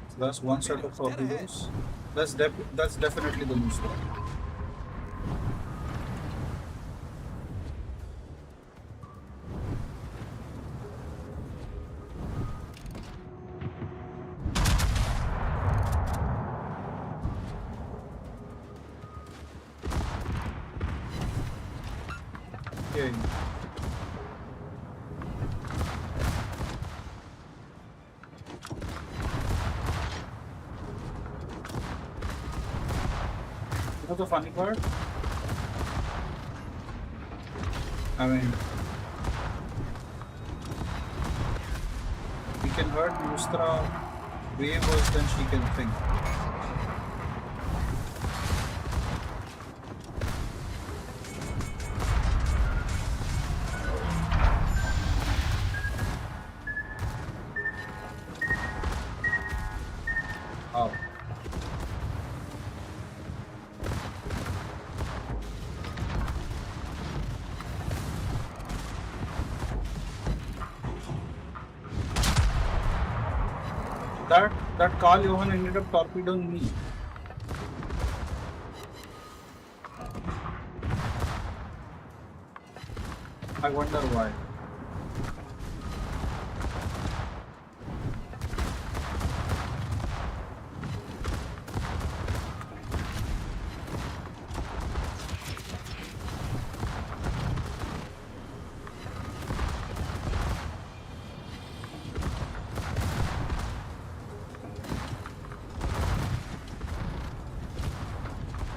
So that's one set of torpedoes. That's definitely the new start. Okay. You know the funny part? I mean, we can hurt Nustra way worse than she can think. Oh. That Carl Johan ended up torpedoing me. I wonder why.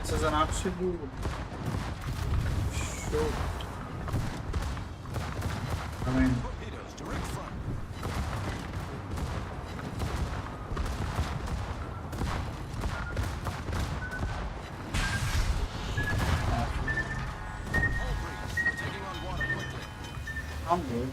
This is an absolute show. I mean, Torpedoes, direct front. Hull breach, taking on water quickly. I'm good.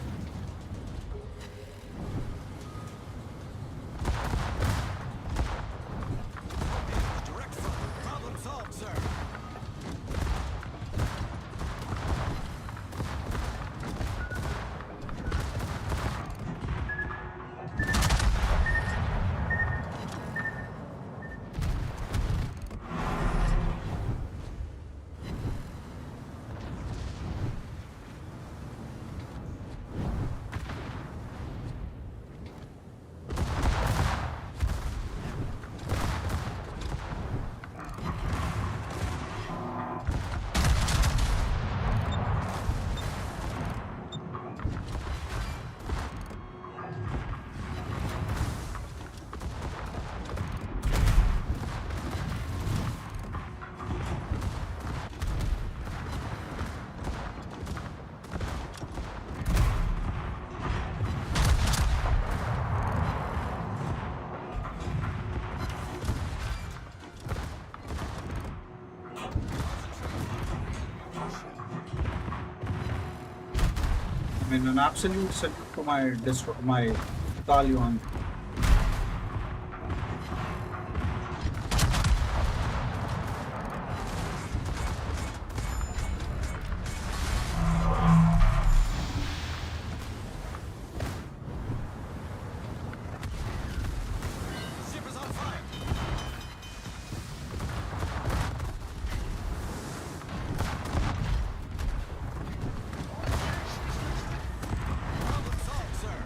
mean, an absolute salute to my Talion. Ship is on fire. Problem solved, sir.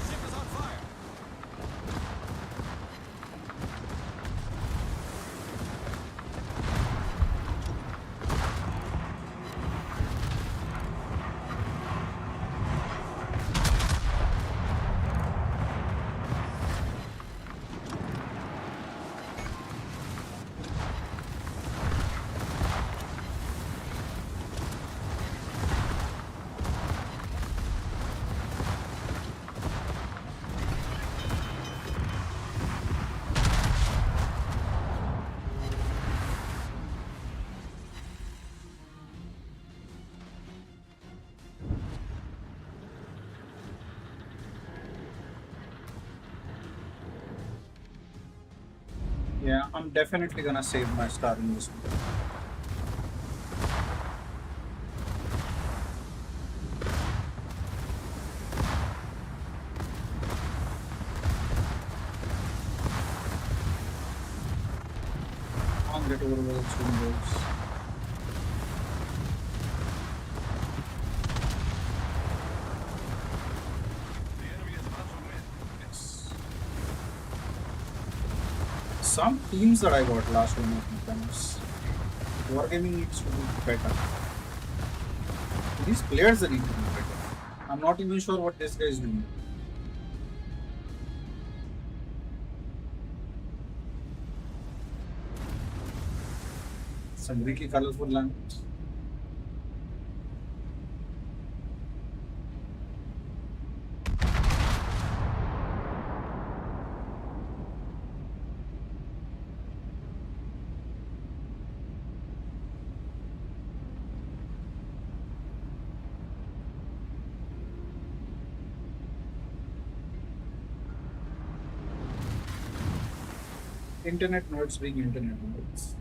Ship is on fire. Yeah, I'm definitely gonna save my star in this one. I'll get over with it soon, boys. The enemy is about to win. Yes. Some teams that I got last one of my times. Wargaming needs to be better. These players that need to be better. I'm not even sure what this guy is doing. Some really colorful language. Internet nerds being internet nerds.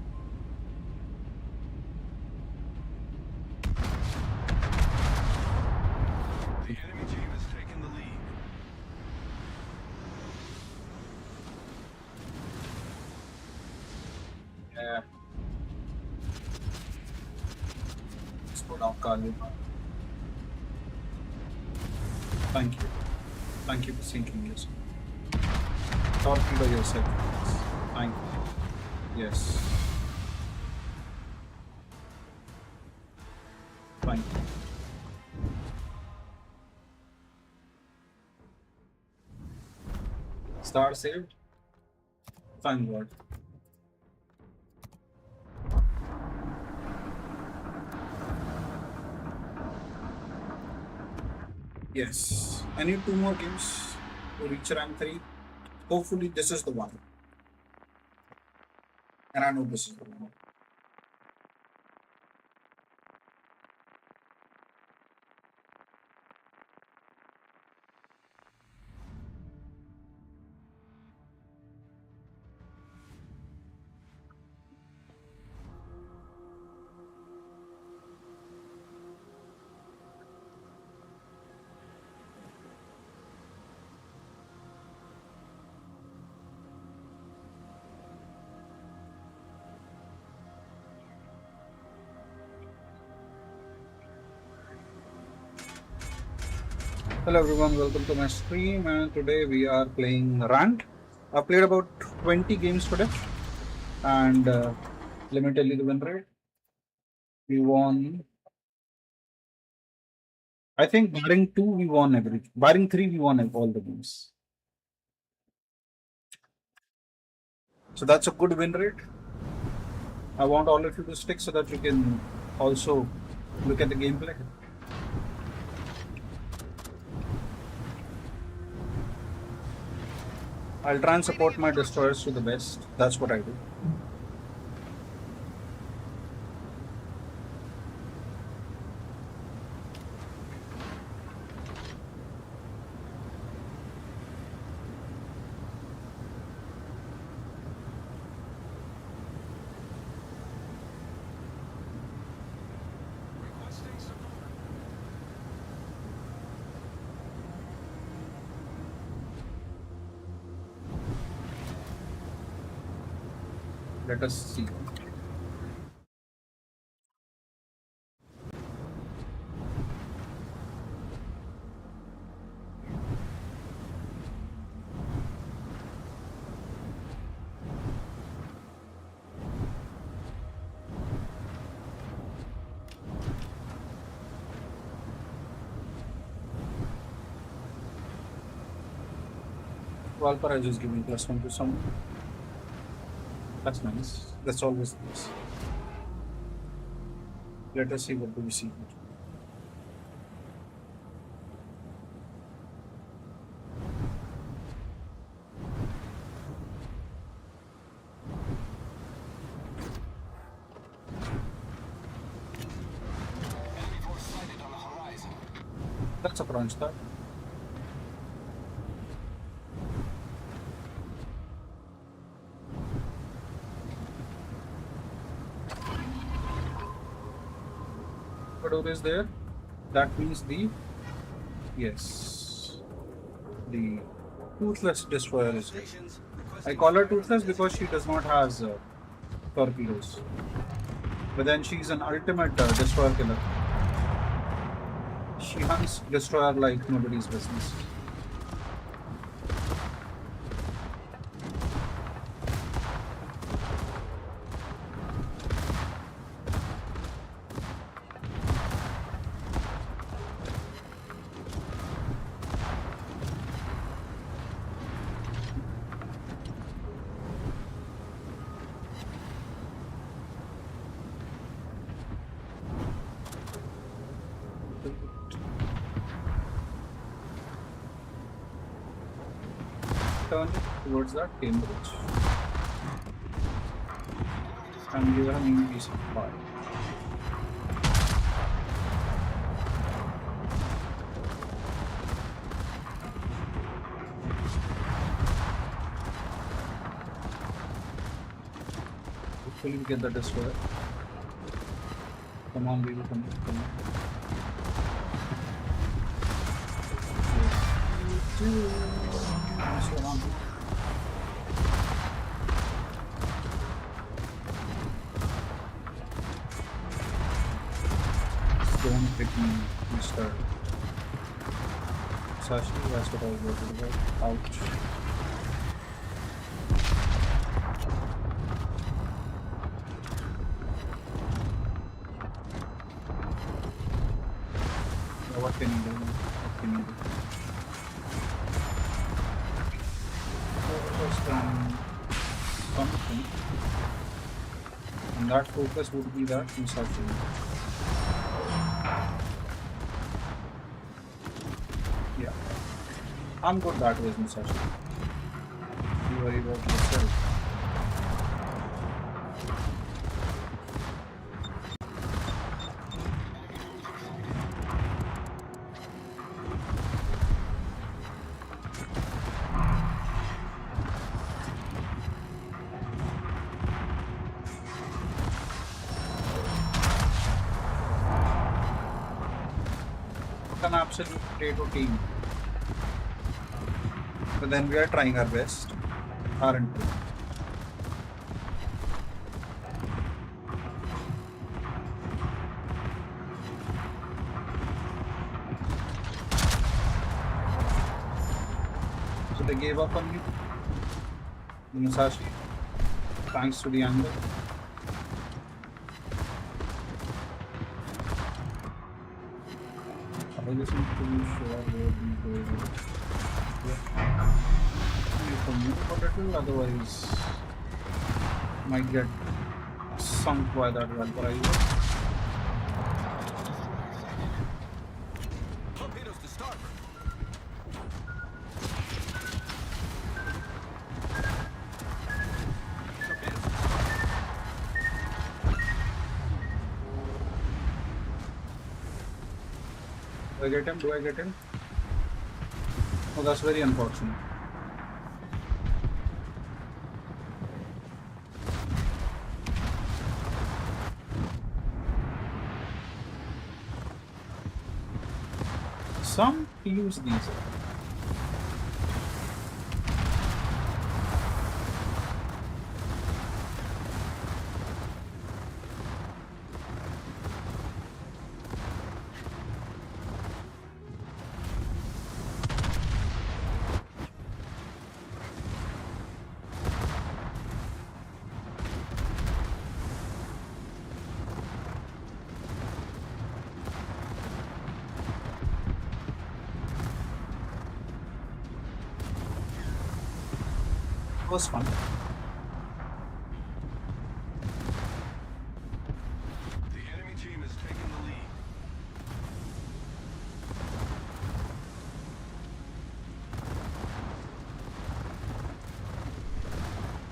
The enemy team has taken the lead. Yeah. Let's go down, Kali. Thank you. Thank you for sinking this. Torpedo yourself. Thank you. Yes. Thank you. Star saved. Thank God. Yes. I need 2 more games to reach rank 3. Hopefully, this is the one. And I know this is the one. Hello everyone, welcome to my stream, and today we are playing ranked. I've played about 20 games today, and let me tell you the win rate. We won. I think barring 2, we won every. Barring 3, we won all the games. So that's a good win rate. I want all of you to stick so that you can also look at the gameplay. I'll try and support my destroyers to the best. That's what I do. Requesting support. Let us see. Valpara is just giving +1 to someone. That's nice. That's always nice. Let us see what do we see here. Enemy force sighted on the horizon. That's a crunch start. Door is there. That means the toothless destroyer is there. I call her toothless because she does not have torpedoes. But then she's an ultimate destroyer killer. She hunts destroyer like nobody's business. Turn it towards that Cambridge and give her a new piece of pie. Hopefully we get the destroyer. Come on, baby, come on. Don't pick me, Mr. Sashi, that's what I was worried about. Ouch. What can you do? What can you do? Focus on something. And that focus would be that insertion. Yeah. I'm good that way, insertion. You worry about yourself. An absolute potato team. But then we are trying our best, aren't we? So they gave up on me, Musashi, thanks to the angle. I just need to be sure where we go. You can move a little, otherwise might get sunk by that vaporizer. Torpedoes to starboard. Do I get him? Do I get him? Oh, that's very unfortunate. Some use these. Was fun. The enemy team has taken the lead.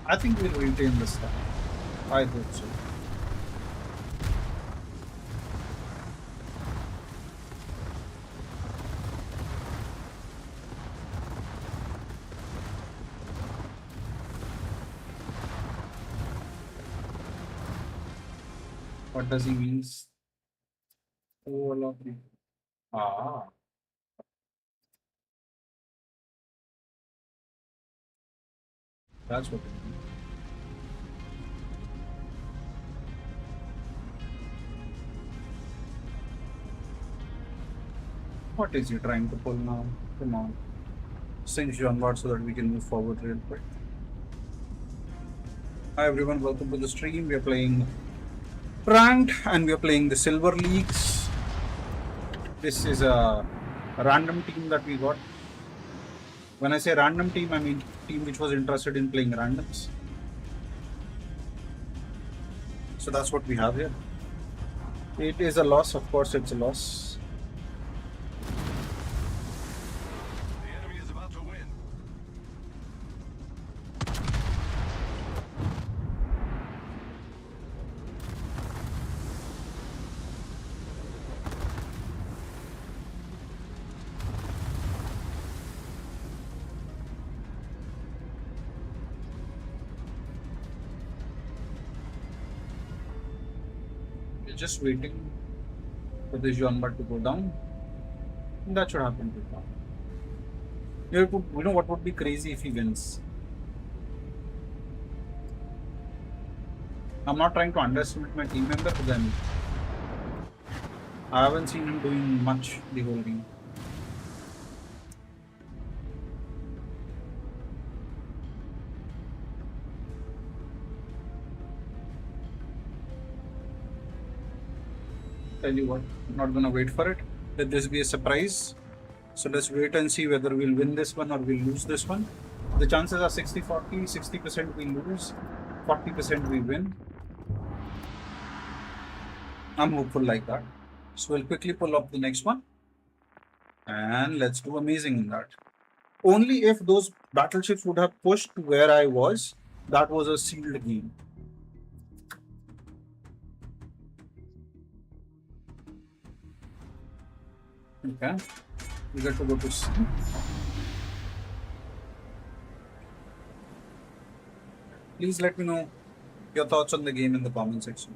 I think we'll retain this time. I hope so. What does he mean? All of the that's what it means. What is he trying to pull now? Come on. Sing Jean so that we can move forward real quick. Hi everyone, welcome to the stream. We are playing ranked and we are playing the silver leagues. This is a random team that we got. When I say random team, I mean team which was interested in playing randoms. So that's what we have here. It is a loss, of course it's a loss. The enemy is about to win. We're just waiting for the Jean to go down. And that should happen to now. You know what would be crazy if he wins? I'm not trying to underestimate my team member, but then I haven't seen him doing much the whole game. Tell you what, I'm not gonna wait for it. Let this be a surprise. So let's wait and see whether we'll win this one or we'll lose this one. The chances are 60-40, 60% we lose, 40% we win. I'm hopeful like that. So we'll quickly pull up the next one. And let's do amazing in that. Only if those battleships would have pushed to where I was, that was a sealed game. Okay, we get to go to C. Please let me know your thoughts on the game in the comment section.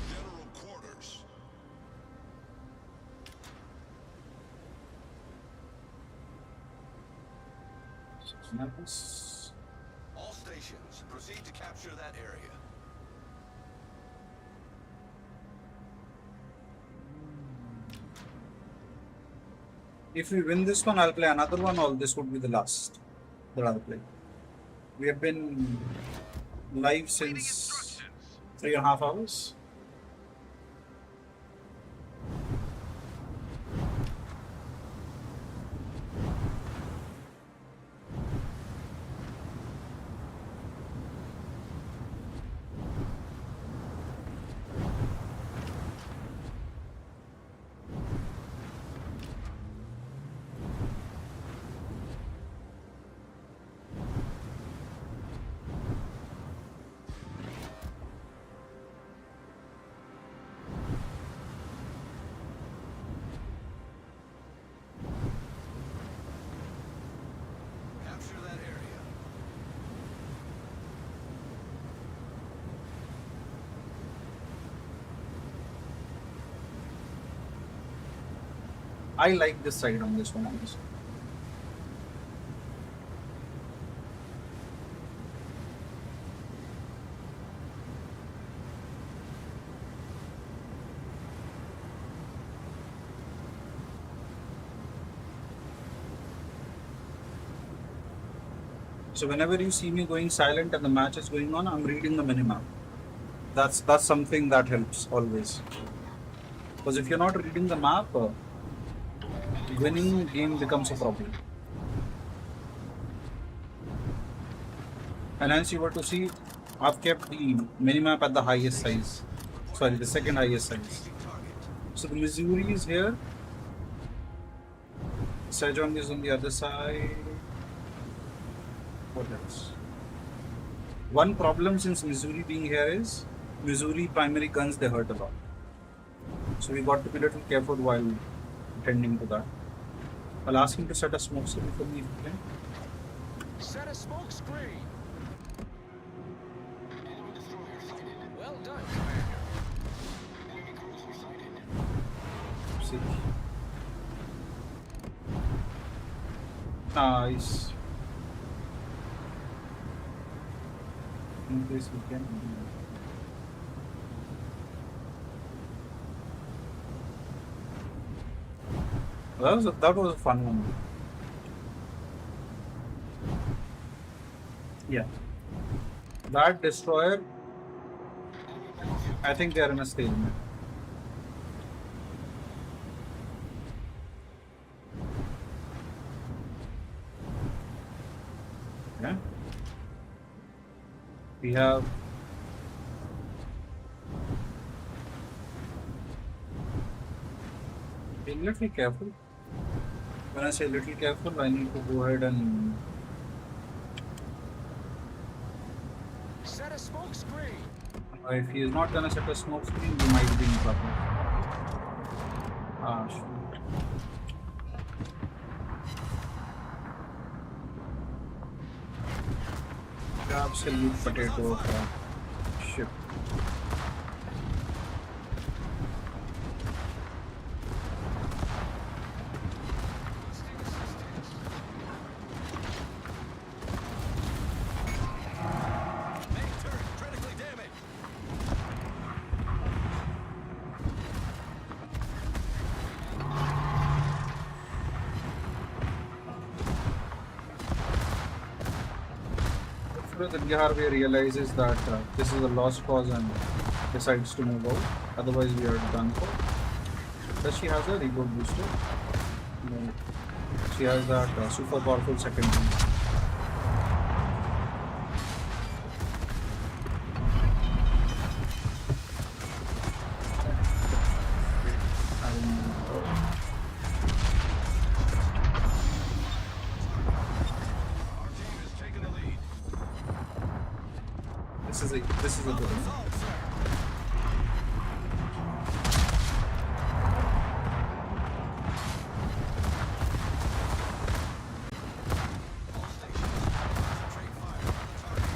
General quarters. Nice. All stations, proceed to capture that area. If we win this one, I'll play another one, or this would be the last that I'll play. We have been live Awaiting since instructions. 3.5 hours. I like this side on this one. Honestly. So whenever you see me going silent and the match is going on, I'm reading the minimap. That's something that helps always. Because if you're not reading the map, winning game becomes a problem. And as you were to see, I've kept the minimap at the highest size. Sorry, the second highest size. So the Missouri is here. Sejong is on the other side. What else? One problem since Missouri being here is Missouri primary guns, they hurt a lot. So we got to be a little careful while attending to that. I'll ask him to set a smoke screen for me if he can. Set a smoke screen. Well done, Commander. See. Nice. In case we can. That was a fun one. Yeah. That destroyer, I think they are in a stalemate. Yeah. We have be a little careful. When I say little careful, I need to go ahead and Set a smoke screen. if he is not gonna set a smoke screen, we might be in trouble. Ah, shoot. Absolute potato ship. Main turret critically damaged. Hopefully the Harvey realizes that this is a lost cause and decides to move out. Otherwise, we are done for. Does she has a reboot booster? No. She has that super powerful second one. And, Our team is taking the lead. this is a good one. Solid, sir. All stations, concentrate fire on the target.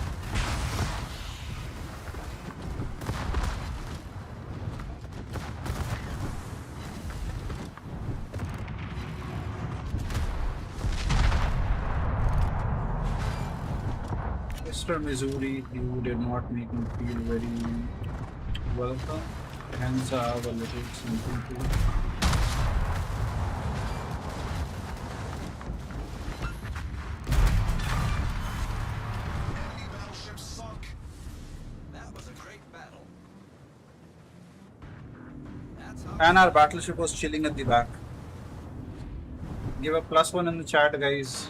Mr. Missouri, you did not make me feel very welcome. Hence, I have a little something to do. Enemy battleship sunk. That was a great battle. That's how And our battleship was chilling at the back. Give a +1 in the chat, guys.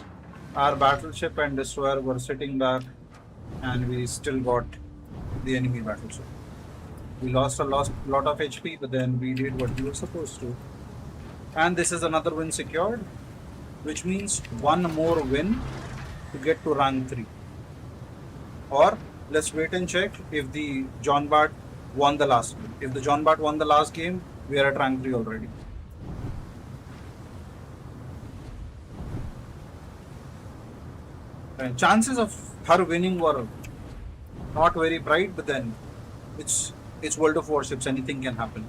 Our battleship and destroyer were sitting back, and we still got the enemy battleship. We lost a lot of HP, but then we did what we were supposed to. And this is another win secured, which means one more win to get to rank 3. Or let's wait and check if the John Bart won the last game. If the John Bart won the last game, we are at rank 3 already. And chances of her winning were not very bright, but then it's World of Warships, anything can happen.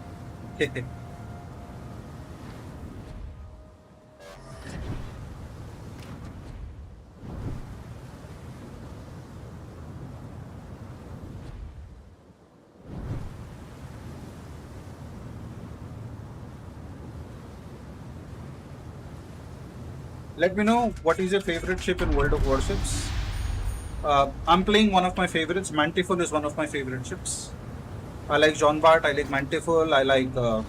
Let me know what is your favorite ship in World of Warships. I'm playing one of my favorites. Mantifull is one of my favorite ships. I like Jean Bart. I like Mantifull. I like the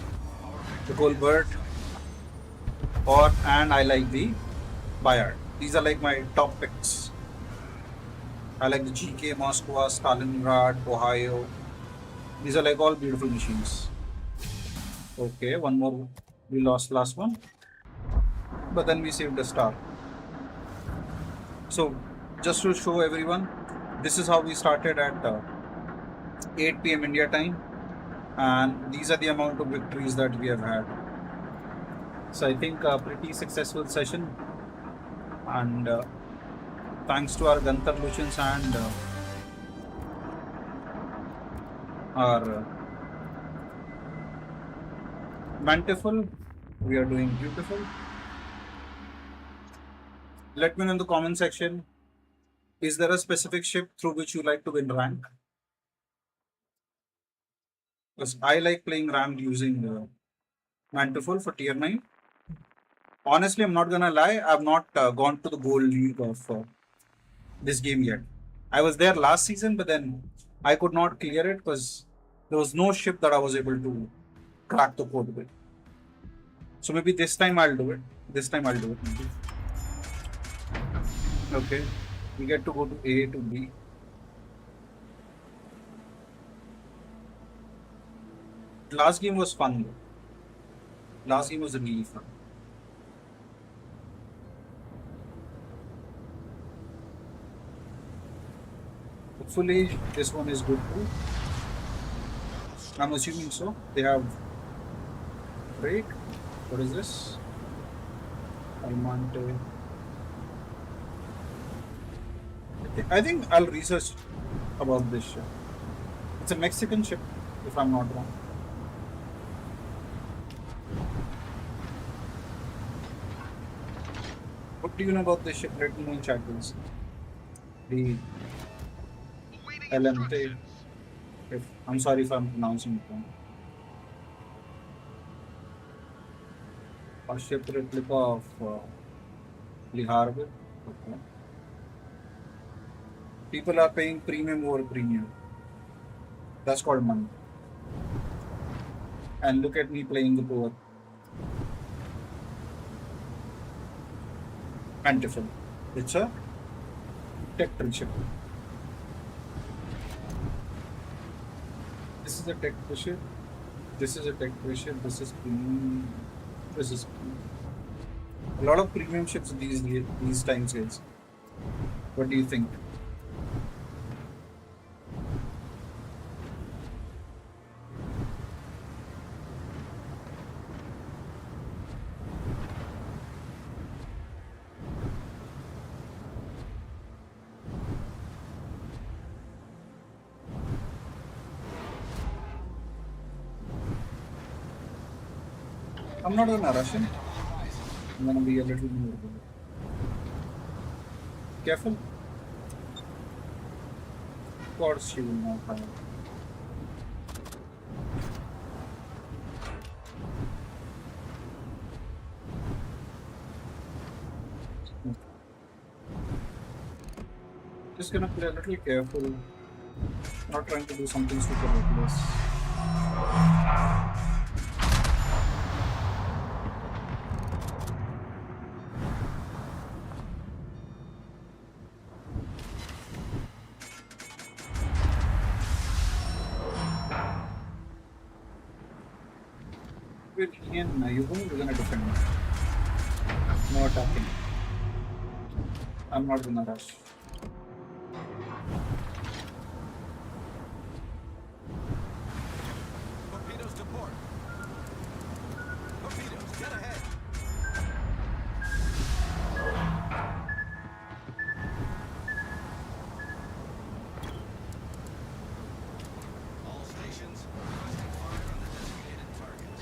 Colbert, and I like the Bayard. These are like my top picks. I like the GK, Moscow, Stalingrad, Ohio. These are like all beautiful machines. Okay, one more. We lost last one, but then we saved a star. So just to show everyone, this is how we started at 8 p.m. India time, and these are the amount of victories that we have had. So I think a pretty successful session, and thanks to our Gantar Lucians and our Mantifull, we are doing beautiful. Let me know in the comment section, is there a specific ship through which you like to win rank? Because I like playing ranked using Mantifull for tier 9. Honestly, I'm not gonna lie, I've not gone to the gold league of this game yet. I was there last season, but then I could not clear it because there was no ship that I was able to crack the code with. So maybe this time I'll do it. This time I'll do it maybe. Okay. We get to go to A to B. Last game was fun though. Last game was really fun. Hopefully this one is good too. I'm assuming so. They have break. What is this? Almonte. I think I'll research about this ship. It's a Mexican ship, if I'm not wrong. What do you know about this ship? Let me know in chat, please. The Awaiting LMT. instructions. I'm sorry if I'm pronouncing it wrong. A ship replica of Liharve. Okay. People are paying premium over premium. That's called money. And look at me playing the poor. Mantifull. It's a tech tree ship. This is a tech tree ship. This is a tech tree ship. This is premium. This is premium. A lot of premium ships these times, guys. What do you think? I'm not gonna rush him. I'm gonna be a little more careful. Of course, she will not have. Just gonna play a little careful. Not trying to do something super reckless. With Ian, we're gonna defend. No attacking. I'm not gonna rush. Torpedoes to port. Torpedoes, get ahead. All stations, requesting fire on the designated targets.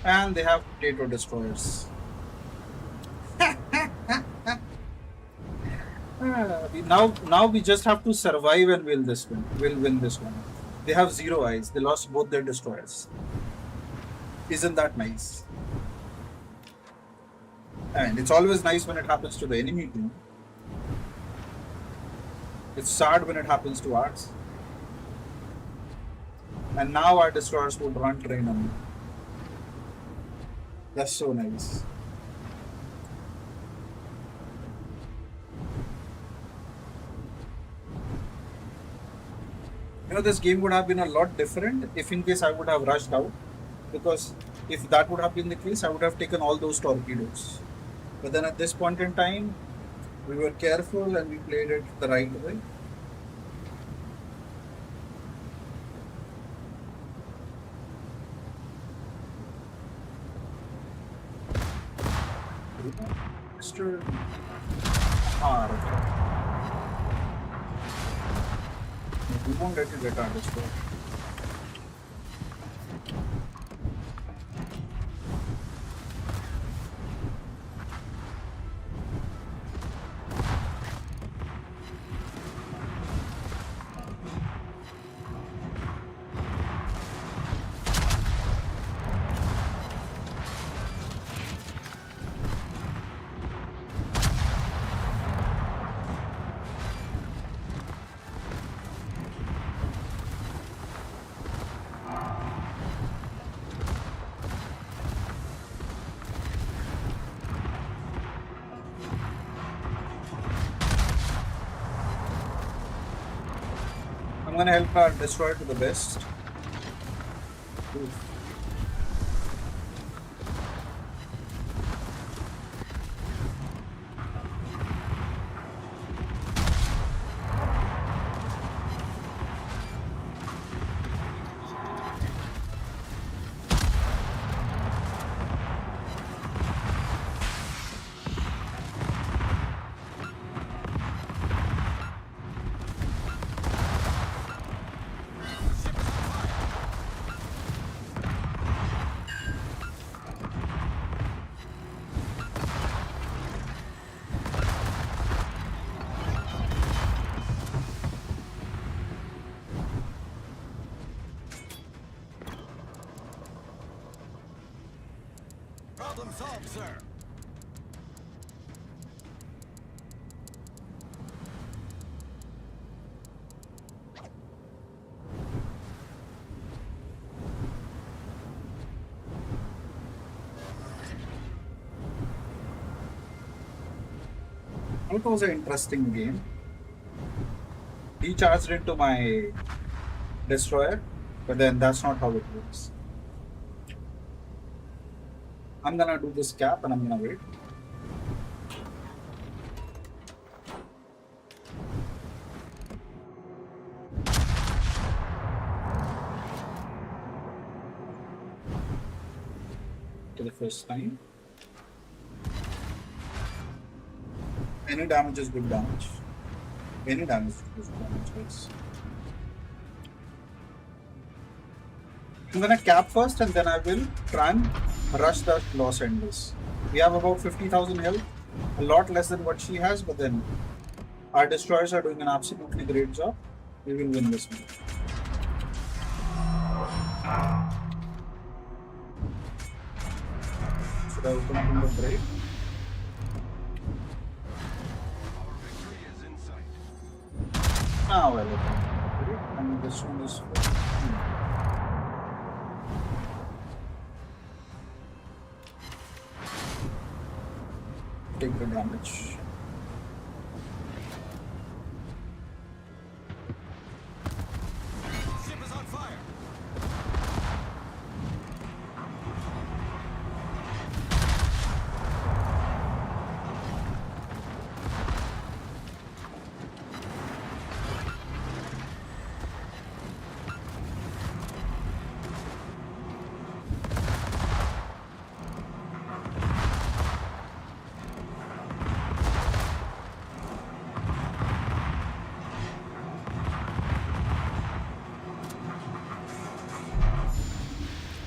And they have potato destroyers. Now we just have to survive and win this one. We'll win this one. They have 0 eyes. They lost both their destroyers. Isn't that nice? And it's always nice when it happens to the enemy team. It's sad when it happens to ours. And now our destroyers would run train on me. That's so nice. You know, this game would have been a lot different if in case I would have rushed out. Because if that would have been the case, I would have taken all those torpedoes. But then at this point in time, we were careful and we played it the right way. Mr. R. We won't let you get our destroyer. I'm gonna help our destroyer to the best. Oof. Problem solved, sir. It was an interesting game. He charged into my destroyer, but then that's not how it works. I'm gonna do this cap and I'm gonna wait. To the first time. Any damage is good damage. Any damage is good damage, guys. I'm gonna cap first and then I will try and rush the Los Angeles. We have about 50,000 health, a lot less than what she has, but then our destroyers are doing an absolutely great job. We will win this one. Should I open up in the break? Our victory is in sight. Ah, well, okay. And this one is. Take the damage. Ship is on fire.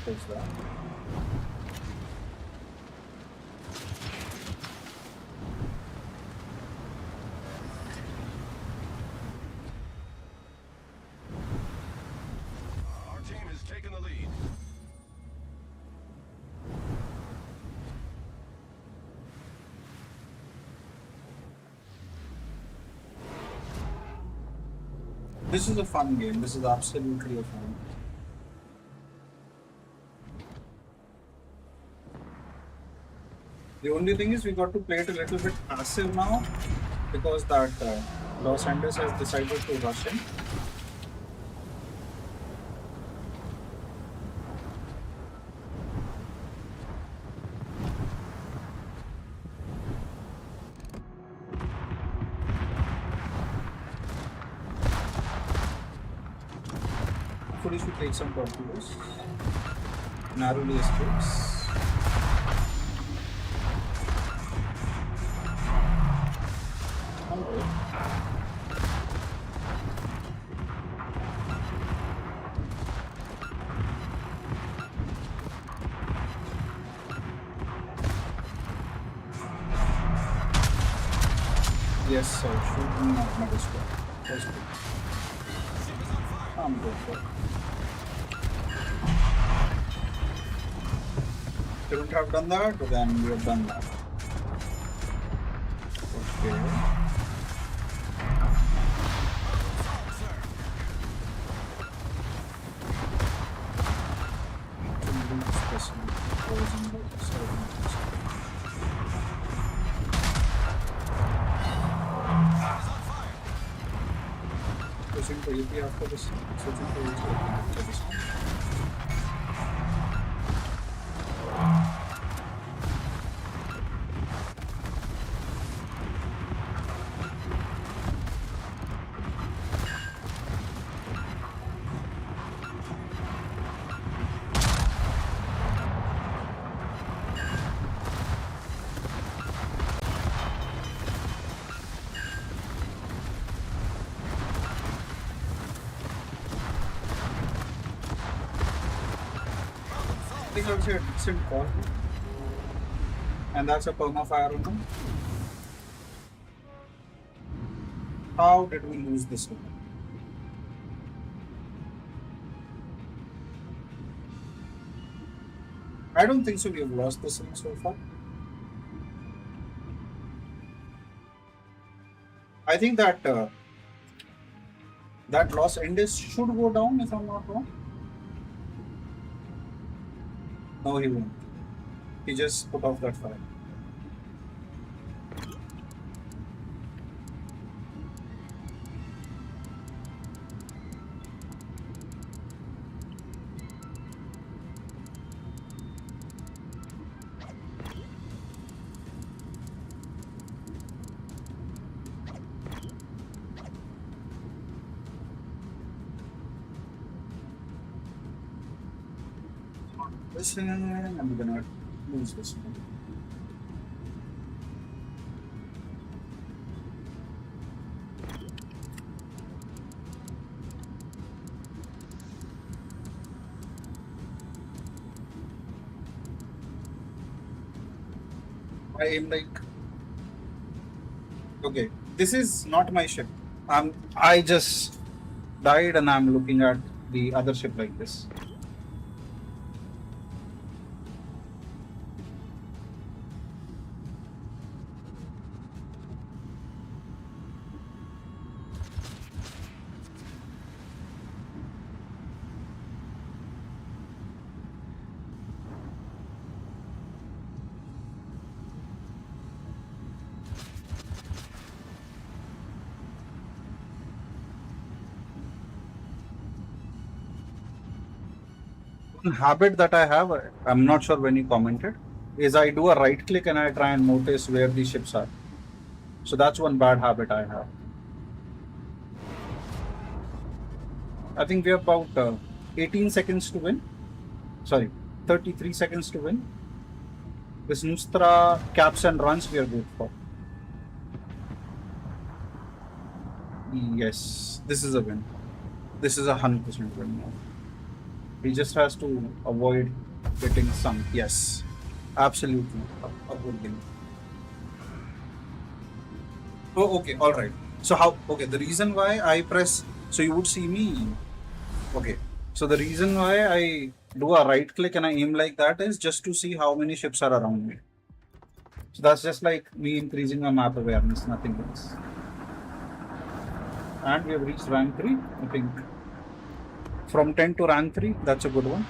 There's that. Our team has taken the lead. This is a fun game. This is absolutely a fun game. The only thing is we got to play it a little bit passive now because that Los Angeles has decided to rush in. Hopefully should take some torpedoes. Narrowly escapes. Alright. Yes, sir. Shoot me at my squad. That's good. I'm good for it. Shouldn't have done that, but then we have done that. Okay. Pushing for UP after this. Switching for UP after this one. I think that's a decent call. And that's a perma fire on them. How did we lose this one? I don't think so. We have lost this one so far. I think that that Los Angeles should go down if I'm not wrong. No, he won't. He just put off that fire. Listen, I'm gonna lose this one. I am like, okay, this is not my ship. I just died and I'm looking at the other ship like this. One habit that I have, I'm not sure when you commented, is I do a right click and I try and notice where the ships are. So that's one bad habit I have. I think we have about 18 seconds to win. Sorry, 33 seconds to win. This Nustra caps and runs we are good for. Yes, this is a win. This is a 100% win now. He just has to avoid getting sunk. Yes, absolutely. A good game. Oh, okay, all right. So how? Okay, the reason why I press. So you would see me. Okay. So the reason why I do a right click and I aim like that is just to see how many ships are around me. So that's just like me increasing my map awareness, nothing else. And we have reached rank 3, I think. From 10 to rank 3, that's a good one.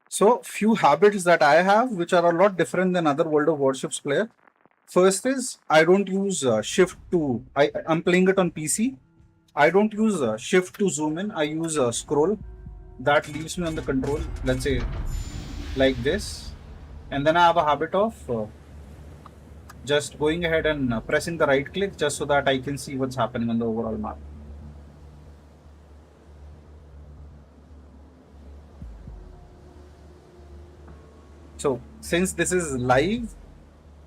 So, few habits that I have, which are a lot different than other World of Warships player. First is I don't use shift to. I'm playing it on PC. I don't use shift to zoom in. I use scroll. That leaves me on the control. Let's say like this, and then I have a habit of just going ahead and pressing the right click just so that I can see what's happening on the overall map. So since this is live,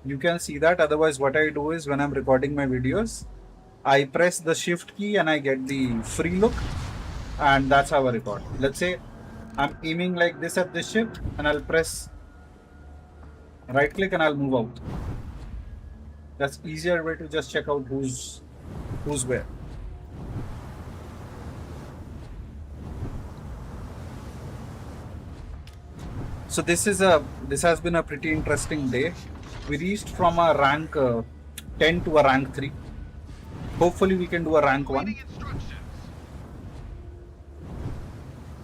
you can see that. Otherwise, what I do is when I'm recording my videos, I press the shift key and I get the free look, and that's how I record. Let's say I'm aiming like this at this ship, and I'll press right click and I'll move out. That's easier way to just check out who's where. So this has been a pretty interesting day. We reached from a rank 10 to a rank 3. Hopefully we can do a rank 1. Waiting instructions.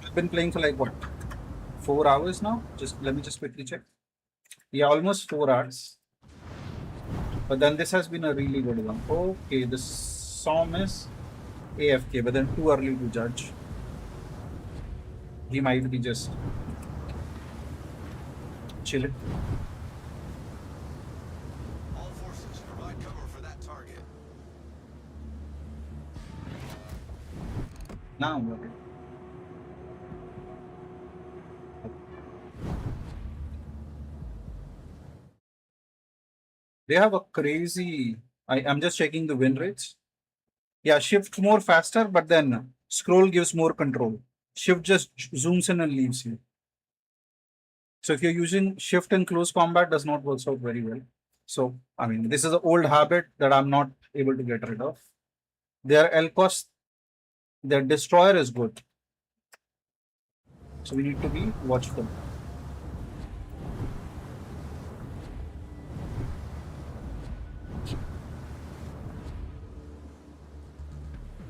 I've been playing for like what, 4 hours now? Let me just quickly check. Yeah, almost 4 hours. But then this has been a really good one. Okay, the SOM is AFK, but then too early to judge. He might be just chilling. All forces, provide cover for that target. Now I'm okay. They have a crazy. I'm just checking the win rates. Yeah, shift more faster, but then scroll gives more control. Shift just zooms in and leaves you. So if you're using shift in close combat, does not work out very well. So I mean, this is an old habit that I'm not able to get rid of. Their L cost, their destroyer is good. So we need to be watchful.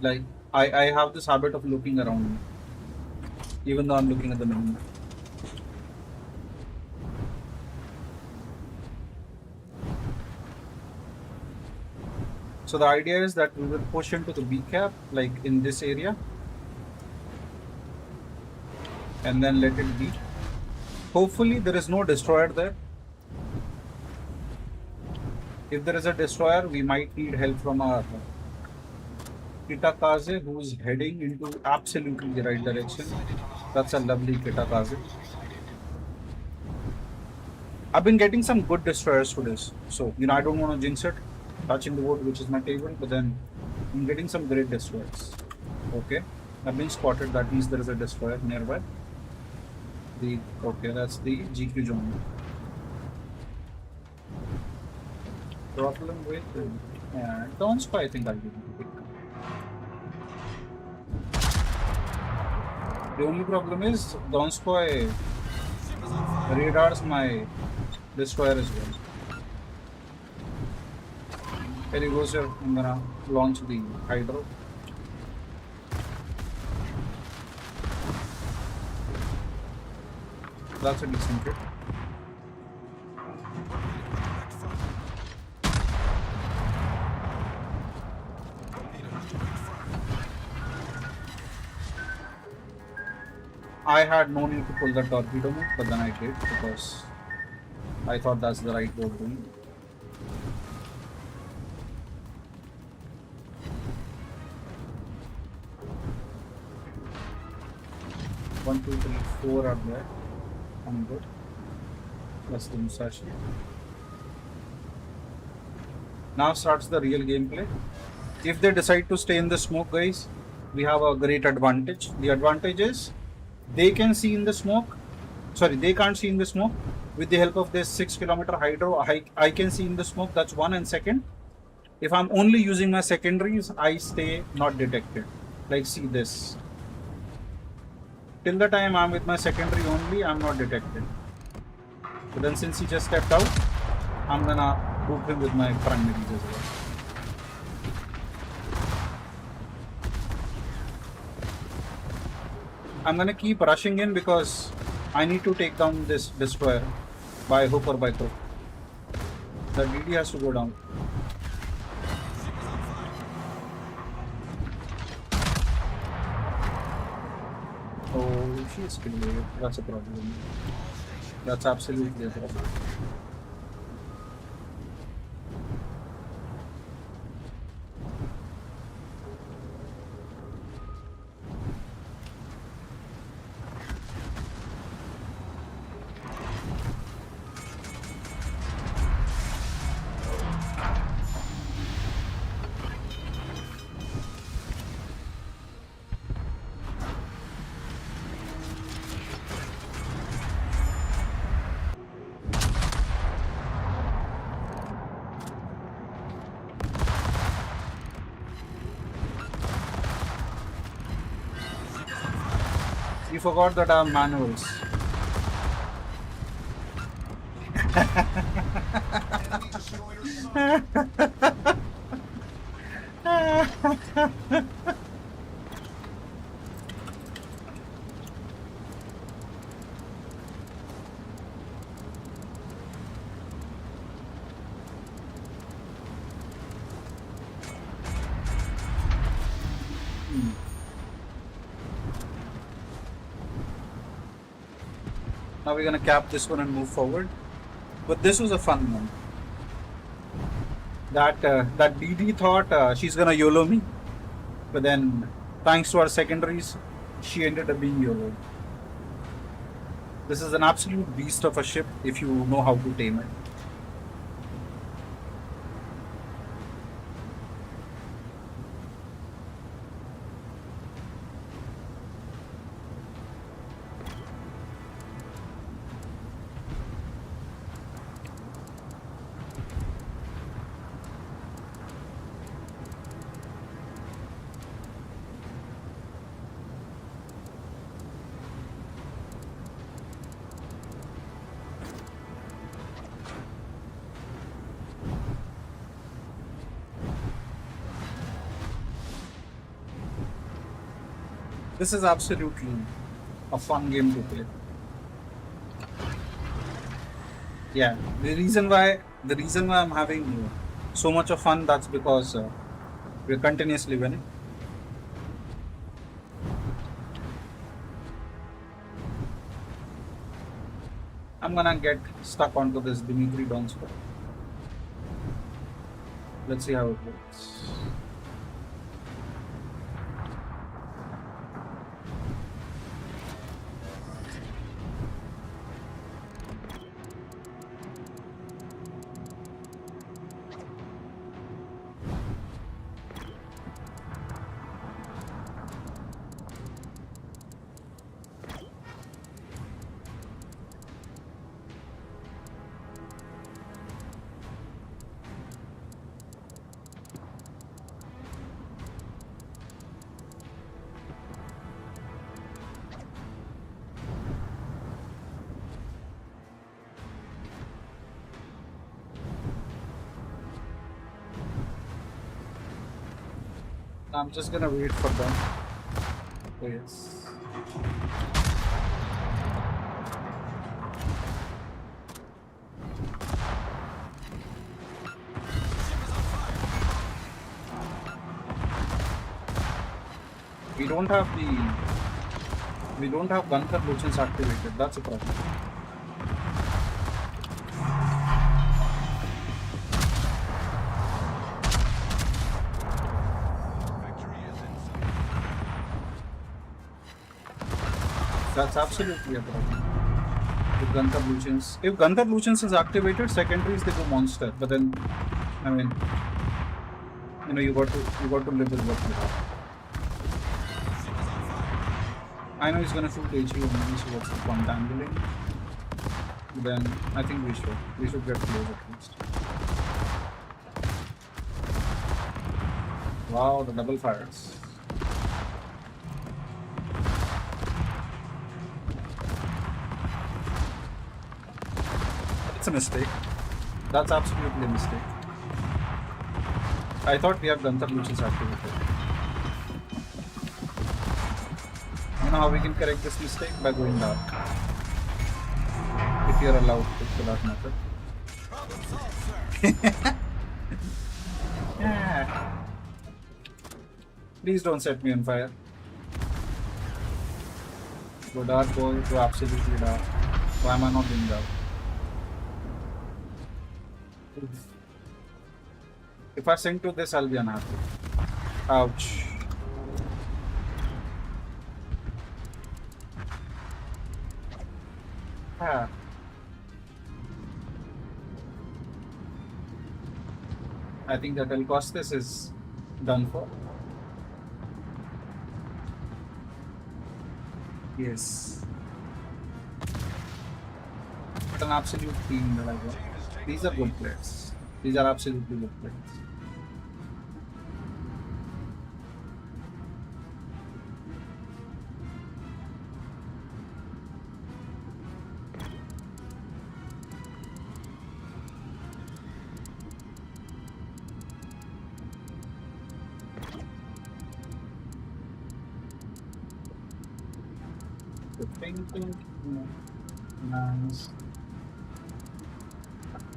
Like I have this habit of looking around me, even though I'm looking at the menu. So the idea is that we will push into the B cap, like in this area, and then let it be. Hopefully there is no destroyer there. If there is a destroyer, we might need help from our Kitakaze, who is heading into absolutely the right direction. That's a lovely Kitakaze. I've been getting some good destroyers today, so I don't want to jinx it, touching the wood, which is my table, but then I'm getting some great destroyers. Okay, I've been spotted. That means there is a destroyer nearby. That's the GQ zone. Problem with Dawn Spy, I think I'll give it a pick. The only problem is Dawn Spy radars my destroyer as well. Here he goes here. I'm gonna launch the Hydro. That's a decent hit. I had no need to pull the torpedo move, but then I did because I thought that's the right way of doing it. One, two, three, four are there. I'm good. Plus the Musashi. Now starts the real gameplay. If they decide to stay in the smoke, guys, we have a great advantage. The advantage is they can see in the smoke. Sorry, they can't see in the smoke. With the help of this 6-kilometer hydro, I can see in the smoke. That's one. And second, if I'm only using my secondaries, I stay not detected. Like, see this. Till the time I'm with my secondary only, I'm not detected. But then since he just stepped out, I'm gonna group him with my primaries as well. I'm gonna keep rushing in because I need to take down this destroyer by hook or by crook. The DD has to go down. Oh, she's killing me. That's a problem. That's absolutely a problem. You forgot that I have manuals. Enemy destroyer sunk. Now we're gonna cap this one and move forward. But this was a fun one. That DD thought she's gonna YOLO me, but then thanks to our secondaries, she ended up being YOLO. This is an absolute beast of a ship if you know how to tame it. This is absolutely a fun game to play. Yeah, the reason why I'm having so much of fun, that's because we're continuously winning. I'm gonna get stuck onto this Dimitri Donskoy. Let's see how it works. I'm just gonna wait for them. Oh, yes. We don't have bunker luchins activated. That's a problem. Victory is in sight. That's absolutely a problem. With Gunther Lucians. If Gunther Lucians is activated, secondaries they go monster. But then, I mean, you got to live with what you have. I know he's gonna shoot HE only, so what's the point angling? Then I think we should get close at least. Wow, the double fires. a mistake. That's absolutely a mistake. I thought we have Gunther Lucius activated. You know how we can correct this mistake? By going dark. If you're allowed to, for that matter. Problem solved, sir. Yeah. Please don't set me on fire. Go dark, boy. Go absolutely dark. Why am I not doing that? If I sink to this, I'll be unhappy. Ouch. Ah. I think that El Costes is done for. Yes. What an absolute team that I got. These are good players. These are absolutely good players. The painting, nice.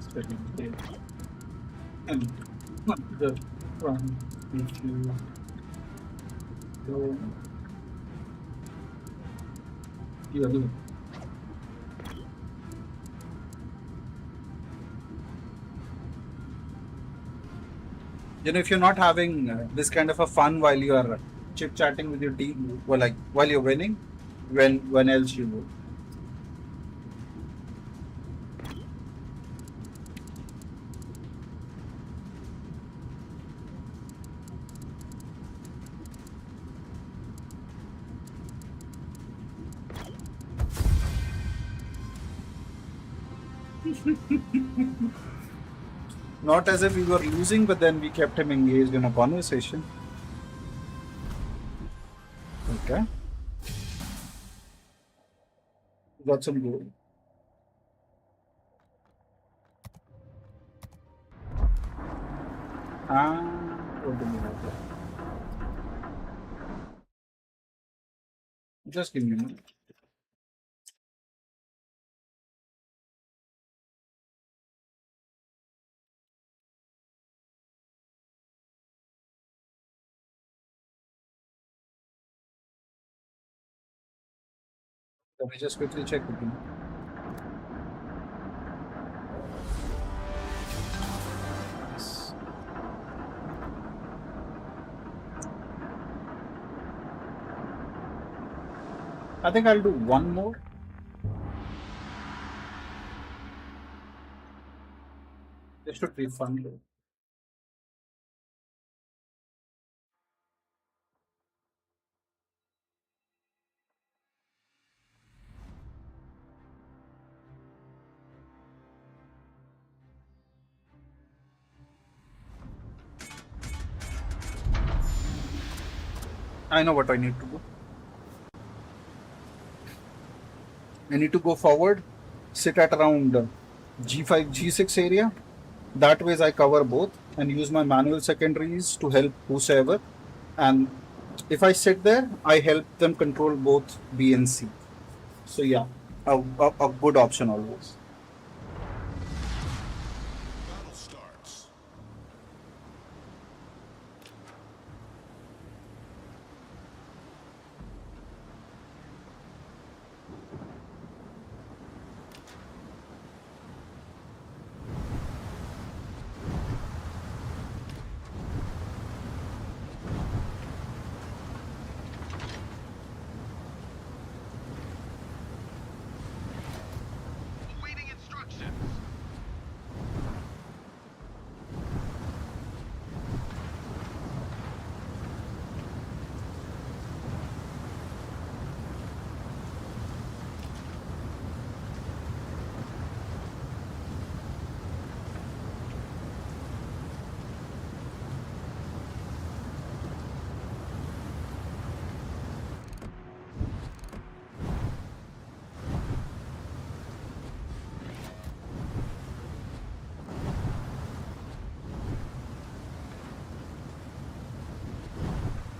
Studying it. And the front, if you go, you are doing. You know, if you're not having this kind of a fun while you are chit chatting with your team, well, like while you're winning, when else you will? Not as if we were losing, but then we kept him engaged in a conversation. Okay, got some goal. Ah, what do we have there? Just give me a minute. Let me just quickly check with him. Yes. I think I'll do one more. This should be fun though. I know what I need to do. I need to go forward, sit at around G5, G6 area. That ways I cover both and use my manual secondaries to help whosoever. And if I sit there, I help them control both B and C. So yeah, a good option always. Battle starts. Awaiting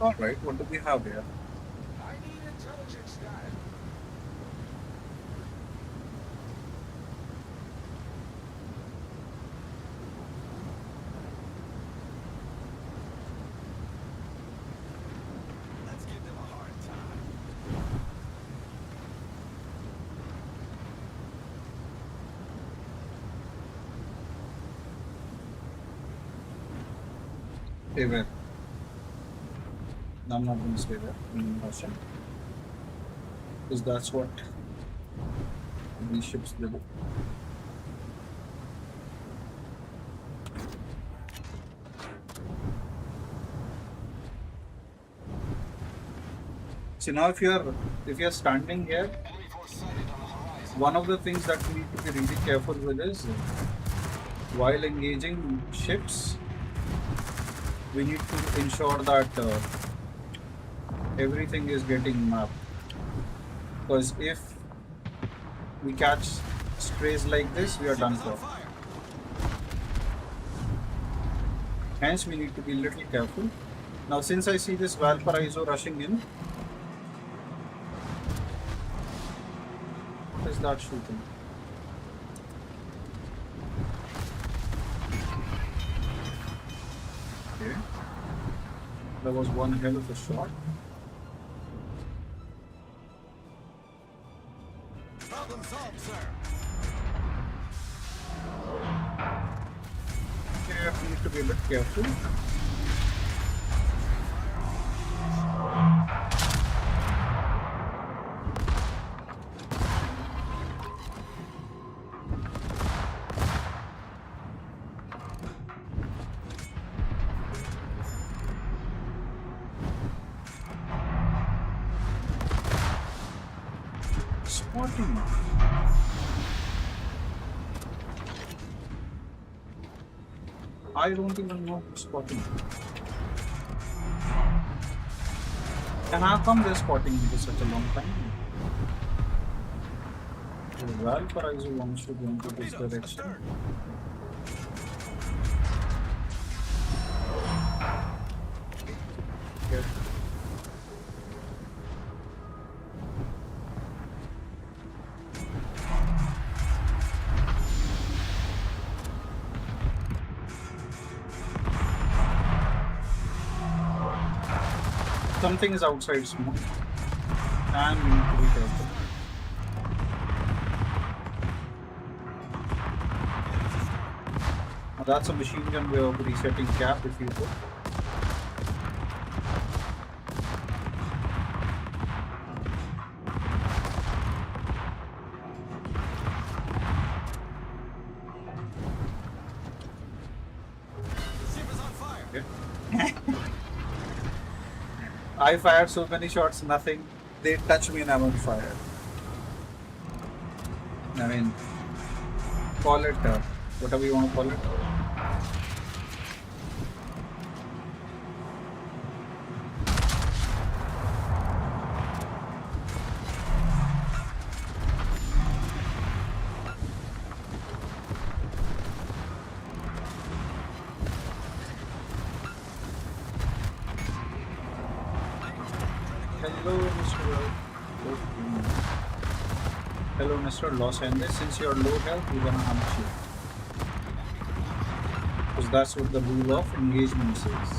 All right, what do we have here? I need intelligence data. Let's give them a hard time. Stay where? No, I'm not going to stay there in Russia because that's what these ships do. See now, if you're standing here, Enemy force sighted on the horizon. one of the things that we need to be really careful with is while engaging ships, we need to ensure that everything is getting mapped. Because if we catch strays like this, we are done Ship is on for. fire. Hence, we need to be a little careful. Now, since I see this Valparaiso rushing in, what is that shooting? Okay. There was one hell of a shot. Problem solved, sir. Okay, we need to be a bit careful. Spotting. I don't even know who's spotting. And how come they're spotting me for such a long time? The Valparaiso wants to go into this Torpedoes, direction. astern. Here. Something is outside smoke, and we need to be careful. Now that's a machine gun way of resetting cap if you put. The ship is on fire. Okay. I fired so many shots, nothing. They touch me and I'm on fire. I mean, call it whatever you want to call it. Hello, Mr. Hello, Mr. Los Angeles. Since you're low health, we're gonna hunt you. Because that's what the rule of engagement says.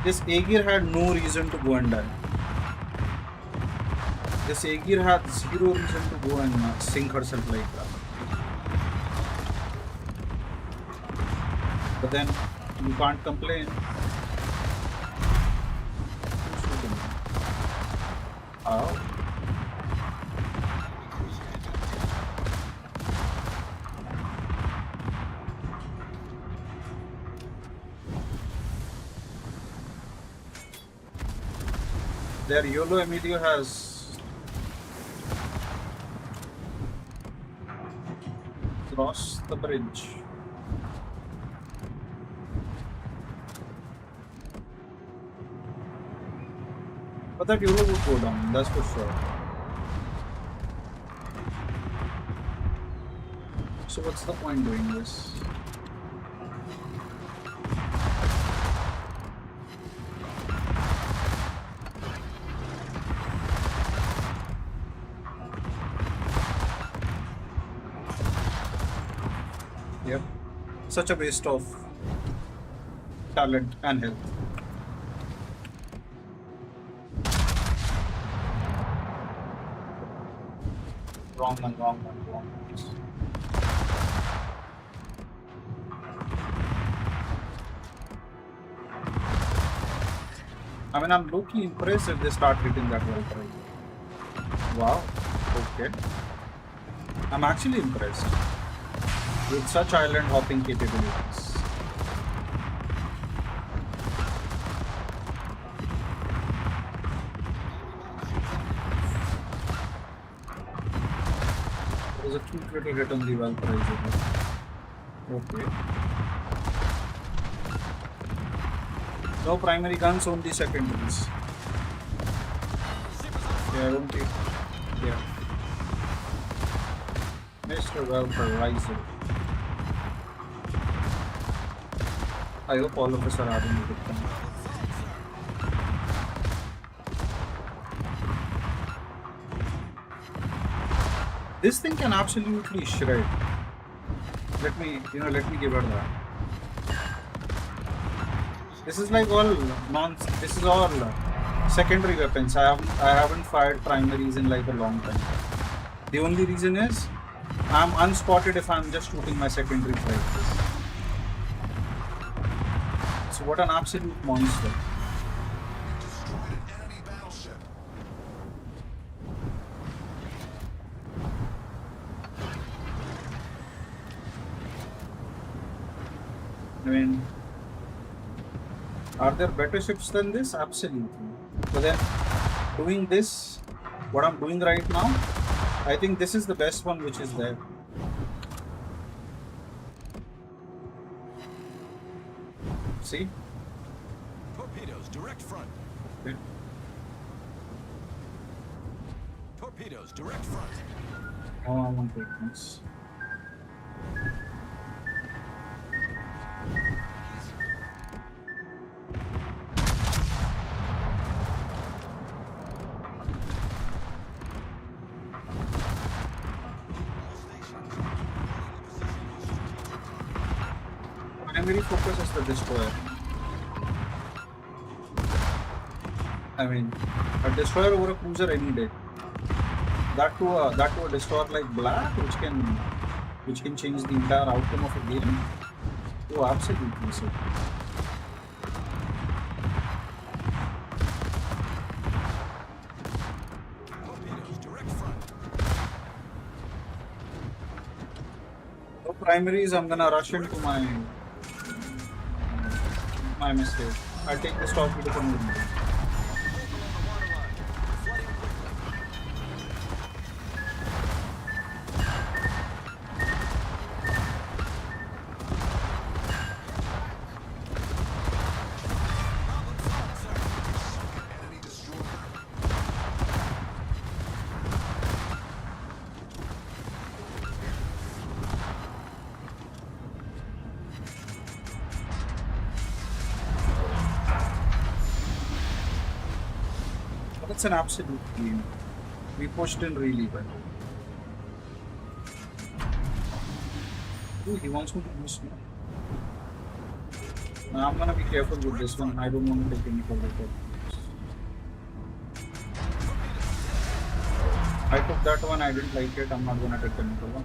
This Aegir had no reason to go and die. This Aegir had zero reason to go and sink herself like that. But then you can't complain. Who's shooting? Oh. Their YOLO Emilio has crossed the bridge. But that YOLO would go down, that's for sure. So what's the point doing this? Such a waste of talent and health. Wrong one, wrong one, wrong one. I mean, I'm low-key impressed if they start hitting that well right. Wow. Okay. I'm actually impressed with such island hopping capabilities. There's a cute little hit on the well prize. Okay. No primary guns, only secondaries. Yeah, I don't think. Yeah. Mr. Valparizer. I hope all of us are having a good time. This thing can absolutely shred. Let me give her that. This is like all this is all secondary weapons. I haven't fired primaries in like a long time. The only reason is I'm unspotted if I'm just shooting my secondaries like this. So what an absolute monster. Destroyed an enemy battleship. I mean, are there better ships than this? Absolutely. But then doing this, what I'm doing right now, I think this is the best one which is there. See? Torpedoes, direct front. Okay. Torpedoes, direct front. Oh, I want to take this. Primary focus is the destroyer. I mean, a destroyer over a cruiser any day. That to a destroyer like Black, which can change the entire outcome of a game. Oh, absolutely so. Torpedoes, direct front. No primaries. I'm gonna rush into my mistake. I'll take this torpedo from the Enemy destroyer. That's an absolute game. We pushed in really well. Ooh, he wants me to use me. Now I'm gonna be careful with this one. I don't want to take any further problems. I took that one, I didn't like it. I'm not gonna take another one.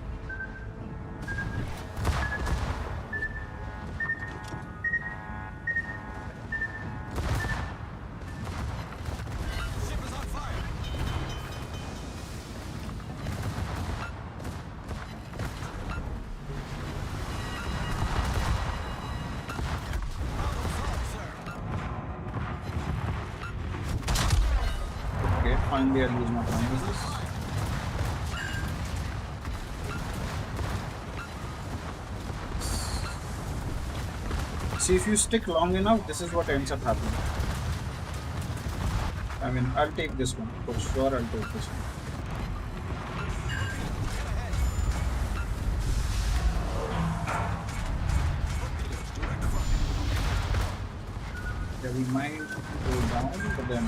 Ship is on fire. Okay, finally I'll use my primaries. See, if you stick long enough, this is what ends up happening. I mean, I'll take this one. For sure, I'll take this one. Yeah, we might go down, but then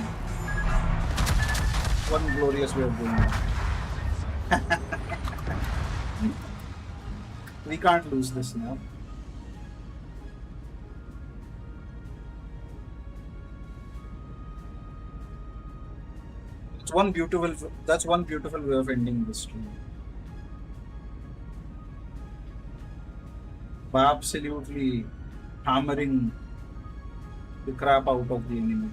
one glorious way of doing it. We can't lose this now. It's one beautiful. That's one beautiful way of ending this stream. By absolutely hammering the crap out of the enemy.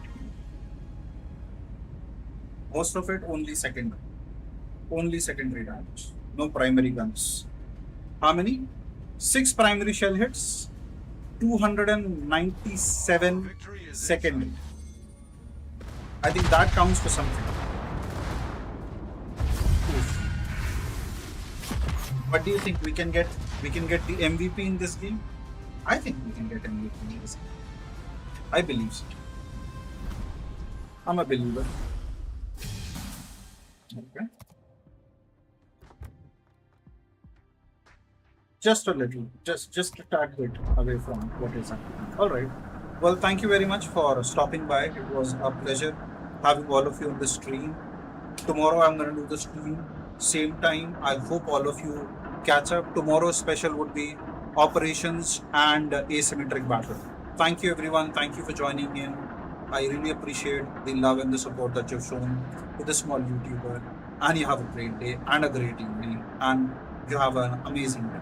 Most of it only secondary damage. No primary guns. How many? 6 primary shell hits, 297 Victory is in secondary. sight. I think that counts for something. Oof. What do you think? We can get the MVP in this game? I think we can get MVP in this game. I believe so. I'm a believer. Okay. Just a little, just a tad bit away from what is happening. All right. Well, thank you very much for stopping by. It was a pleasure having all of you on the stream. Tomorrow I'm going to do the stream same time. I hope all of you catch up. Tomorrow's special would be operations and asymmetric battle. Thank you everyone. Thank you for joining in. I really appreciate the love and the support that you've shown to this small YouTuber. And you have a great day and a great evening. And you have an amazing day.